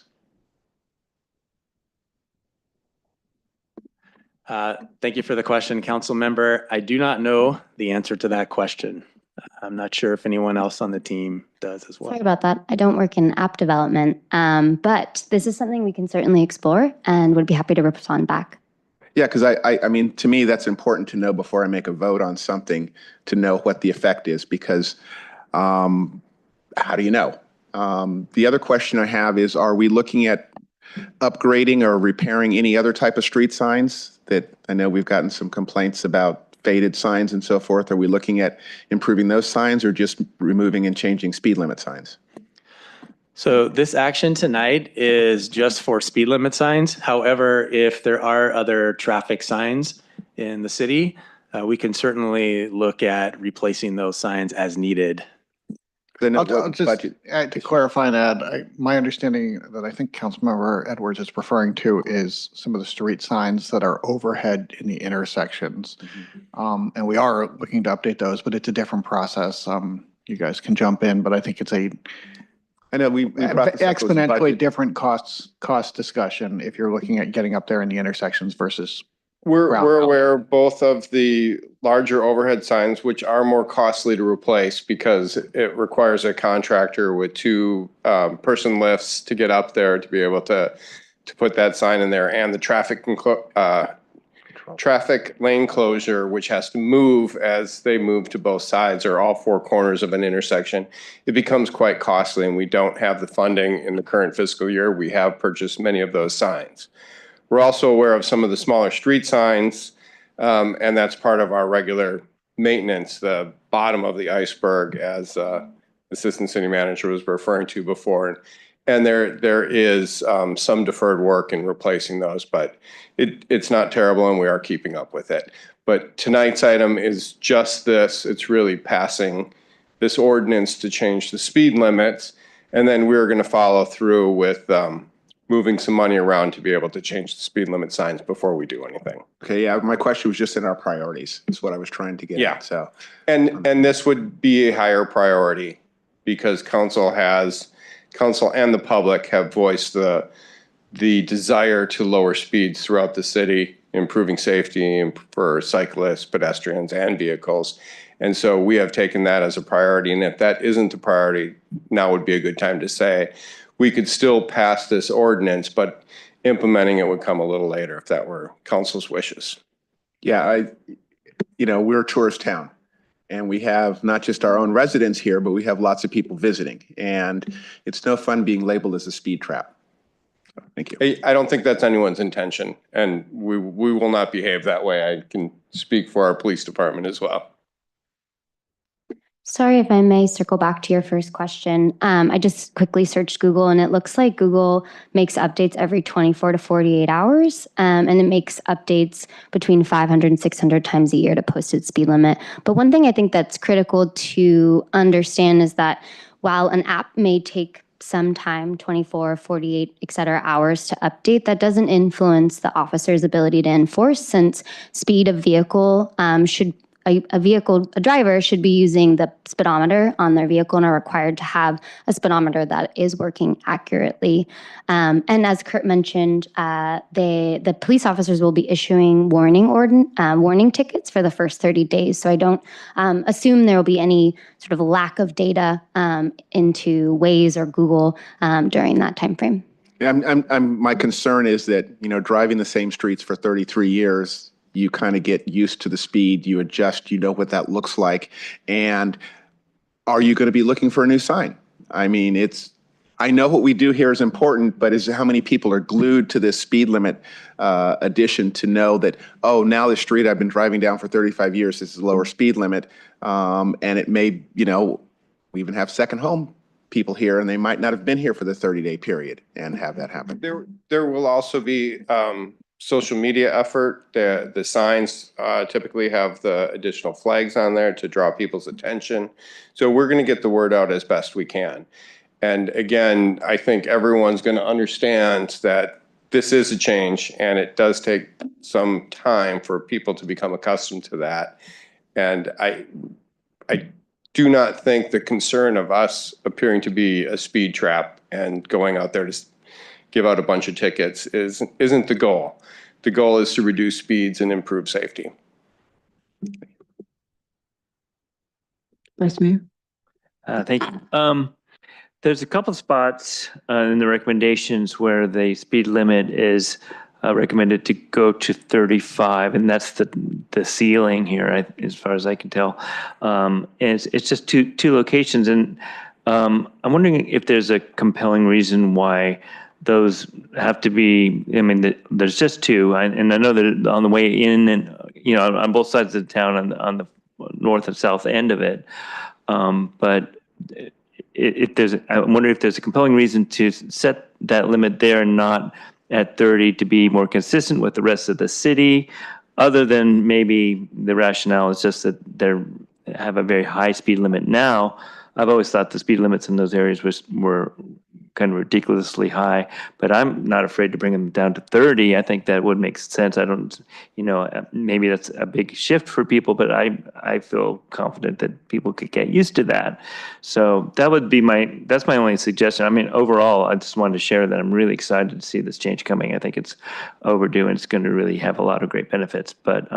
Thank you for the question, council member. I do not know the answer to that question. I'm not sure if anyone else on the team does as well. Sorry about that. I don't work in app development, but this is something we can certainly explore and would be happy to respond back. Yeah, because I mean, to me, that's important to know before I make a vote on something, to know what the effect is, because how do you know? The other question I have is, are we looking at upgrading or repairing any other type of street signs that I know we've gotten some complaints about faded signs and so forth? Are we looking at improving those signs or just removing and changing speed limit signs? So this action tonight is just for speed limit signs. However, if there are other traffic signs in the city, we can certainly look at replacing those signs as needed. I'll just add to clarify that. My understanding that I think Councilmember Edwards is referring to is some of the street signs that are overhead in the intersections. And we are looking to update those, but it's a different process. You guys can jump in, but I think it's I know we brought this up, exponentially different cost discussion if you're looking at getting up there in the intersections versus. We're aware of both of the larger overhead signs, which are more costly to replace because it requires a contractor with two person lifts to get up there to be able to put that sign in there, and the traffic lane closure, which has to move as they move to both sides or all four corners of an intersection. It becomes quite costly, and we don't have the funding in the current fiscal year. We have purchased many of those signs. We're also aware of some of the smaller street signs, and that's part of our regular maintenance, the bottom of the iceberg, as Assistant City Manager was referring to before. And there is some deferred work in replacing those, but it's not terrible and we are keeping up with it. But tonight's item is just this. It's really passing this ordinance to change the speed limits. And then we're going to follow through with moving some money around to be able to change the speed limit signs before we do anything. Okay, yeah, my question was just in our priorities. That's what I was trying to get Yeah. at, so. And this would be a higher priority because council and the public have voiced the desire to lower speeds throughout the city, improving safety for cyclists, pedestrians, and vehicles. And so we have taken that as a priority. And if that isn't a priority, now would be a good time to say, we could still pass this ordinance, but implementing it would come a little later if that were council's wishes. Yeah, we're a tourist town. And we have not just our own residents here, but we have lots of people visiting. And it's no fun being labeled as a speed trap. So, thank you. I don't think that's anyone's intention. And we will not behave that way. I can speak for our police department as well. Sorry if I may circle back to your first question. I just quickly searched Google and it looks like Google makes updates every 24 to 48 hours. And it makes updates between 500 and 600 times a year to posted speed limit. But one thing I think that's critical to understand is that while an app may take some time, 24, 48, et cetera, hours to update, that doesn't influence the officer's ability to enforce, since speed of vehicle a driver should be using the speedometer on their vehicle and are required to have a speedometer that is working accurately. And as Kurt mentioned, the police officers will be issuing warning tickets for the first 30 days. So I don't assume there will be any sort of lack of data into Waze or Google during that time frame. Yeah, my concern is that, driving the same streets for 33 years, you kind of get used to the speed, you adjust, you know what that looks like. And are you going to be looking for a new sign? I mean, I know what we do here is important, but is how many people are glued to this speed limit addition to know that, oh, now the street I've been driving down for 35 years, this is a lower speed limit. And it may, we even have second home people here and they might not have been here for the 30-day period and have that happen. There will also be social media effort. The signs typically have the additional flags on there to draw people's attention. So we're going to get the word out as best we can. And again, I think everyone's going to understand that this is a change and it does take some time for people to become accustomed to that. And I do not think the concern of us appearing to be a speed trap and going out there to give out a bunch of tickets isn't the goal. The goal is to reduce speeds and improve safety. Vice Mayor. Thank you. There's a couple spots in the recommendations where the speed limit is recommended to go to 35, and that's the ceiling here, as far as I can tell. And it's just two locations, and I'm wondering if there's a compelling reason why those have to be. I mean, there's just two, and I know that on the way in, and on both sides of the town, on the north and south end of it, but. I wonder if there's a compelling reason to set that limit there and not at 30 to be more consistent with the rest of the city, other than maybe the rationale is just that they have a very high speed limit now. I've always thought the speed limits in those areas were kind of ridiculously high, but I'm not afraid to bring them down to 30. I think that would make sense. I don't, maybe that's a big shift for people, but I feel confident that people could get used to that. So that would be that's my only suggestion. I mean, overall, I just wanted to share that I'm really excited to see this change coming. I think it's overdue and it's going to really have a lot of great benefits. But,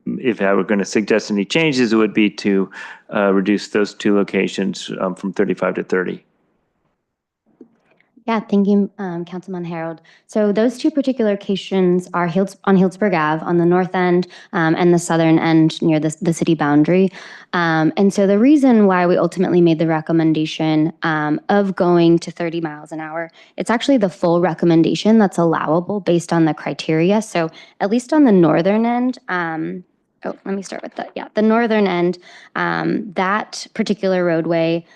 if I were going to suggest any changes, it would be to reduce those two locations from 35 to 30. Yeah, thank you, Councilman Harold. So those two particular locations are on Healdsburg Ave on the north end and the southern end near the city boundary. And so the reason why we ultimately made the recommendation of going to 30 miles an hour, it's actually the full recommendation that's allowable based on the criteria. So at least on the northern end, let me start with that. Yeah, the northern end, that particular roadway,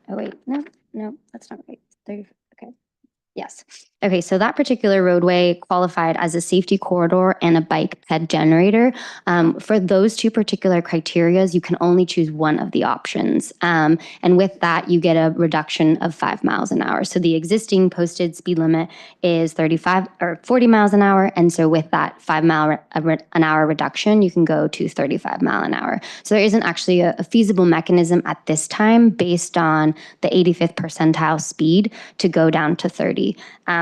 Oh, wait, no, that's not right. 30, okay. Yes. Okay, so that particular roadway qualified as a safety corridor and a bike ped generator. For those two particular criterias, you can only choose one of the options. And with that, you get a reduction of 5 miles an hour. So the existing posted speed limit is 35 or 40 miles an hour. And so with that 5 mile an hour reduction, you can go to 35 mile an hour. So there isn't actually a feasible mechanism at this time based on the 85th percentile speed to go down to 30.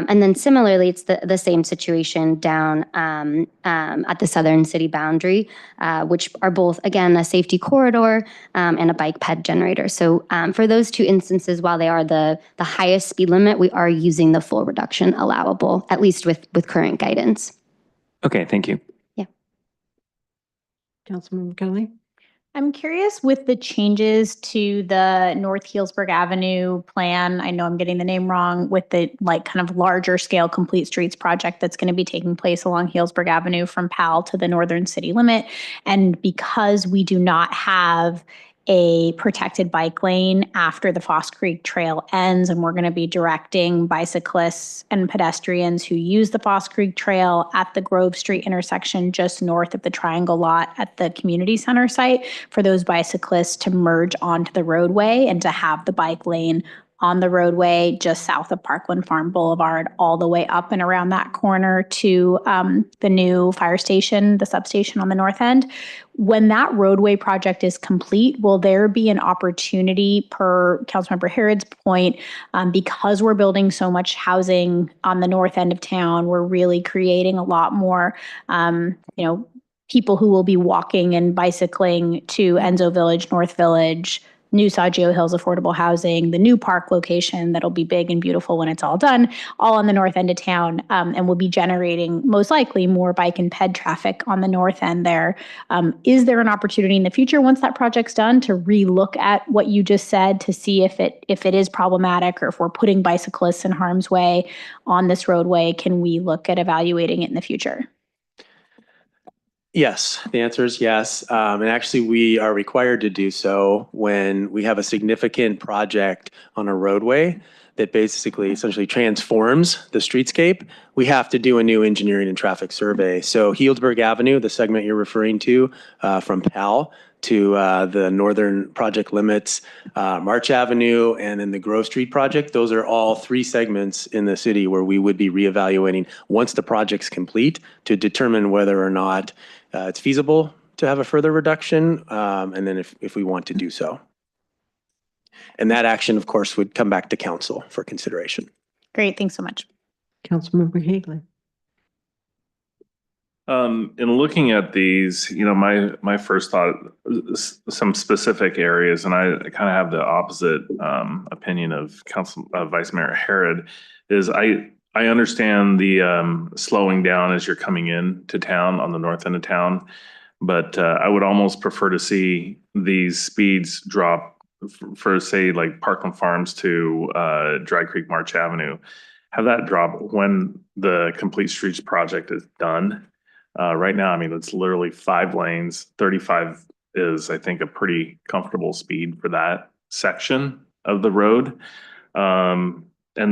And then similarly, it's the same situation down at the southern city boundary, which are both, again, a safety corridor and a bike ped generator. So for those two instances, while they are the highest speed limit, we are using the full reduction allowable, at least with current guidance. Okay, thank you. Yeah. Councilmember Kelly. I'm curious with the changes to the North Healdsburg Avenue plan. I know I'm getting the name wrong with the like kind of larger scale complete streets project that's going to be taking place along Healdsburg Avenue from Powell to the northern city limit. And because we do not have a protected bike lane after the Foss Creek Trail ends, and we're going to be directing bicyclists and pedestrians who use the Foss Creek Trail at the Grove Street intersection just north of the Triangle lot at the community center site for those bicyclists to merge onto the roadway and to have the bike lane on the roadway just south of Parkland Farm Boulevard, all the way up and around that corner to the new fire station, the substation on the north end. When that roadway project is complete, will there be an opportunity, per Councilmember Harrod's point, because we're building so much housing on the north end of town, we're really creating a lot more, people who will be walking and bicycling to Enzo Village, North Village, New Saggio Hills Affordable Housing, the new park location that'll be big and beautiful when it's all done, all on the north end of town, and will be generating most likely more bike and ped traffic on the north end there. Is there an opportunity in the future, once that project's done, to relook at what you just said to see if it is problematic, or if we're putting bicyclists in harm's way on this roadway? Can we look at evaluating it in the future? Yes, the answer is yes. And actually, we are required to do so when we have a significant project on a roadway that basically essentially transforms the streetscape. We have to do a new engineering and traffic survey. So Healdsburg Avenue, the segment you're referring to, from Powell to the northern project limits, March Avenue, and then the Grove Street project, those are all 3 segments in the city where we would be reevaluating once the project's complete to determine whether or not it's feasible to have a further reduction, and then if we want to do so. And that action, of course, would come back to council for consideration. Great, thanks so much. Councilmember Higley. In looking at these, my first thought, some specific areas, and I kind of have the opposite opinion of Vice Mayor Herod, is I understand the slowing down as you're coming in to town on the north end of town, but I would almost prefer to see these speeds drop for say like Parkland Farms to Dry Creek March Avenue, have that drop when the Complete Streets project is done. Right now, I mean, it's literally 5 lanes. 35 is, I think, a pretty comfortable speed for that section of the road. And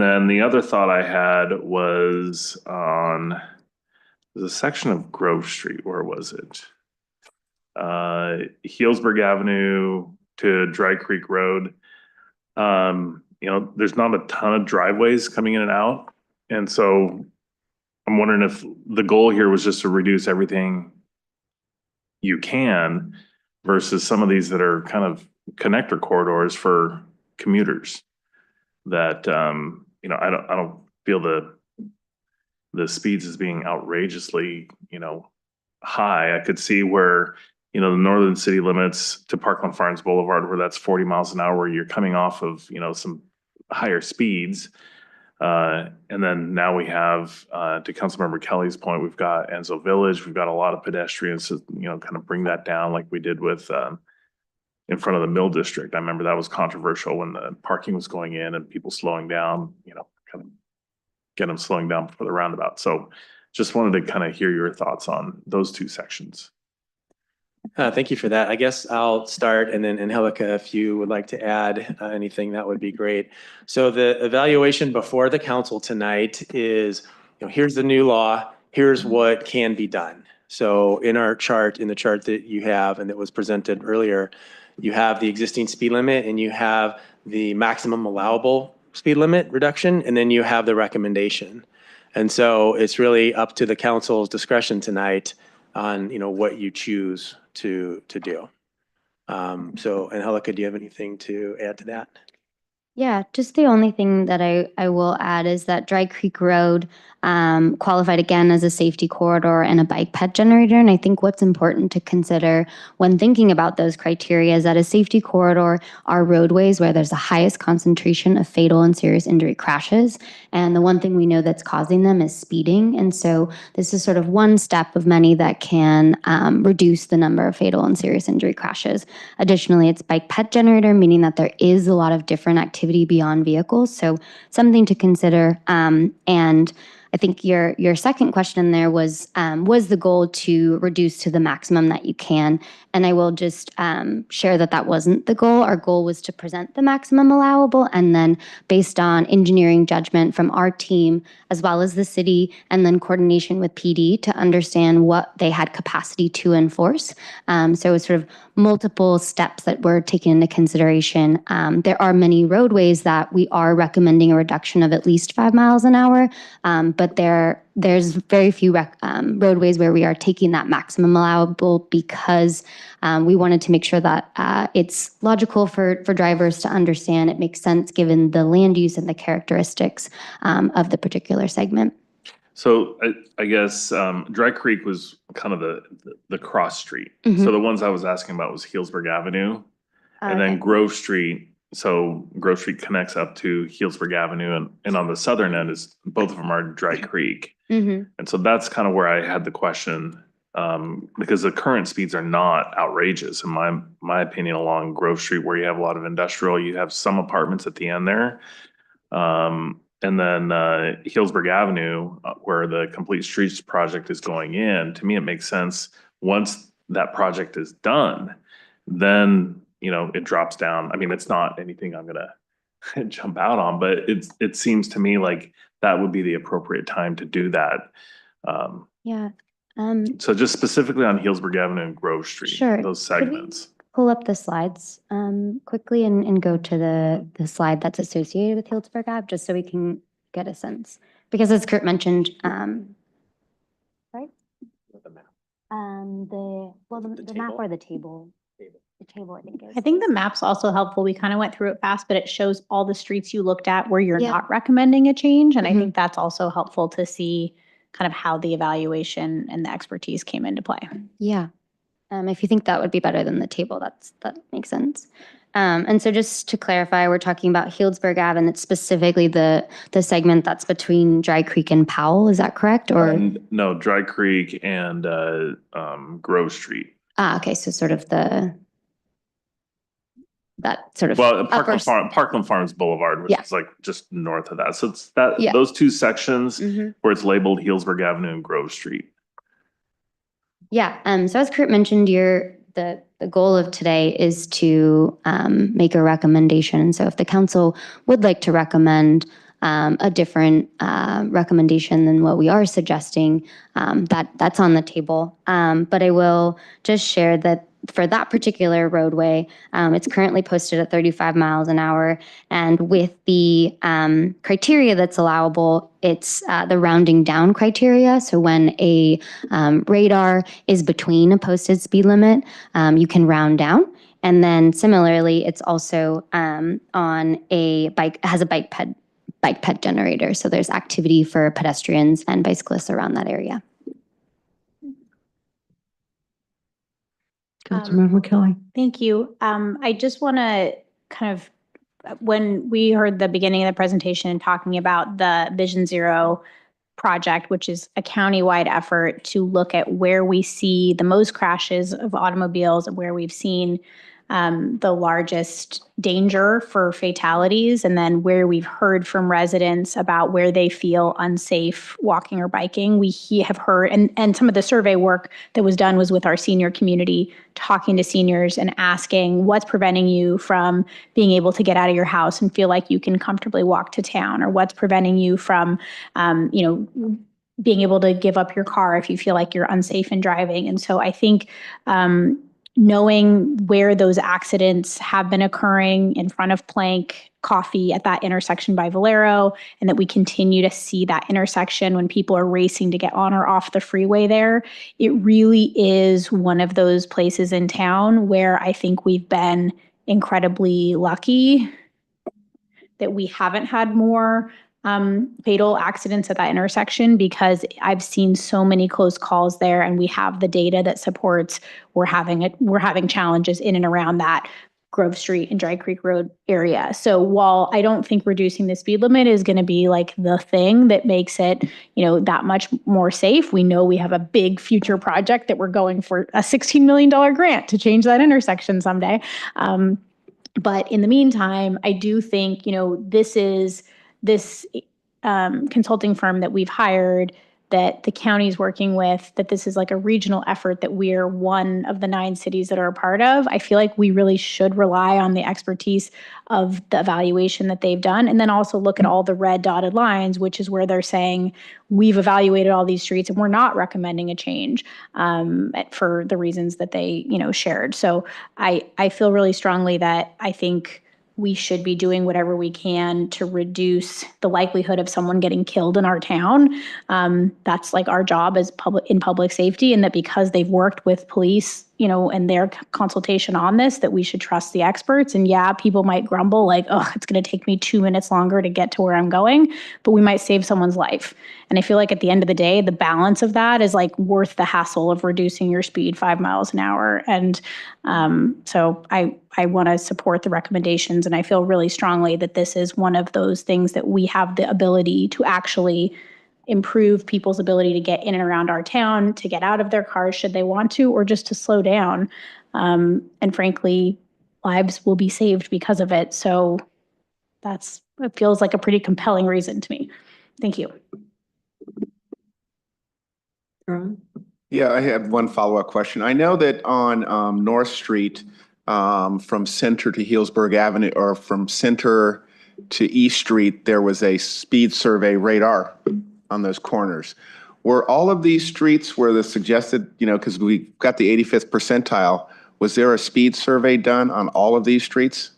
then the other thought I had was on the section of Grove Street. Where was it? Healdsburg Avenue to Dry Creek Road. There's not a ton of driveways coming in and out. And so I'm wondering if the goal here was just to reduce everything you can versus some of these that are kind of connector corridors for commuters that, I don't feel the speeds as being outrageously, high. I could see where, the northern city limits to Parkland Farms Boulevard, where that's 40 miles an hour, where you're coming off of, some higher speeds. And then now we have, to Councilmember Kelly's point, we've got Enzo Village, we've got a lot of pedestrians to, kind of bring that down like we did with, in front of the Mill District. I remember that was controversial when the parking was going in and people slowing down, kind of get them slowing down before the roundabout. So just wanted to kind of hear your thoughts on those 2 sections. Thank you for that. I guess I'll start, and then Angelica, if you would like to add anything, that would be great. So the evaluation before the council tonight is, here's the new law, here's what can be done. So in our chart, in the chart that you have and that was presented earlier, you have the existing speed limit and you have the maximum allowable speed limit reduction, and then you have the recommendation. And so it's really up to the council's discretion tonight on, what you choose to do. So Angelica, do you have anything to add to that? Yeah, just the only thing that I will add is that Dry Creek Road qualified again as a safety corridor and a bike ped generator. And I think what's important to consider when thinking about those criteria is that a safety corridor are roadways where there's the highest concentration of fatal and serious injury crashes. And the one thing we know that's causing them is speeding. And so this is sort of one step of many that can reduce the number of fatal and serious injury crashes. Additionally, it's bike ped generator, meaning that there is a lot of different activity beyond vehicles. So something to consider. And I think your second question there was the goal to reduce to the maximum that you can? And I will just share that that wasn't the goal. Our goal was to present the maximum allowable, and then based on engineering judgment from our team, as well as the city, and then coordination with PD to understand what they had capacity to enforce. So it's sort of multiple steps that were taken into consideration. There are many roadways that we are recommending a reduction of at least 5 miles an hour, but there's very few roadways where we are taking that maximum allowable because we wanted to make sure that it's logical for drivers to understand. It makes sense given the land use and the characteristics of the particular segment. So I guess Dry Creek was kind of the cross street. Mhm. So the ones I was asking about was Healdsburg Avenue, and then Okay. Grove Street. So Grove Street connects up to Healdsburg Avenue, and on the southern end is both of them are Dry Creek. Mhm. And so that's kind of where I had the question, because the current speeds are not outrageous in my opinion along Grove Street, where you have a lot of industrial, you have some apartments at the end there. And then Healdsburg Avenue, where the Complete Streets project is going in, to me, it makes sense. Once that project is done, then, it drops down. I mean, it's not anything I'm gonna jump out on, but it seems to me like that would be the appropriate time to do that. Yeah. So just specifically on Healdsburg Avenue and Grove Street, Sure. those Could we segments. pull up the slides quickly and go to the slide that's associated with Healdsburg Ave, just so we can get a sense. Because as Kurt mentioned, sorry? The map or the table? The table, I think is. I think the map's also helpful. We kind of went through it fast, but it shows all the streets you looked at where you're Yeah. not recommending a change. And I Mhm. think that's also helpful to see kind of how the evaluation and the expertise came into play. Yeah. If you think that would be better than the table, that makes sense. And so just to clarify, we're talking about Healdsburg Ave, and it's specifically the segment that's between Dry Creek and Powell. Is that correct? Or No, Dry Creek and Grove Street. okay, so sort of that sort of Well, upper Parkland Farms Boulevard, which Yeah. is like just north of that. So it's that Yeah. those two sections Mhm. where it's labeled Healdsburg Avenue and Grove Street. Yeah. So as Kurt mentioned, the goal of today is to make a recommendation. So if the council would like to recommend a different recommendation than what we are suggesting, that's on the table. But I will just share that for that particular roadway, it's currently posted at 35 miles an hour. And with the criteria that's allowable, it's the rounding down criteria. So when a radar is between a posted speed limit, you can round down. And then similarly, it's also on a bike, has a bike ped generator. So there's activity for pedestrians and bicyclists around that area. Councilmember Kelly. Thank you. I just want to kind of, when we heard the beginning of the presentation talking about the Vision Zero project, which is a countywide effort to look at where we see the most crashes of automobiles and where we've seen the largest danger for fatalities, and then where we've heard from residents about where they feel unsafe walking or biking. We have heard, and some of the survey work that was done was with our senior community, talking to seniors and asking what's preventing you from being able to get out of your house and feel like you can comfortably walk to town, or what's preventing you from, being able to give up your car if you feel like you're unsafe in driving. And so I think knowing where those accidents have been occurring in front of Plank Coffee at that intersection by Valero, and that we continue to see that intersection when people are racing to get on or off the freeway there, it really is one of those places in town where I think we've been incredibly lucky that we haven't had more fatal accidents at that intersection, because I've seen so many close calls there, and we have the data that supports we're having challenges in and around that Grove Street and Dry Creek Road area. So while I don't think reducing the speed limit is going to be like the thing that makes it, that much more safe, we know we have a big future project that we're going for a $16 million grant to change that intersection someday. But in the meantime, I do think, this consulting firm that we've hired, that the county's working with, that this is like a regional effort that we're one of the 9 cities that are a part of. I feel like we really should rely on the expertise of the evaluation that they've done, and then also look at all the red dotted lines, which is where they're saying we've evaluated all these streets and we're not recommending a change for the reasons that they shared. So I feel really strongly that I think we should be doing whatever we can to reduce the likelihood of someone getting killed in our town. That's like our job as public safety, and that because they've worked with police, and their consultation on this, that we should trust the experts. And yeah, people might grumble like, oh, it's going to take me 2 minutes longer to get to where I'm going, but we might save someone's life. And I feel like at the end of the day, the balance of that is like worth the hassle of reducing your speed 5 miles an hour. And so I want to support the recommendations, and I feel really strongly that this is one of those things that we have the ability to actually improve people's ability to get in and around our town, to get out of their cars should they want to, or just to slow down. And frankly, lives will be saved because of it. So it feels like a pretty compelling reason to me. Thank you. Yeah, I have one follow-up question. I know that on North Street, from Center to Healdsburg Avenue, or from Center to East Street, there was a speed survey radar on those corners. Were all of these streets where the suggested, because we got the 85th percentile, was there a speed survey done on all of these streets?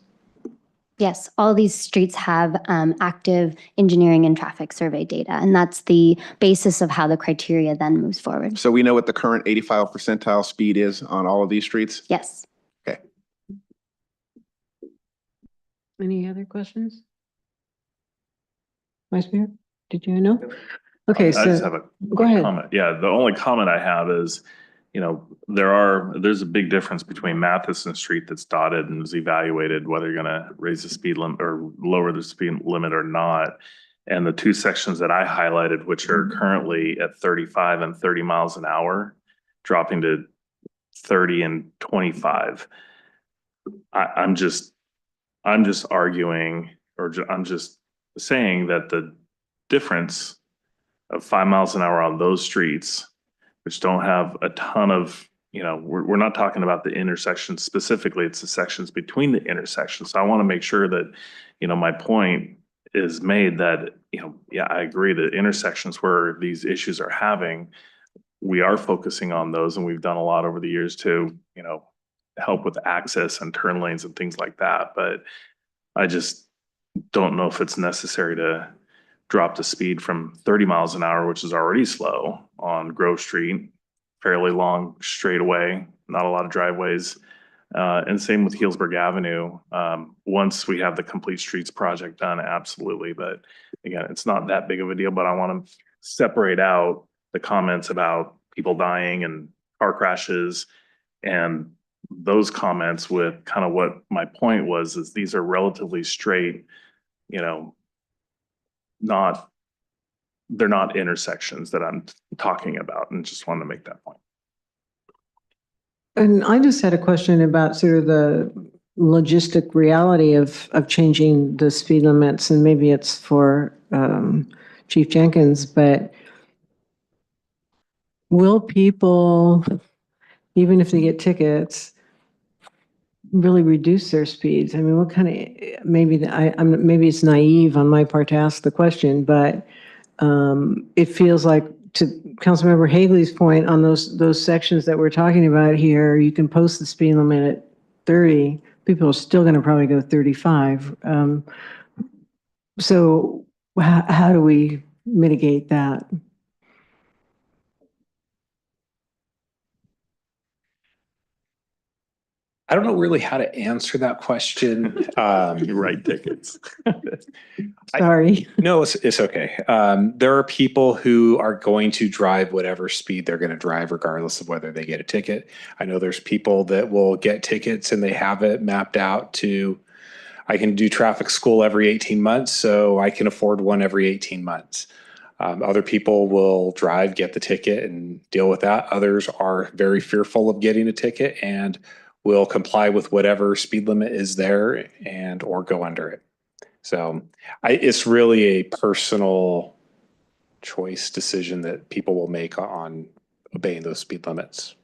Yes, all these streets have active engineering and traffic survey data, and that's the basis of how the criteria then moves forward. So we know what the current 85th percentile speed is on all of these streets? Yes. Okay. Any other questions? Vice Mayor, did you know? Okay, I so just have a go ahead. comment. Yeah, the only comment I have is, there's a big difference between Matheson Street that's dotted and is evaluated whether you're gonna raise the speed limit or lower the speed limit or not. And the 2 sections that I highlighted, which are currently at 35 and 30 miles an hour, dropping to 30 and 25. I'm just arguing, or I'm just saying that the difference of 5 miles an hour on those streets, which don't have a ton of, we're not talking about the intersections specifically, it's the sections between the intersections. So I want to make sure that, my point is made that, yeah, I agree that intersections where these issues are having, we are focusing on those, and we've done a lot over the years to, help with access and turn lanes and things like that. But I just don't know if it's necessary to drop the speed from 30 miles an hour, which is already slow on Grove Street, fairly long straightaway, not a lot of driveways. And same with Healdsburg Avenue. Once we have the Complete Streets project done, absolutely. But again, it's not that big of a deal, but I want to separate out the comments about people dying and car crashes and those comments with kind of what my point was, is these are relatively straight, they're not intersections that I'm talking about, and just wanted to make that point. And I just had a question about sort of the logistic reality of changing the speed limits, and maybe it's for Chief Jenkins, but will people, even if they get tickets, really reduce their speeds? I mean, what kind of, maybe maybe it's naive on my part to ask the question, but it feels like, to Councilmember Hagley's point on those sections that we're talking about here, you can post the speed limit at 30. People are still going to probably go 35. So how do we mitigate that? I don't know really how to answer that question. You write tickets. Sorry. No, it's okay. There are people who are going to drive whatever speed they're going to drive, regardless of whether they get a ticket. I know there's people that will get tickets and they have it mapped out to, I can do traffic school every 18 months, so I can afford one every 18 months. Other people will drive, get the ticket, and deal with that. Others are very fearful of getting a ticket and will comply with whatever speed limit is there and or go under it. So it's really a personal choice decision that people will make on obeying those speed limits.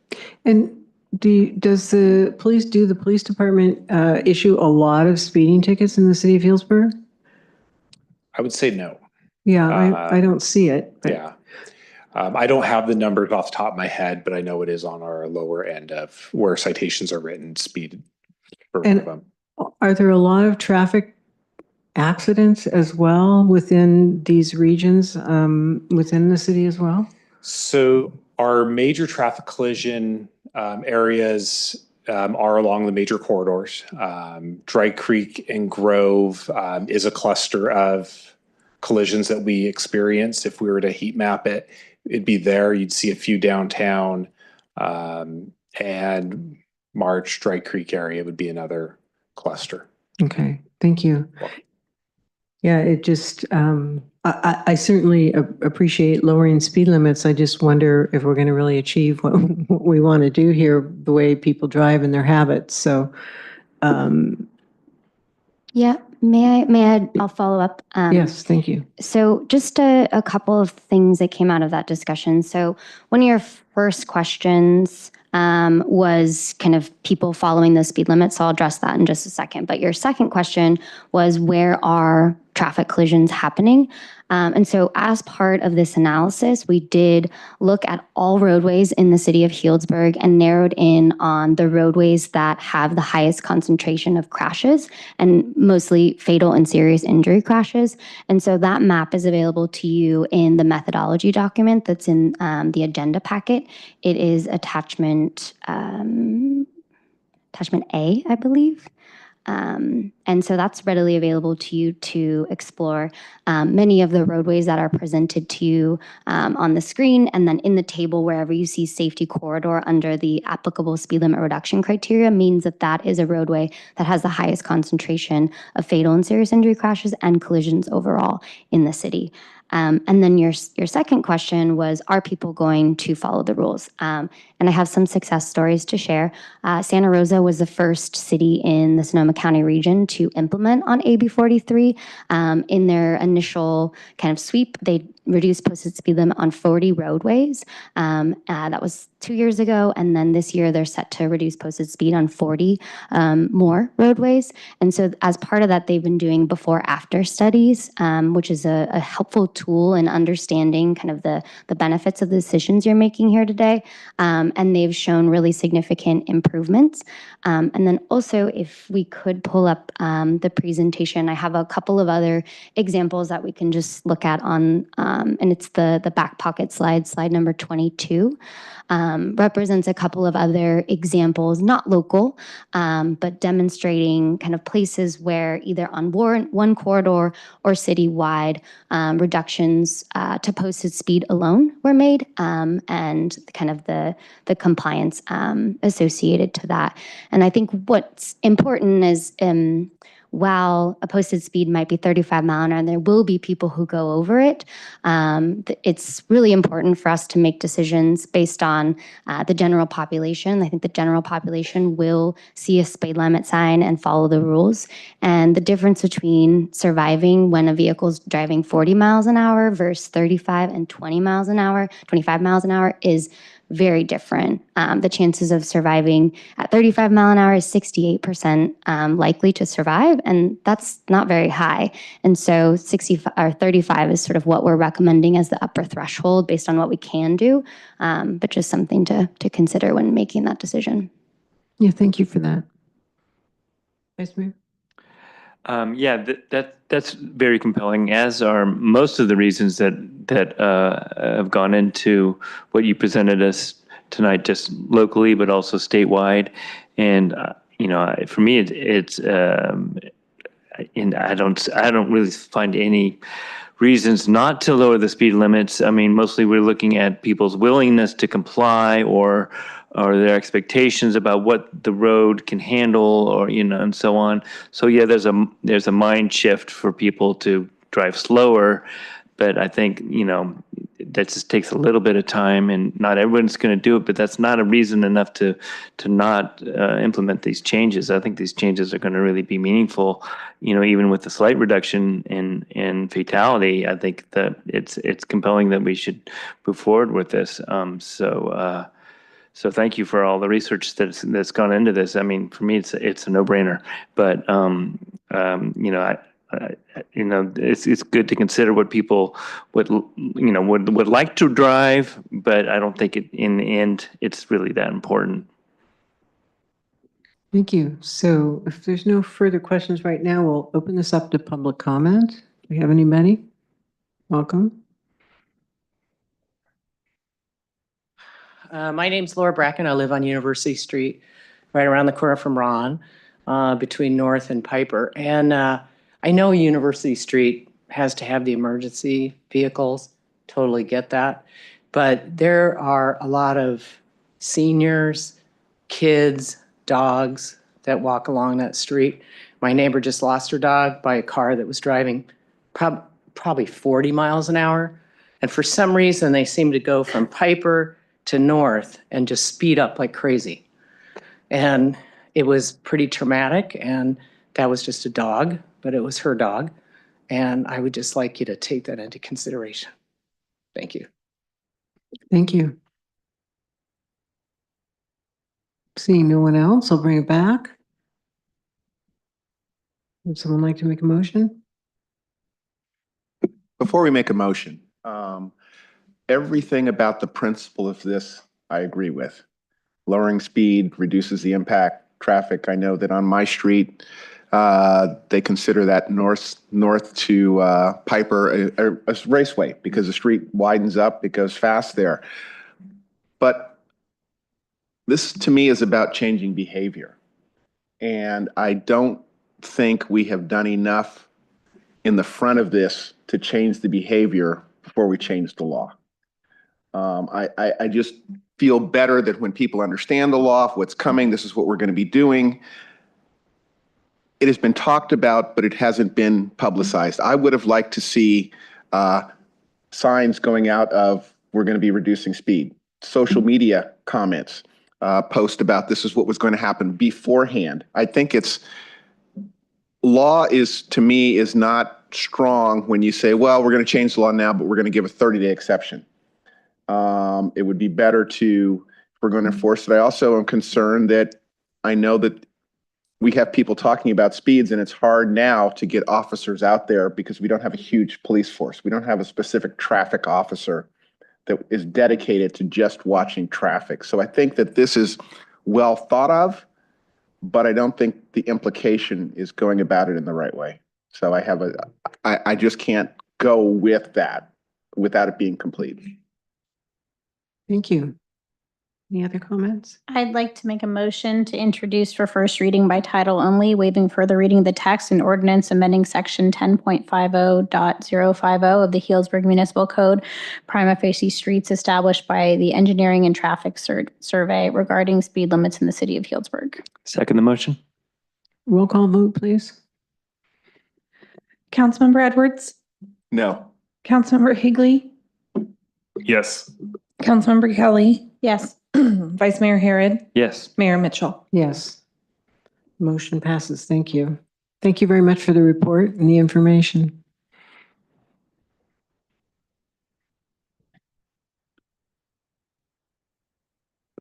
And does the police department issue a lot of speeding tickets in the city of Healdsburg? I would say no. Yeah, I don't see it. But. Yeah. I don't have the numbers off the top of my head, but I know it is on our lower end of where citations are written, speed. And are there a lot of traffic accidents as well within these regions, within the city as well? So our major traffic collision areas are along the major corridors. Dry Creek and Grove is a cluster of collisions that we experience. If we were to heat map it, it'd be there. You'd see a few downtown, and March, Dry Creek area would be another cluster. Okay, thank you. Yeah, it just, I certainly appreciate lowering speed limits. I just wonder if we're going to really achieve what we want to do here, the way people drive and their habits. So, Yeah, I'll follow up. yes, thank you. So just a couple of things that came out of that discussion. So one of your first questions was kind of people following the speed limit. So I'll address that in just a second. But your second question was, where are traffic collisions happening? And so as part of this analysis, we did look at all roadways in the city of Healdsburg and narrowed in on the roadways that have the highest concentration of crashes, and mostly fatal and serious injury crashes. And so that map is available to you in the methodology document that's in the agenda packet. It is attachment A, I believe. And so that's readily available to you to explore many of the roadways that are presented to you on the screen, and then in the table, wherever you see safety corridor under the applicable speed limit reduction criteria, means that that is a roadway that has the highest concentration of fatal and serious injury crashes and collisions overall in the city. And then your second question was, are people going to follow the rules? And I have some success stories to share. Santa Rosa was the first city in the Sonoma County region to implement on AB 43. In their initial kind of sweep, they reduced posted speed limit on 40 roadways. That was 2 years ago. And then this year, they're set to reduce posted speed on 40 more roadways. And so as part of that, they've been doing before-after studies, which is a helpful tool in understanding kind of the benefits of the decisions you're making here today. And they've shown really significant improvements. And then also, if we could pull up the presentation, I have a couple of other examples that we can just look at on, and it's the back pocket slide number 22. Represents a couple of other examples, not local, but demonstrating kind of places where either on one corridor or citywide reductions to posted speed alone were made, and kind of the compliance associated to that. And I think what's important is while a posted speed might be 35 mile an hour, and there will be people who go over it, it's really important for us to make decisions based on the general population. I think the general population will see a speed limit sign and follow the rules. And the difference between surviving when a vehicle is driving 40 miles an hour versus 35 and 20 miles an hour, 25 miles an hour is very different. The chances of surviving at 35 mile an hour is 68% likely to survive, and that's not very high. And so 65 or 35 is sort of what we're recommending as the upper threshold based on what we can do, but just something to consider when making that decision. Yeah, thank you for that. Vice Mayor? Yeah, that's very compelling, as are most of the reasons that have gone into what you presented us tonight, just locally, but also statewide. And for me, it's and I don't really find any reasons not to lower the speed limits. I mean, mostly we're looking at people's willingness to comply or their expectations about what the road can handle, or and so on. So yeah, there's a mind shift for people to drive slower, but I think that just takes a little bit of time, and not everyone's going to do it. But that's not a reason enough to not implement these changes. I think these changes are going to really be meaningful. Even with the slight reduction in fatality, I think that it's compelling that we should move forward with this. So thank you for all the research that's gone into this. I mean, for me, it's a no-brainer. But it's good to consider what people would like to drive, but I don't think in the end it's really that important. Thank you. So if there's no further questions right now, we'll open this up to public comment. Do we have anybody? Welcome. My name's Laura Bracken. I live on University Street, right around the corner from Ron, between North and Piper. And I know University Street has to have the emergency vehicles. Totally get that. But there are a lot of seniors, kids, dogs that walk along that street. My neighbor just lost her dog by a car that was driving probably 40 miles an hour. And for some reason, they seem to go from Piper to North and just speed up like crazy. And it was pretty traumatic, and that was just a dog, but it was her dog. And I would just like you to take that into consideration. Thank you. Thank you. Seeing no one else, I'll bring it back. Would someone like to make a motion? Before we make a motion, everything about the principle of this, I agree with. Lowering speed reduces the impact traffic. I know that on my street, they consider that north to Piper a raceway because the street widens up, it goes fast there. But this to me is about changing behavior. And I don't think we have done enough in the front of this to change the behavior before we change the law. I just feel better that when people understand the law, what's coming, this is what we're going to be doing. It has been talked about, but it hasn't been publicized. I would have liked to see signs going out of, we're going to be reducing speed, social media comments, post about this is what was going to happen beforehand. I think law is, to me, is not strong when you say, well, we're going to change the law now, but we're going to give a 30-day exception. It would be better to, if we're going to enforce it. I also am concerned that I know that we have people talking about speeds, and it's hard now to get officers out there because we don't have a huge police force. We don't have a specific traffic officer that is dedicated to just watching traffic. So I think that this is well thought of, but I don't think the implication is going about it in the right way. So I just can't go with that without it being complete. Thank you. Any other comments? I'd like to make a motion to introduce for first reading by title only, waiving further reading of the text and ordinance amending section 10.50.050 of the Healdsburg Municipal Code, prima facie streets established by the Engineering and Traffic Survey regarding speed limits in the city of Healdsburg. Second the motion. Roll call vote, please. Councilmember Edwards, No. Councilmember Higley, Yes. Councilmember Kelly, Yes. Vice Mayor Harrod, Yes. Mayor Mitchell. Yes. Motion passes. Thank you. Thank you very much for the report and the information.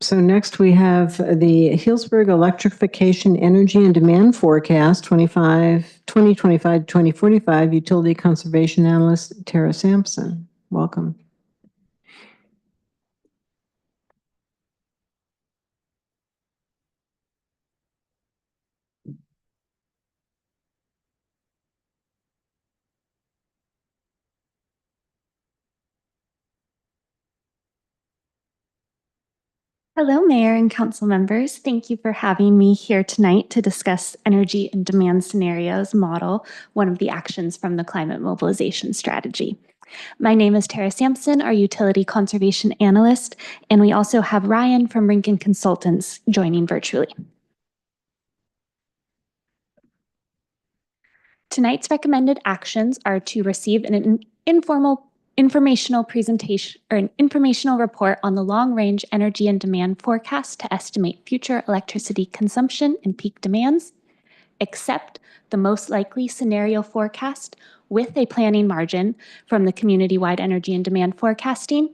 So next we have the Healdsburg Electrification Energy and Demand Forecast 2025-2045 Utility Conservation Analyst Tara Sampson. Welcome. Hello, Mayor and Council members. Thank you for having me here tonight to discuss energy and demand scenarios model, one of the actions from the climate mobilization strategy. My name is Tara Sampson, our utility conservation analyst, and we also have Ryan from Rinkin Consultants joining virtually. Tonight's recommended actions are to receive an informational presentation or an informational report on the long-range energy and demand forecast to estimate future electricity consumption and peak demands, accept the most likely scenario forecast with a planning margin from the community-wide energy and demand forecasting,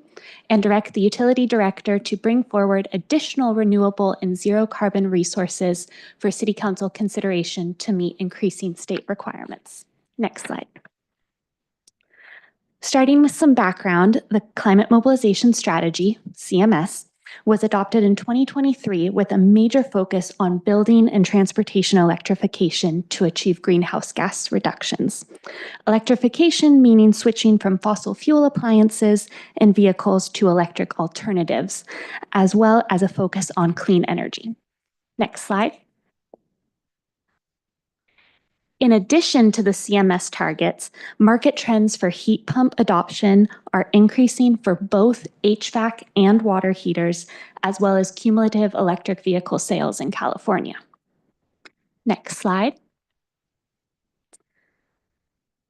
and direct the utility director to bring forward additional renewable and zero carbon resources for City Council consideration to meet increasing state requirements. Next slide. Starting with some background, the Climate Mobilization Strategy, CMS, was adopted in 2023 with a major focus on building and transportation electrification to achieve greenhouse gas reductions. Electrification meaning switching from fossil fuel appliances and vehicles to electric alternatives, as well as a focus on clean energy. Next slide. In addition to the CMS targets, market trends for heat pump adoption are increasing for both HVAC and water heaters, as well as cumulative electric vehicle sales in California. Next slide.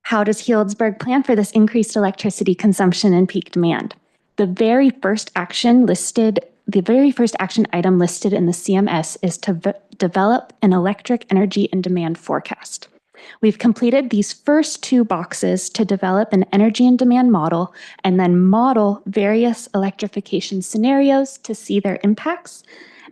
How does Healdsburg plan for this increased electricity consumption and peak demand? The very first action item listed in the CMS is to develop an electric energy and demand forecast. We've completed these first two boxes to develop an energy and demand model and then model various electrification scenarios to see their impacts.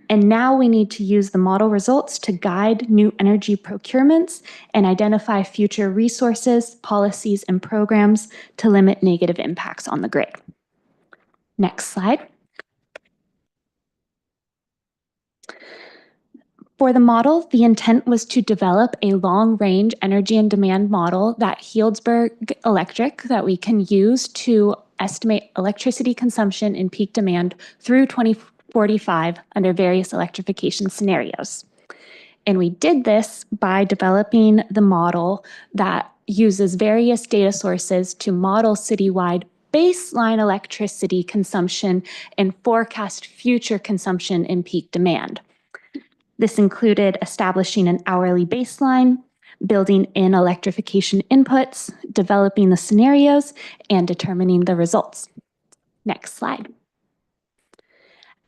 And now we need to use the model results to guide new energy procurements and identify future resources, policies, and programs to limit negative impacts on the grid. Next slide. For the model, the intent was to develop a long-range energy and demand model that Healdsburg Electric that we can use to estimate electricity consumption and peak demand through 2045 under various electrification scenarios. And we did this by developing the model that uses various data sources to model citywide baseline electricity consumption and forecast future consumption and peak demand. This included establishing an hourly baseline, building in electrification inputs, developing the scenarios, and determining the results. Next slide.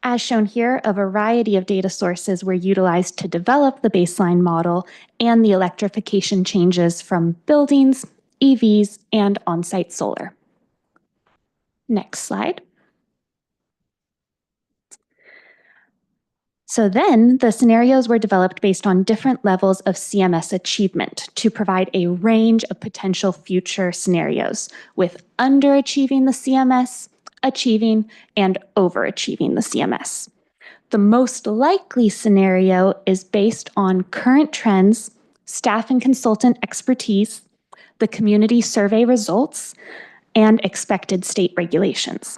As shown here, a variety of data sources were utilized to develop the baseline model and the electrification changes from buildings, EVs, and on-site solar. Next slide. So then the scenarios were developed based on different levels of CMS achievement to provide a range of potential future scenarios with underachieving the CMS, achieving, and overachieving the CMS. The most likely scenario is based on current trends, staff and consultant expertise, the community survey results, and expected state regulations.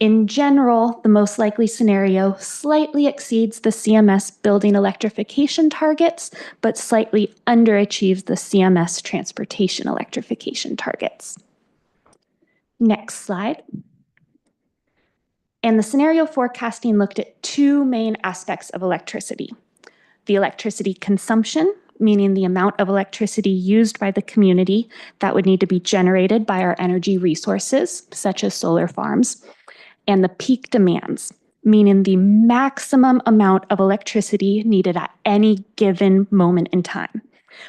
In general, the most likely scenario slightly exceeds the CMS building electrification targets, but slightly underachieves the CMS transportation electrification targets. Next slide. And the scenario forecasting looked at two main aspects of electricity: the electricity consumption, meaning the amount of electricity used by the community that would need to be generated by our energy resources, such as solar farms, and the peak demands, meaning the maximum amount of electricity needed at any given moment in time,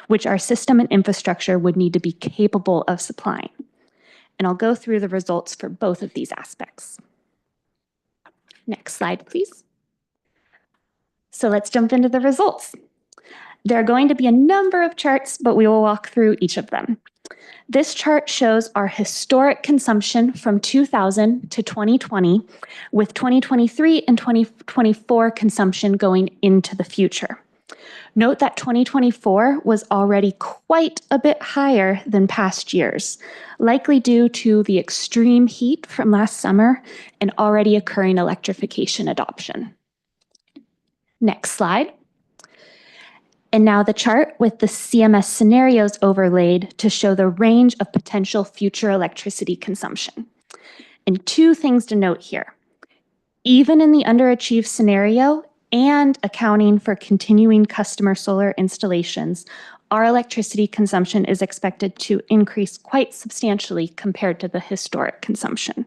which our system and infrastructure would need to be capable of supplying. And I'll go through the results for both of these aspects. Next slide, please. So let's jump into the results. There are going to be a number of charts, but we will walk through each of them. This chart shows our historic consumption from 2000 to 2020, with 2023 and 2024 consumption going into the future. Note that 2024 was already quite a bit higher than past years, likely due to the extreme heat from last summer and already occurring electrification adoption. Next slide. And now the chart with the CMS scenarios overlaid to show the range of potential future electricity consumption. And two things to note here. Even in the underachieved scenario and accounting for continuing customer solar installations, our electricity consumption is expected to increase quite substantially compared to the historic consumption.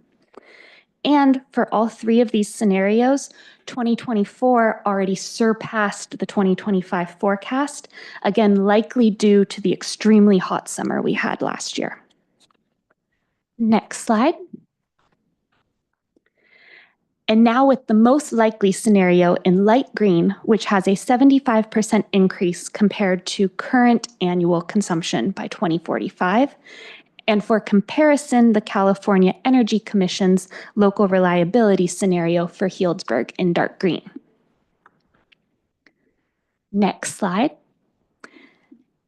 And for all three of these scenarios, 2024 already surpassed the 2025 forecast, again, likely due to the extremely hot summer we had last year. Next slide. And now with the most likely scenario in light green, which has a 75% increase compared to current annual consumption by 2045. And for comparison, the California Energy Commission's local reliability scenario for Healdsburg in dark green. Next slide.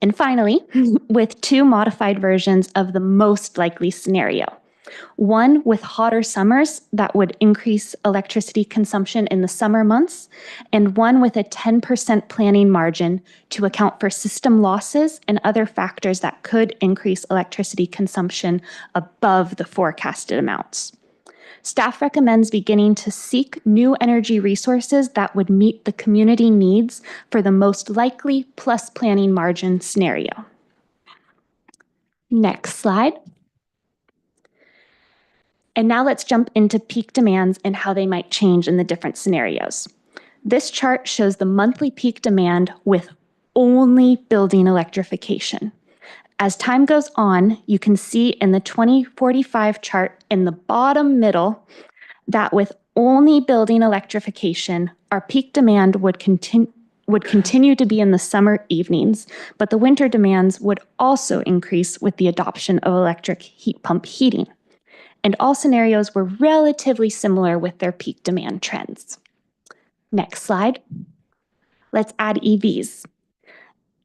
And finally, with two modified versions of the most likely scenario. One with hotter summers that would increase electricity consumption in the summer months, and one with a 10% planning margin to account for system losses and other factors that could increase electricity consumption above the forecasted amounts. Staff recommends beginning to seek new energy resources that would meet the community needs for the most likely plus planning margin scenario. Next slide. And now let's jump into peak demands and how they might change in the different scenarios. This chart shows the monthly peak demand with only building electrification. As time goes on, you can see in the 2045 chart in the bottom middle that with only building electrification, our peak demand would continue to be in the summer evenings, but the winter demands would also increase with the adoption of electric heat pump heating. And all scenarios were relatively similar with their peak demand trends. Next slide. Let's add EVs.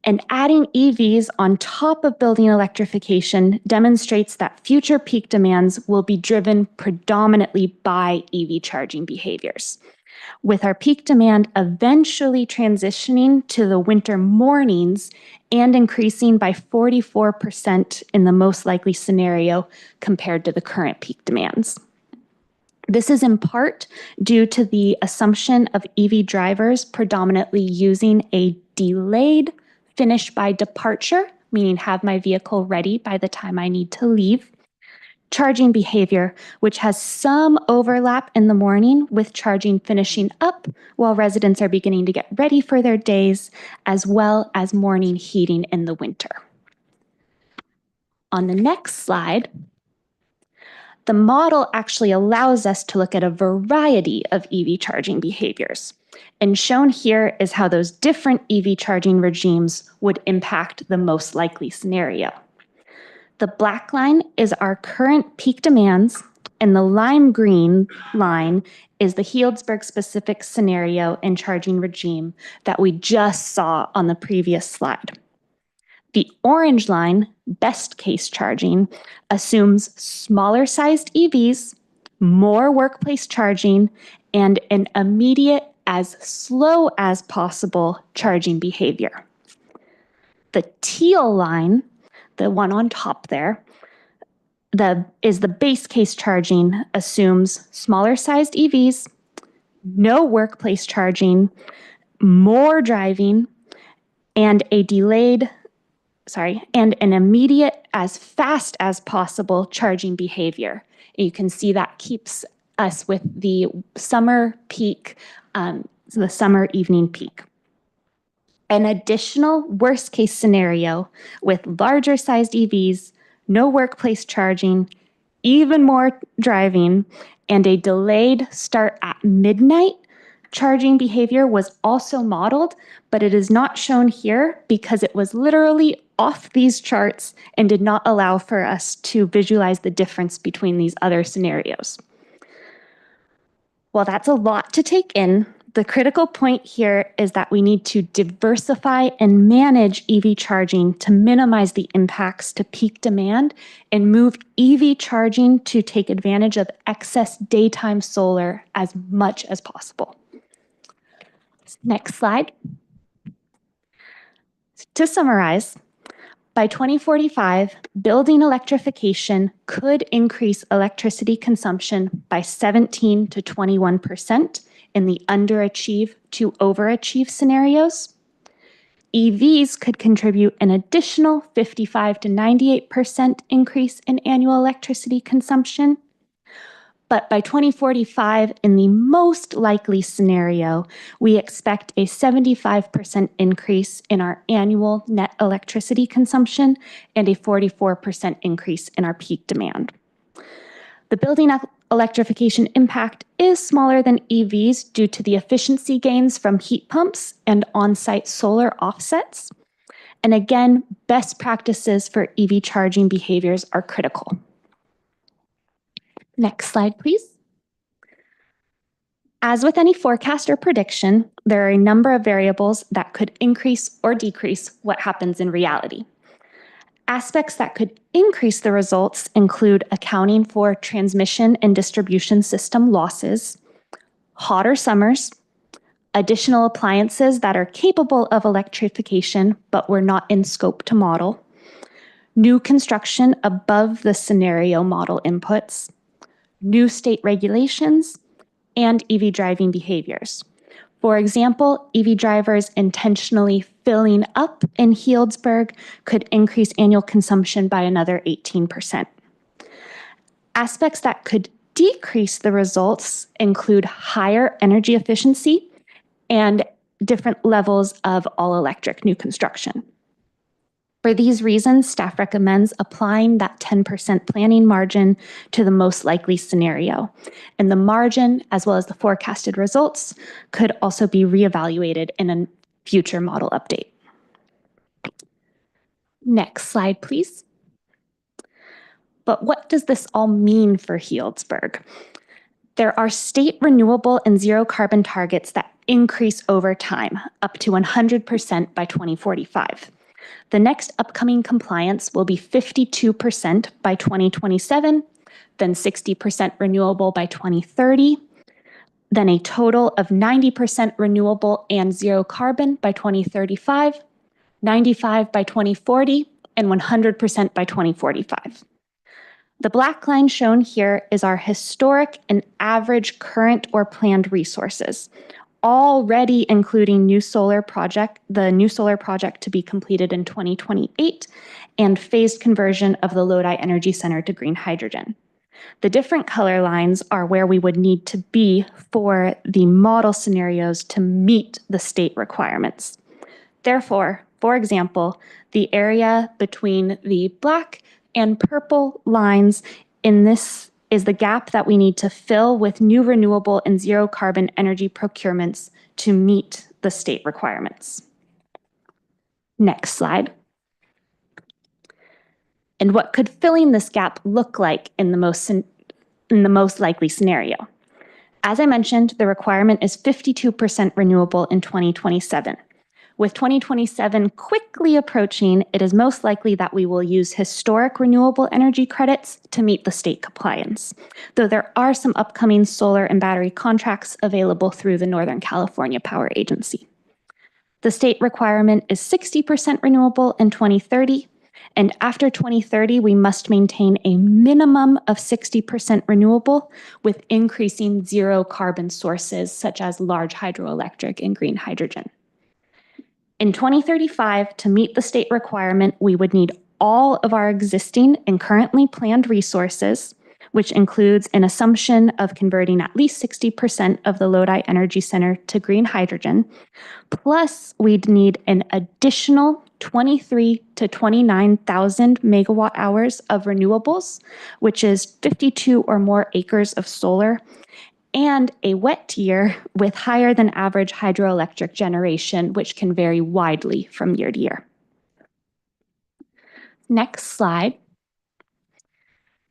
And adding EVs on top of building electrification demonstrates that future peak demands will be driven predominantly by EV charging behaviors, with our peak demand eventually transitioning to the winter mornings and increasing by 44% in the most likely scenario compared to the current peak demands. This is in part due to the assumption of EV drivers predominantly using a delayed finish by departure, meaning have my vehicle ready by the time I need to leave, charging behavior, which has some overlap in the morning with charging finishing up while residents are beginning to get ready for their days, as well as morning heating in the winter. On the next slide, the model actually allows us to look at a variety of EV charging behaviors. And shown here is how those different EV charging regimes would impact the most likely scenario. The black line is our current peak demands, and the lime green line is the Healdsburg specific scenario and charging regime that we just saw on the previous slide. The orange line, best case charging, assumes smaller sized EVs, more workplace charging, and an immediate, as slow as possible charging behavior. The teal line, the one on top there, is the base case charging, assumes smaller sized EVs, no workplace charging, more driving, and and an immediate, as fast as possible charging behavior. And you can see that keeps us with the summer peak, the summer evening peak. An additional worst case scenario with larger sized EVs, no workplace charging, even more driving, and a delayed start at midnight charging behavior was also modeled, but it is not shown here because it was literally off these charts and did not allow for us to visualize the difference between these other scenarios. Well, that's a lot to take in. The critical point here is that we need to diversify and manage EV charging to minimize the impacts to peak demand and move EV charging to take advantage of excess daytime solar as much as possible. Next slide. To summarize, by 2045, building electrification could increase electricity consumption by 17 to 21% in the underachieve to overachieve scenarios. EVs could contribute an additional 55 to 98% increase in annual electricity consumption. But by 2045, in the most likely scenario, we expect a 75% increase in our annual net electricity consumption and a 44% increase in our peak demand. The building electrification impact is smaller than EVs due to the efficiency gains from heat pumps and on-site solar offsets. And again, best practices for EV charging behaviors are critical. Next slide, please. As with any forecast or prediction, there are a number of variables that could increase or decrease what happens in reality. Aspects that could increase the results include accounting for transmission and distribution system losses, hotter summers, additional appliances that are capable of electrification but were not in scope to model, new construction above the scenario model inputs, new state regulations, and EV driving behaviors. For example, EV drivers intentionally filling up in Healdsburg could increase annual consumption by another 18%. Aspects that could decrease the results include higher energy efficiency and different levels of all-electric new construction. For these reasons, staff recommends applying that 10% planning margin to the most likely scenario. And the margin, as well as the forecasted results, could also be reevaluated in a future model update. Next slide, please. But what does this all mean for Healdsburg? There are state renewable and zero carbon targets that increase over time, up to 100% by 2045. The next upcoming compliance will be 52% by 2027, then 60% renewable by 2030, then a total of 90% renewable and zero carbon by 2035, 95% by 2040, and 100% by 2045. The black line shown here is our historic and average current or planned resources, already including the new solar project to be completed in 2028 and phased conversion of the Lodi Energy Center to green hydrogen. The different color lines are where we would need to be for the model scenarios to meet the state requirements. Therefore, for example, the area between the black and purple lines in this is the gap that we need to fill with new renewable and zero carbon energy procurements to meet the state requirements. Next slide. And what could filling this gap look like in the most likely scenario? As I mentioned, the requirement is 52% renewable in 2027. With 2027 quickly approaching, it is most likely that we will use historic renewable energy credits to meet the state compliance, though there are some upcoming solar and battery contracts available through the Northern California Power Agency. The state requirement is 60% renewable in 2030, and after 2030, we must maintain a minimum of 60% renewable with increasing zero carbon sources such as large hydroelectric and green hydrogen. In 2035, to meet the state requirement, we would need all of our existing and currently planned resources, which includes an assumption of converting at least 60% of the Lodi Energy Center to green hydrogen. Plus, we'd need an additional 23 to 29,000 megawatt hours of renewables, which is 52 or more acres of solar, and a wet year with higher than average hydroelectric generation, which can vary widely from year to year. Next slide.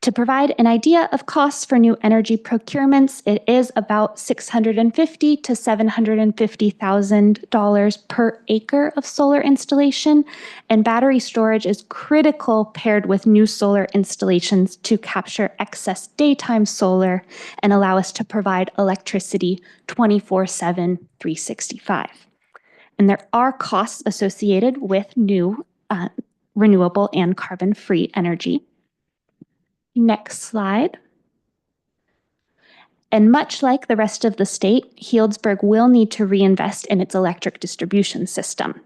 To provide an idea of costs for new energy procurements, it is about $650,000 to $750,000 per acre of solar installation, and battery storage is critical paired with new solar installations to capture excess daytime solar and allow us to provide electricity 24/7, 365. And there are costs associated with new renewable and carbon-free energy. Next slide. And much like the rest of the state, Healdsburg will need to reinvest in its electric distribution system.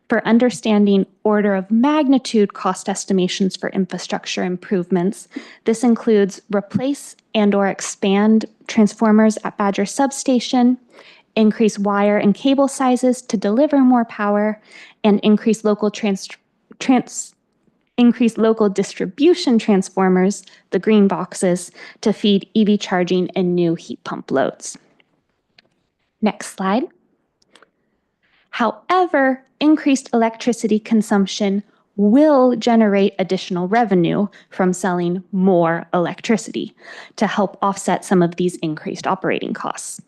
For understanding order of magnitude cost estimations for infrastructure improvements, this includes replace and/or expand transformers at Badger Substation, increase wire and cable sizes to deliver more power, and increase local distribution transformers, the green boxes, to feed EV charging and new heat pump loads. Next slide. However, increased electricity consumption will generate additional revenue from selling more electricity to help offset some of these increased operating costs.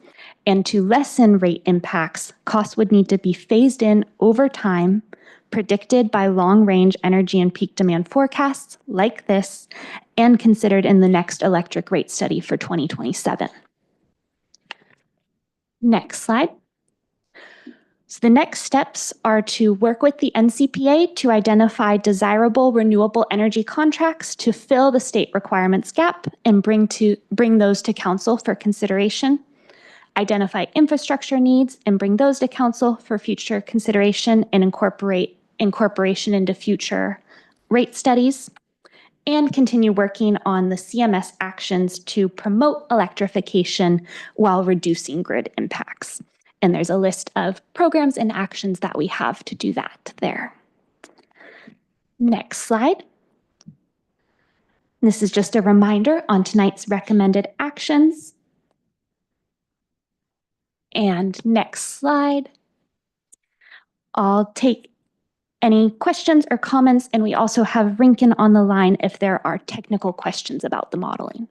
And to lessen rate impacts, costs would need to be phased in over time, predicted by long-range energy and peak demand forecasts like this, and considered in the next electric rate study for 2027. Next slide. So the next steps are to work with the NCPA to identify desirable renewable energy contracts to fill the state requirements gap and bring those to council for consideration. Identify infrastructure needs and bring those to council for future consideration and incorporation into future rate studies, and continue working on the CMS actions to promote electrification while reducing grid impacts. And there's a list of programs and actions that we have to do that there. Next slide. This is just a reminder on tonight's recommended actions. And next slide. I'll take any questions or comments, and we also have Rinkin on the line if there are technical questions about the modeling.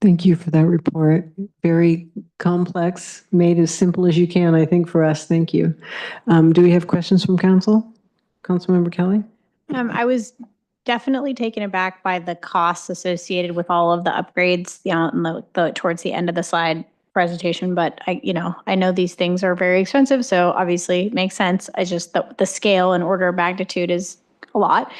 Thank you for that report. Very complex, made as simple as you can, I think, for us. Thank you. Do we have questions from council? Councilmember Kelly? I was definitely taken aback by the costs associated with all of the upgrades, towards the end of the slide presentation, but I know these things are very expensive, so obviously it makes sense. I just, the scale and order of magnitude is a lot.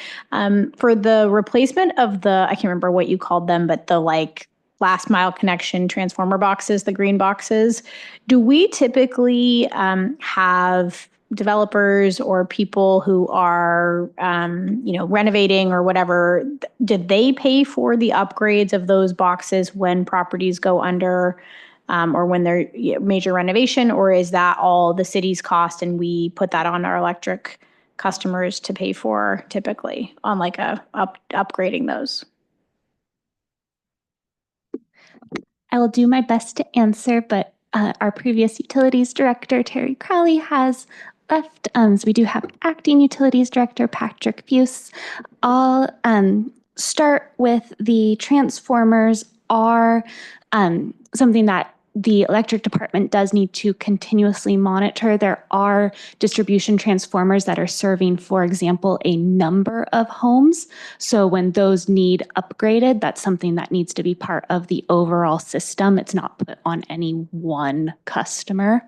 For the replacement of I can't remember what you called them, but the last mile connection transformer boxes, the green boxes, do we typically have developers or people who are, renovating or whatever, did they pay for the upgrades of those boxes when properties go under or when they're major renovation, or is that all the city's cost and we put that on our electric customers to pay for typically on upgrading those? I will do my best to answer, but our previous utilities director, Terry Crowley, has left. So we do have acting utilities director, Patrick Buse. I'll start with the transformers are something that the electric department does need to continuously monitor. There are distribution transformers that are serving, for example, a number of homes. So when those need upgraded, that's something that needs to be part of the overall system. It's not put on any one customer.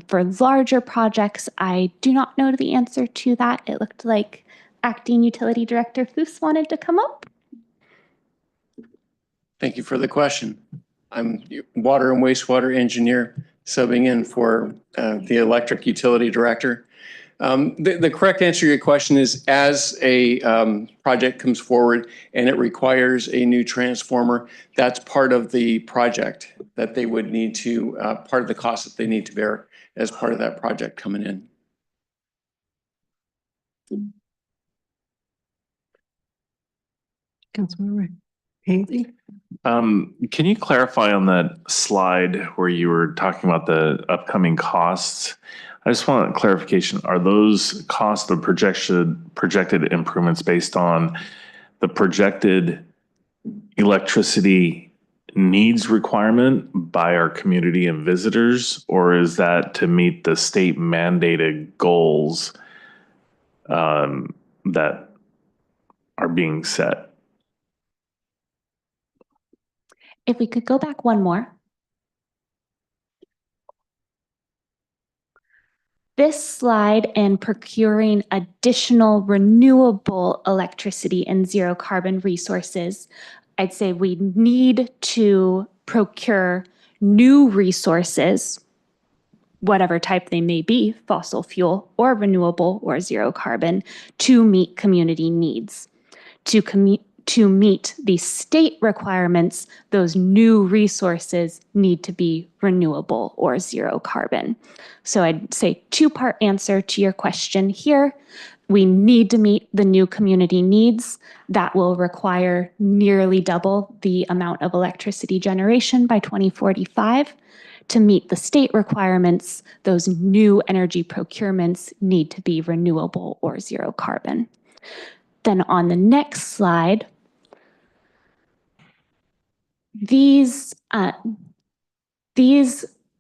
For larger projects, I do not know the answer to that. It looked like acting utility director Foos wanted to come up. Thank you for the question. I'm water and wastewater engineer subbing in for the electric utility director. The correct answer to your question is, as a project comes forward and it requires a new transformer, that's part of the project that they would need to, part of the cost that they need to bear as part of that project coming in. Councilmember Haley? Can you clarify on that slide where you were talking about the upcoming costs? I just want clarification. Are those costs of projected improvements based on the projected electricity needs requirement by our community and visitors, or is that to meet the state mandated goals that are being set? If we could go back one more. This slide and procuring additional renewable electricity and zero carbon resources, I'd say we need to procure new resources, whatever type they may be, fossil fuel or renewable or zero carbon, to meet community needs. To meet the state requirements, those new resources need to be renewable or zero carbon. So I'd say two-part answer to your question here. We need to meet the new community needs. That will require nearly double the amount of electricity generation by 2045. To meet the state requirements, those new energy procurements need to be renewable or zero carbon. Then on the next slide, these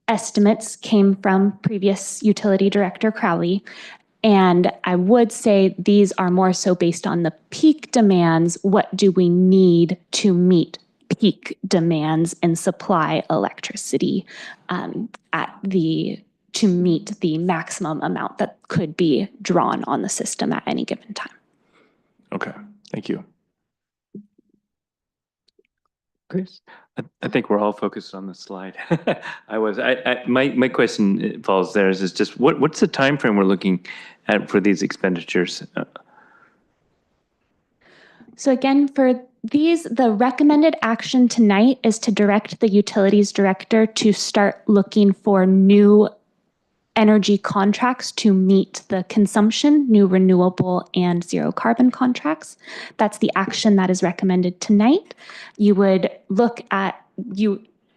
estimates came from previous Utility Director Crowley, and I would say these are more so based on the peak demands. What do we need to meet peak demands and supply electricity to meet the maximum amount that could be drawn on the system at any given time? Okay, thank you. Chris? I think we're all focused on the slide. My question falls there is just what's the time frame we're looking at for these expenditures? So again, for these, the recommended action tonight is to direct the utilities director to start looking for new energy contracts to meet the consumption, new renewable and zero carbon contracts. That's the action that is recommended tonight. You would look at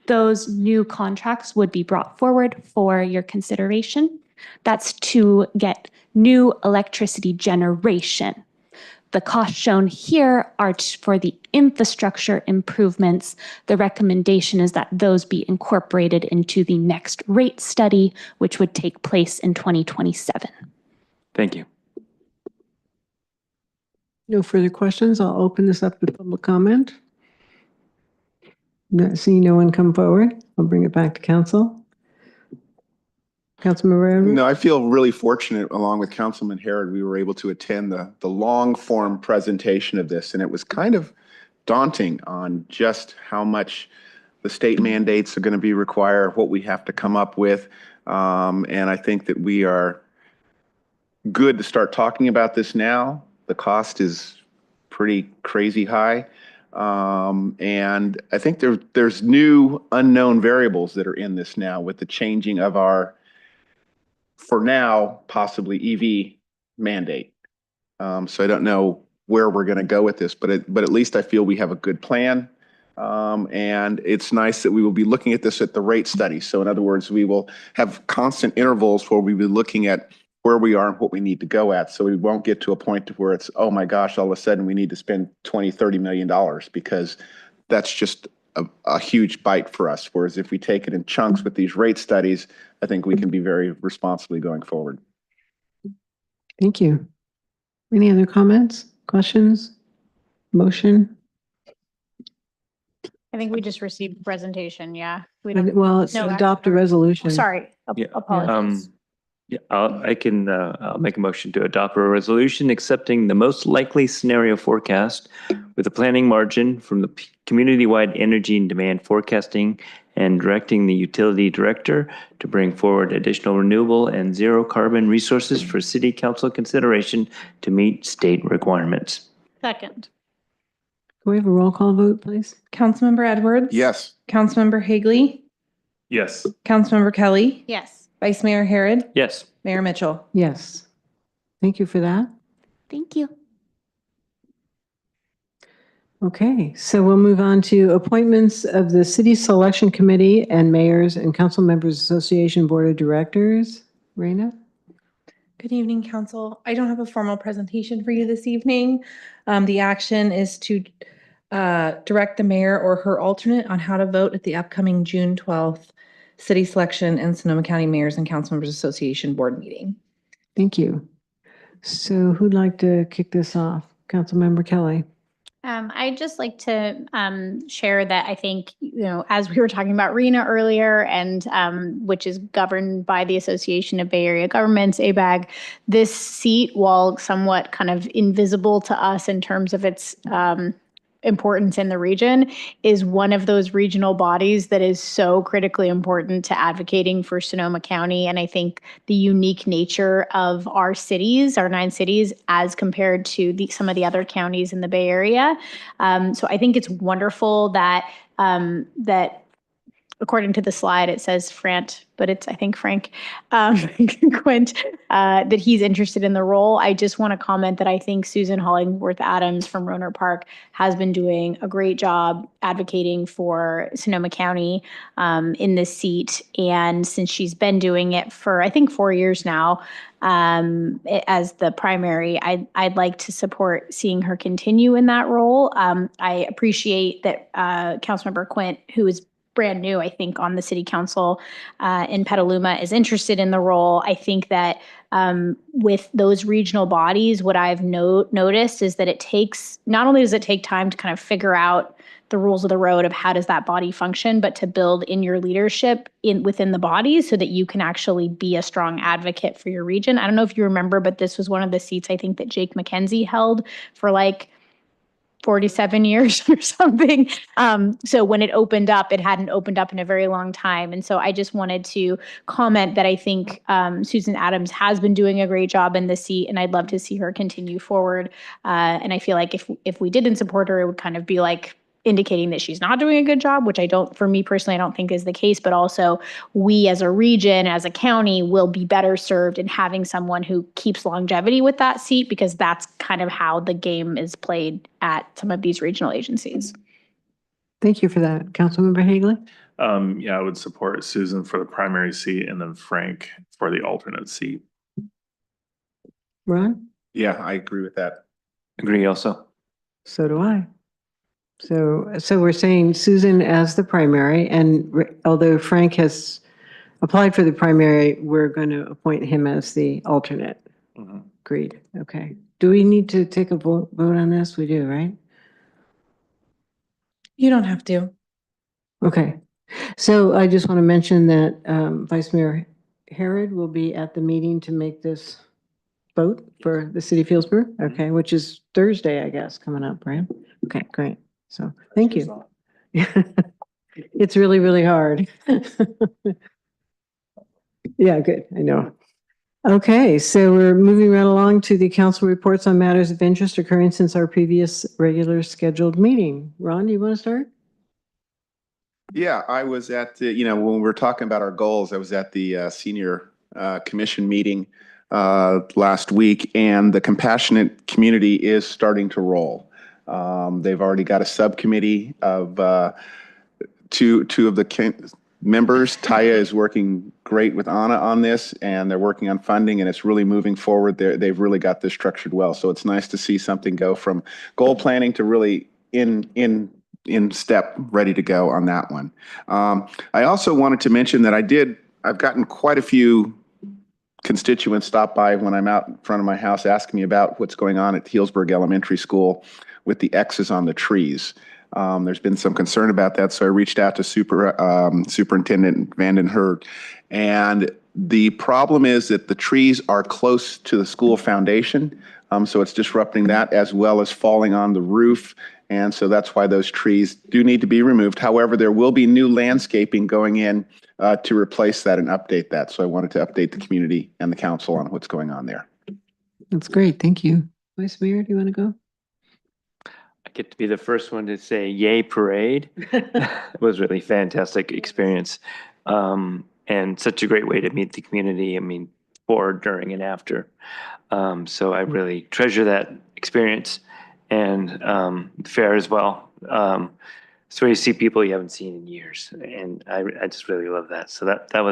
those new contracts would be brought forward for your consideration. That's to get new electricity generation. The costs shown here are for the infrastructure improvements. The recommendation is that those be incorporated into the next rate study, which would take place in 2027. Thank you. No further questions. I'll open this up to public comment. Not seeing no one come forward, I'll bring it back to council. Councilmember Edwards? No, I feel really fortunate, along with Councilman Herod, we were able to attend the long form presentation of this, and it was kind of daunting on just how much the state mandates are going to be required, what we have to come up with. And I think that we are good to start talking about this now. The cost is pretty crazy high. And I think there's new unknown variables that are in this now with the changing of our, for now, possibly EV mandate. So I don't know where we're going to go with this, but at least I feel we have a good plan. And it's nice that we will be looking at this at the rate study. So in other words, we will have constant intervals where we'll be looking at where we are and what we need to go at. So we won't get to a point to where it's, oh my gosh, all of a sudden we need to spend $20–30 million, because that's just a huge bite for us. Whereas if we take it in chunks with these rate studies, I think we can be very responsibly going forward. Thank you. Any other comments, questions, motion? I think we just received the presentation, yeah. Well, it's adopt a resolution. Sorry, apologies. Yeah, I'll make a motion to adopt a resolution accepting the most likely scenario forecast with a planning margin from the community-wide energy and demand forecasting and directing the utility director to bring forward additional renewable and zero carbon resources for city council consideration to meet state requirements. Second. Can we have a roll call vote, please? Councilmember Edwards? Yes. Councilmember Higley? Yes. Councilmember Kelly? Yes. Vice Mayor Harrod? Yes. Mayor Mitchell? Yes. Thank you for that. Thank you. Okay, so we'll move on to appointments of the City Selection Committee and Mayors and Council Members Association Board of Directors. Raina? Good evening, Council. I don't have a formal presentation for you this evening. The action is to direct the mayor or her alternate on how to vote at the upcoming June 12th City Selection and Sonoma County Mayors and Council Members Association Board meeting. Thank you. So who'd like to kick this off? Councilmember Kelly? I'd just like to share that I think, as we were talking about RENA earlier, and which is governed by the Association of Bay Area Governments, ABAG, this seat, while somewhat kind of invisible to us in terms of its importance in the region, is one of those regional bodies that is so critically important to advocating for Sonoma County. And I think the unique nature of our cities, our 9 cities, as compared to some of the other counties in the Bay Area. So I think it's wonderful that according to the slide, it says Frant, but it's, I think, Frank Quint, that he's interested in the role. I just want to comment that I think Susan Hollingworth Adams from Rohnert Park has been doing a great job advocating for Sonoma County in this seat. And since she's been doing it for, I think, 4 years now, as the primary, I'd like to support seeing her continue in that role. I appreciate that Councilmember Quint, who is brand new, I think, on the city council in Petaluma, is interested in the role. I think that with those regional bodies, what I've noticed is that it takes, not only does it take time to kind of figure out the rules of the road of how does that body function, but to build in your leadership within the bodies so that you can actually be a strong advocate for your region. I don't know if you remember, but this was one of the seats I think that Jake McKenzie held for like 47 years or something. So when it opened up, it hadn't opened up in a very long time. And so I just wanted to comment that I think Susan Adams has been doing a great job in the seat, and I'd love to see her continue forward. And I feel like if we didn't support her, it would kind of be like indicating that she's not doing a good job, which for me personally, I don't think is the case, but also we as a region, as a county, will be better served in having someone who keeps longevity with that seat, because that's kind of how the game is played at some of these regional agencies. Thank you for that. Councilmember Higley? Yeah, I would support Susan for the primary seat and then Frank for the alternate seat. Ron? Yeah, I agree with that. Agree also. So do I. So we're saying Susan as the primary, and although Frank has applied for the primary, we're going to appoint him as the alternate. Agreed. Okay. Do we need to take a vote on this? We do, right? You don't have to. Okay. So I just want to mention that Vice Mayor Harrod will be at the meeting to make this vote for the city of Healdsburg. Okay, which is Thursday, I guess, coming up, right? Okay, great. So thank you. It's really, really hard. Yeah, good. I know. Okay, so we're moving right along to the council reports on matters of interest occurring since our previous regular scheduled meeting. Ron, do you want to start? Yeah, I was at the, when we were talking about our goals, I was at the senior commission meeting last week, and the compassionate community is starting to roll. They've already got a subcommittee of two of the members. Taya is working great with Anna on this, and they're working on funding, and it's really moving forward. They've really got this structured well. So it's nice to see something go from goal planning to really in step, ready to go on that one. I also wanted to mention that I've gotten quite a few constituents stop by when I'm out in front of my house asking me about what's going on at Healdsburg Elementary School with the X's on the trees. There's been some concern about that, so I reached out to Superintendent Vanden Herd. And the problem is that the trees are close to the school foundation, so it's disrupting that, as well as falling on the roof And so that's why those trees do need to be removed. However, there will be new landscaping going in to replace that and update that. So I wanted to update the community and the council on what's going on there. That's great. Thank you. Vice Mayor, do you want to go? I get to be the first one to say yay parade. It was really fantastic experience. And such a great way to meet the community. I mean, before, during, and after. So I really treasure that experience, and the fair as well. So you see people you haven't seen in years, and I just really love that. So that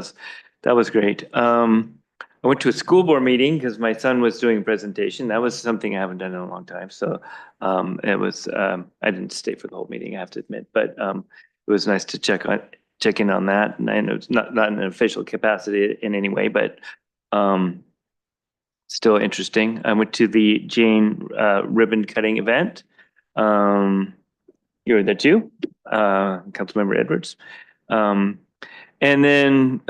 was great. I went to a school board meeting because my son was doing a presentation. That was something I haven't done in a long time. So it was, I didn't stay for the whole meeting, I have to admit, but it was nice to check in on that. And I know it's not in an official capacity in any way, but still interesting. I went to the Jane ribbon cutting event. You were there too, Councilmember Edwards. And then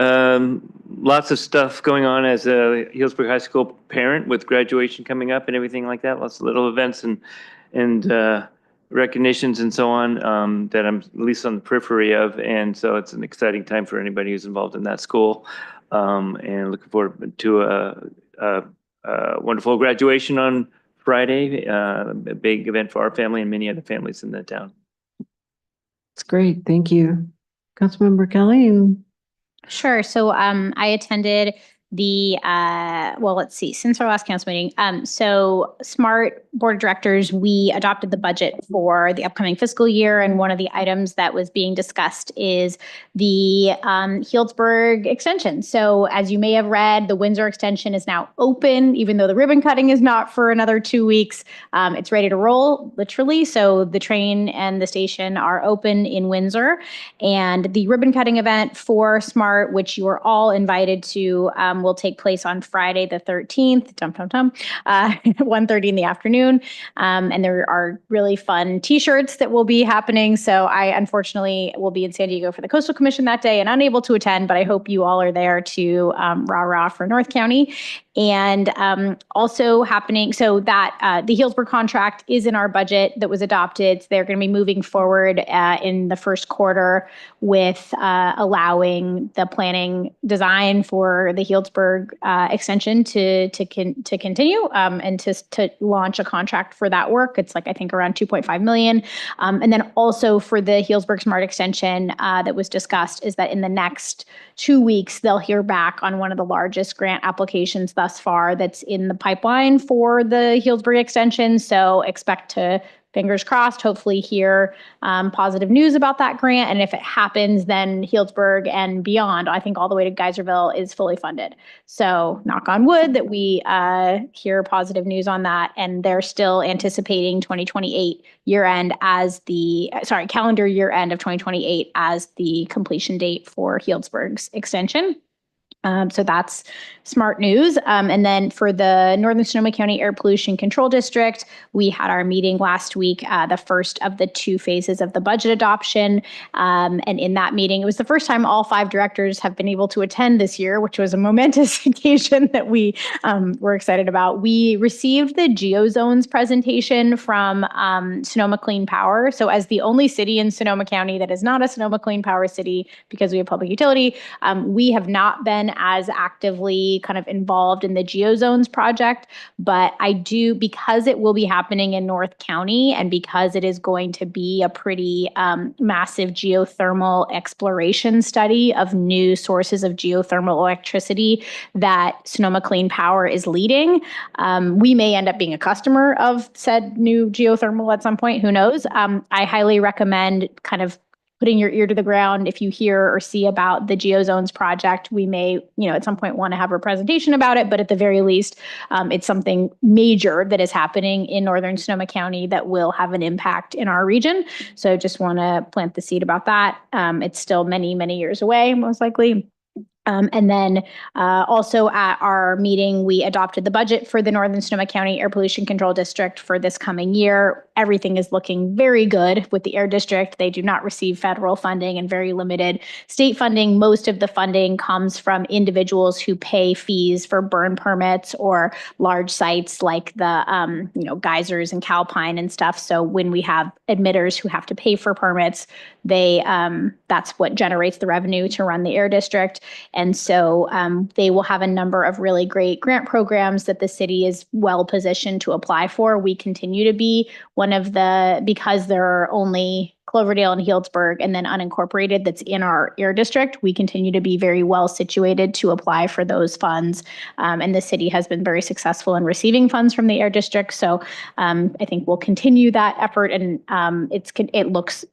lots of stuff going on as a Healdsburg High School parent with graduation coming up and everything like that. Lots of little events and recognitions and so on that I'm at least on the periphery of. And so it's an exciting time for anybody who's involved in that school. And looking forward to a wonderful graduation on Friday, a big event for our family and many other families in the town. That's great. Thank you. Councilmember Kelly? Sure. So I attended the, well, let's see, since our last council meeting. So SMART Board of Directors, we adopted the budget for the upcoming fiscal year. And one of the items that was being discussed is the Healdsburg extension. So as you may have read, the Windsor extension is now open, even though the ribbon cutting is not for another 2 weeks. It's ready to roll, literally. So the train and the station are open in Windsor. And the ribbon cutting event for SMART, which you are all invited to, will take place on Friday the 13th, 1:30 in the afternoon. And there are really fun t-shirts that will be happening. So I unfortunately will be in San Diego for the Coastal Commission that day and unable to attend, but I hope you all are there to rah-rah for North County. And also happening, so that the Healdsburg contract is in our budget that was adopted. So they're going to be moving forward in the first quarter with allowing the planning design for the Healdsburg extension to continue and to launch a contract for that work. It's like, I think, around 2.5 million. And then also for the Healdsburg Smart extension that was discussed is that in the next 2 weeks, they'll hear back on one of the largest grant applications thus far that's in the pipeline for the Healdsburg extension. So expect to, fingers crossed, hopefully hear positive news about that grant. And if it happens, then Healdsburg and beyond, I think all the way to Geyserville, is fully funded. So knock on wood that we hear positive news on that. And they're still anticipating 2028 year end as calendar year end of 2028 as the completion date for Healdsburg's extension. So that's smart news. And then for the Northern Sonoma County Air Pollution Control District, we had our meeting last week, the first of the 2 phases of the budget adoption. And in that meeting, it was the first time all 5 directors have been able to attend this year, which was a momentous occasion that we were excited about. We received the GeoZones presentation from Sonoma Clean Power. So as the only city in Sonoma County that is not a Sonoma Clean Power city because we have public utility, we have not been as actively kind of involved in the GeoZones project, but I do, because it will be happening in North County and because it is going to be a pretty massive geothermal exploration study of new sources of geothermal electricity that Sonoma Clean Power is leading. We may end up being a customer of said new geothermal at some point, who knows? I highly recommend kind of putting your ear to the ground. If you hear or see about the GeoZones project, we may, at some point want to have a presentation about it, but at the very least, it's something major that is happening in Northern Sonoma County that will have an impact in our region. So just want to plant the seed about that. It's still many, many years away, most likely. And then also at our meeting, we adopted the budget for the Northern Sonoma County Air Pollution Control District for this coming year. Everything is looking very good with the Air District. They do not receive federal funding and very limited state funding. Most of the funding comes from individuals who pay fees for burn permits or large sites like the geysers and Calpine and stuff. So when we have emitters who have to pay for permits, that's what generates the revenue to run the Air District. And so they will have a number of really great grant programs that the city is well positioned to apply for. We continue to be one of because there are only Cloverdale and Healdsburg and then unincorporated that's in our Air District, we continue to be very well situated to apply for those funds. And the city has been very successful in receiving funds from the Air District. So I think we'll continue that effort, and it looks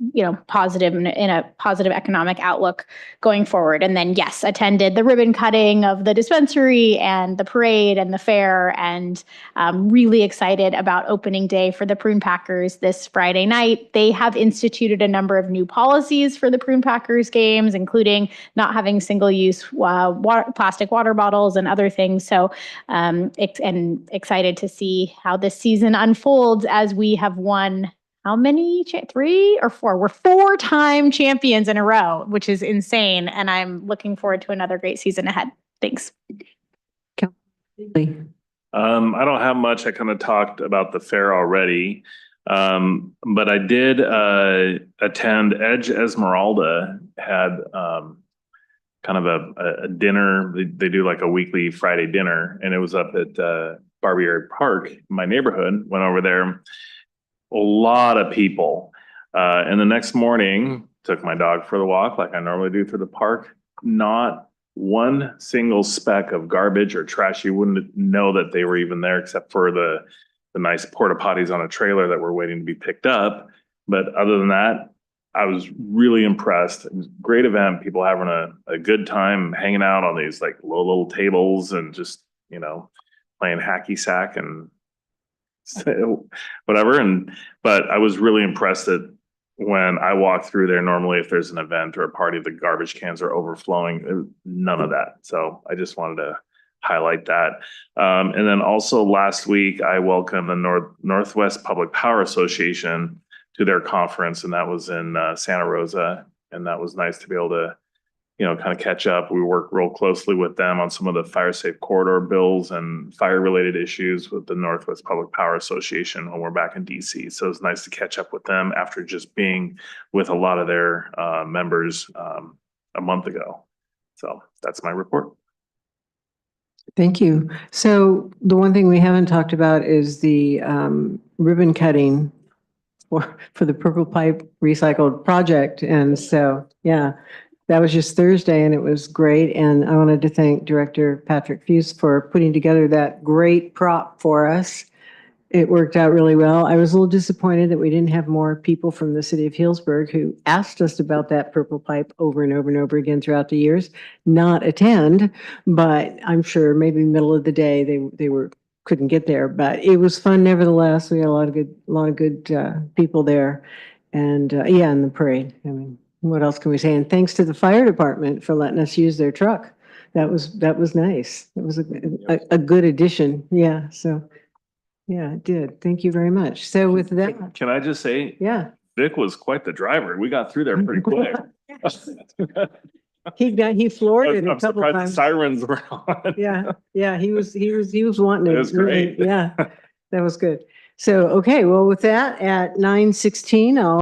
positive in a positive economic outlook going forward. And then yes, attended the ribbon cutting of the dispensary and the parade and the fair, and really excited about opening day for the Prune Packers this Friday night. They have instituted a number of new policies for the Prune Packers games, including not having single-use plastic water bottles and other things. So excited to see how this season unfolds as we have won how many? 3 or 4? We're 4-time champions in a row, which is insane. And I'm looking forward to another great season ahead. Thanks. I don't have much. I kind of talked about the fair already. But I did attend Edge Esmeralda had kind of a dinner. They do like a weekly Friday dinner, and it was up at Barbieri Park, my neighborhood. Went over there. A lot of people. And the next morning, took my dog for the walk like I normally do through the park. Not one single speck of garbage or trash. You wouldn't know that they were even there, except for the nice porta potties on a trailer that were waiting to be picked up. But other than that, I was really impressed. It was a great event. People having a good time hanging out on these like low little tables and just, playing hacky sack and whatever. But I was really impressed that when I walk through there, normally if there's an event or a party, the garbage cans are overflowing. None of that. So I just wanted to highlight that. And then also last week, I welcomed the Northwest Public Power Association to their conference, and that was in Santa Rosa. And that was nice to be able to, kind of catch up. We work real closely with them on some of the fire safe corridor bills and fire related issues with the Northwest Public Power Association when we're back in DC. So it's nice to catch up with them after just being with a lot of their members a month ago. So that's my report. Thank you. So the one thing we haven't talked about is the ribbon cutting for the Purple Pipe Recycled project. And so, yeah, that was just Thursday and it was great. And I wanted to thank Director Patrick Fuse for putting together that great prop for us. It worked out really well. I was a little disappointed that we didn't have more people from the city of Healdsburg who asked us about that purple pipe over and over and over again throughout the years, not attend, but I'm sure maybe middle of the day they couldn't get there, but it was fun nevertheless. We had a lot of good people there, and and the parade. I mean, what else can we say? And thanks to the fire department for letting us use their truck. That was nice. It was a good addition. Yeah. So. Yeah, it did. Thank you very much. So with that. Can I just say? Yeah. Vic was quite the driver. We got through there pretty quick. He floored it a I'm couple surprised times. the sirens were on. Yeah, he was wanting it. It was great. Yeah, that was good. So, okay, well, with that, at 9:16, I'll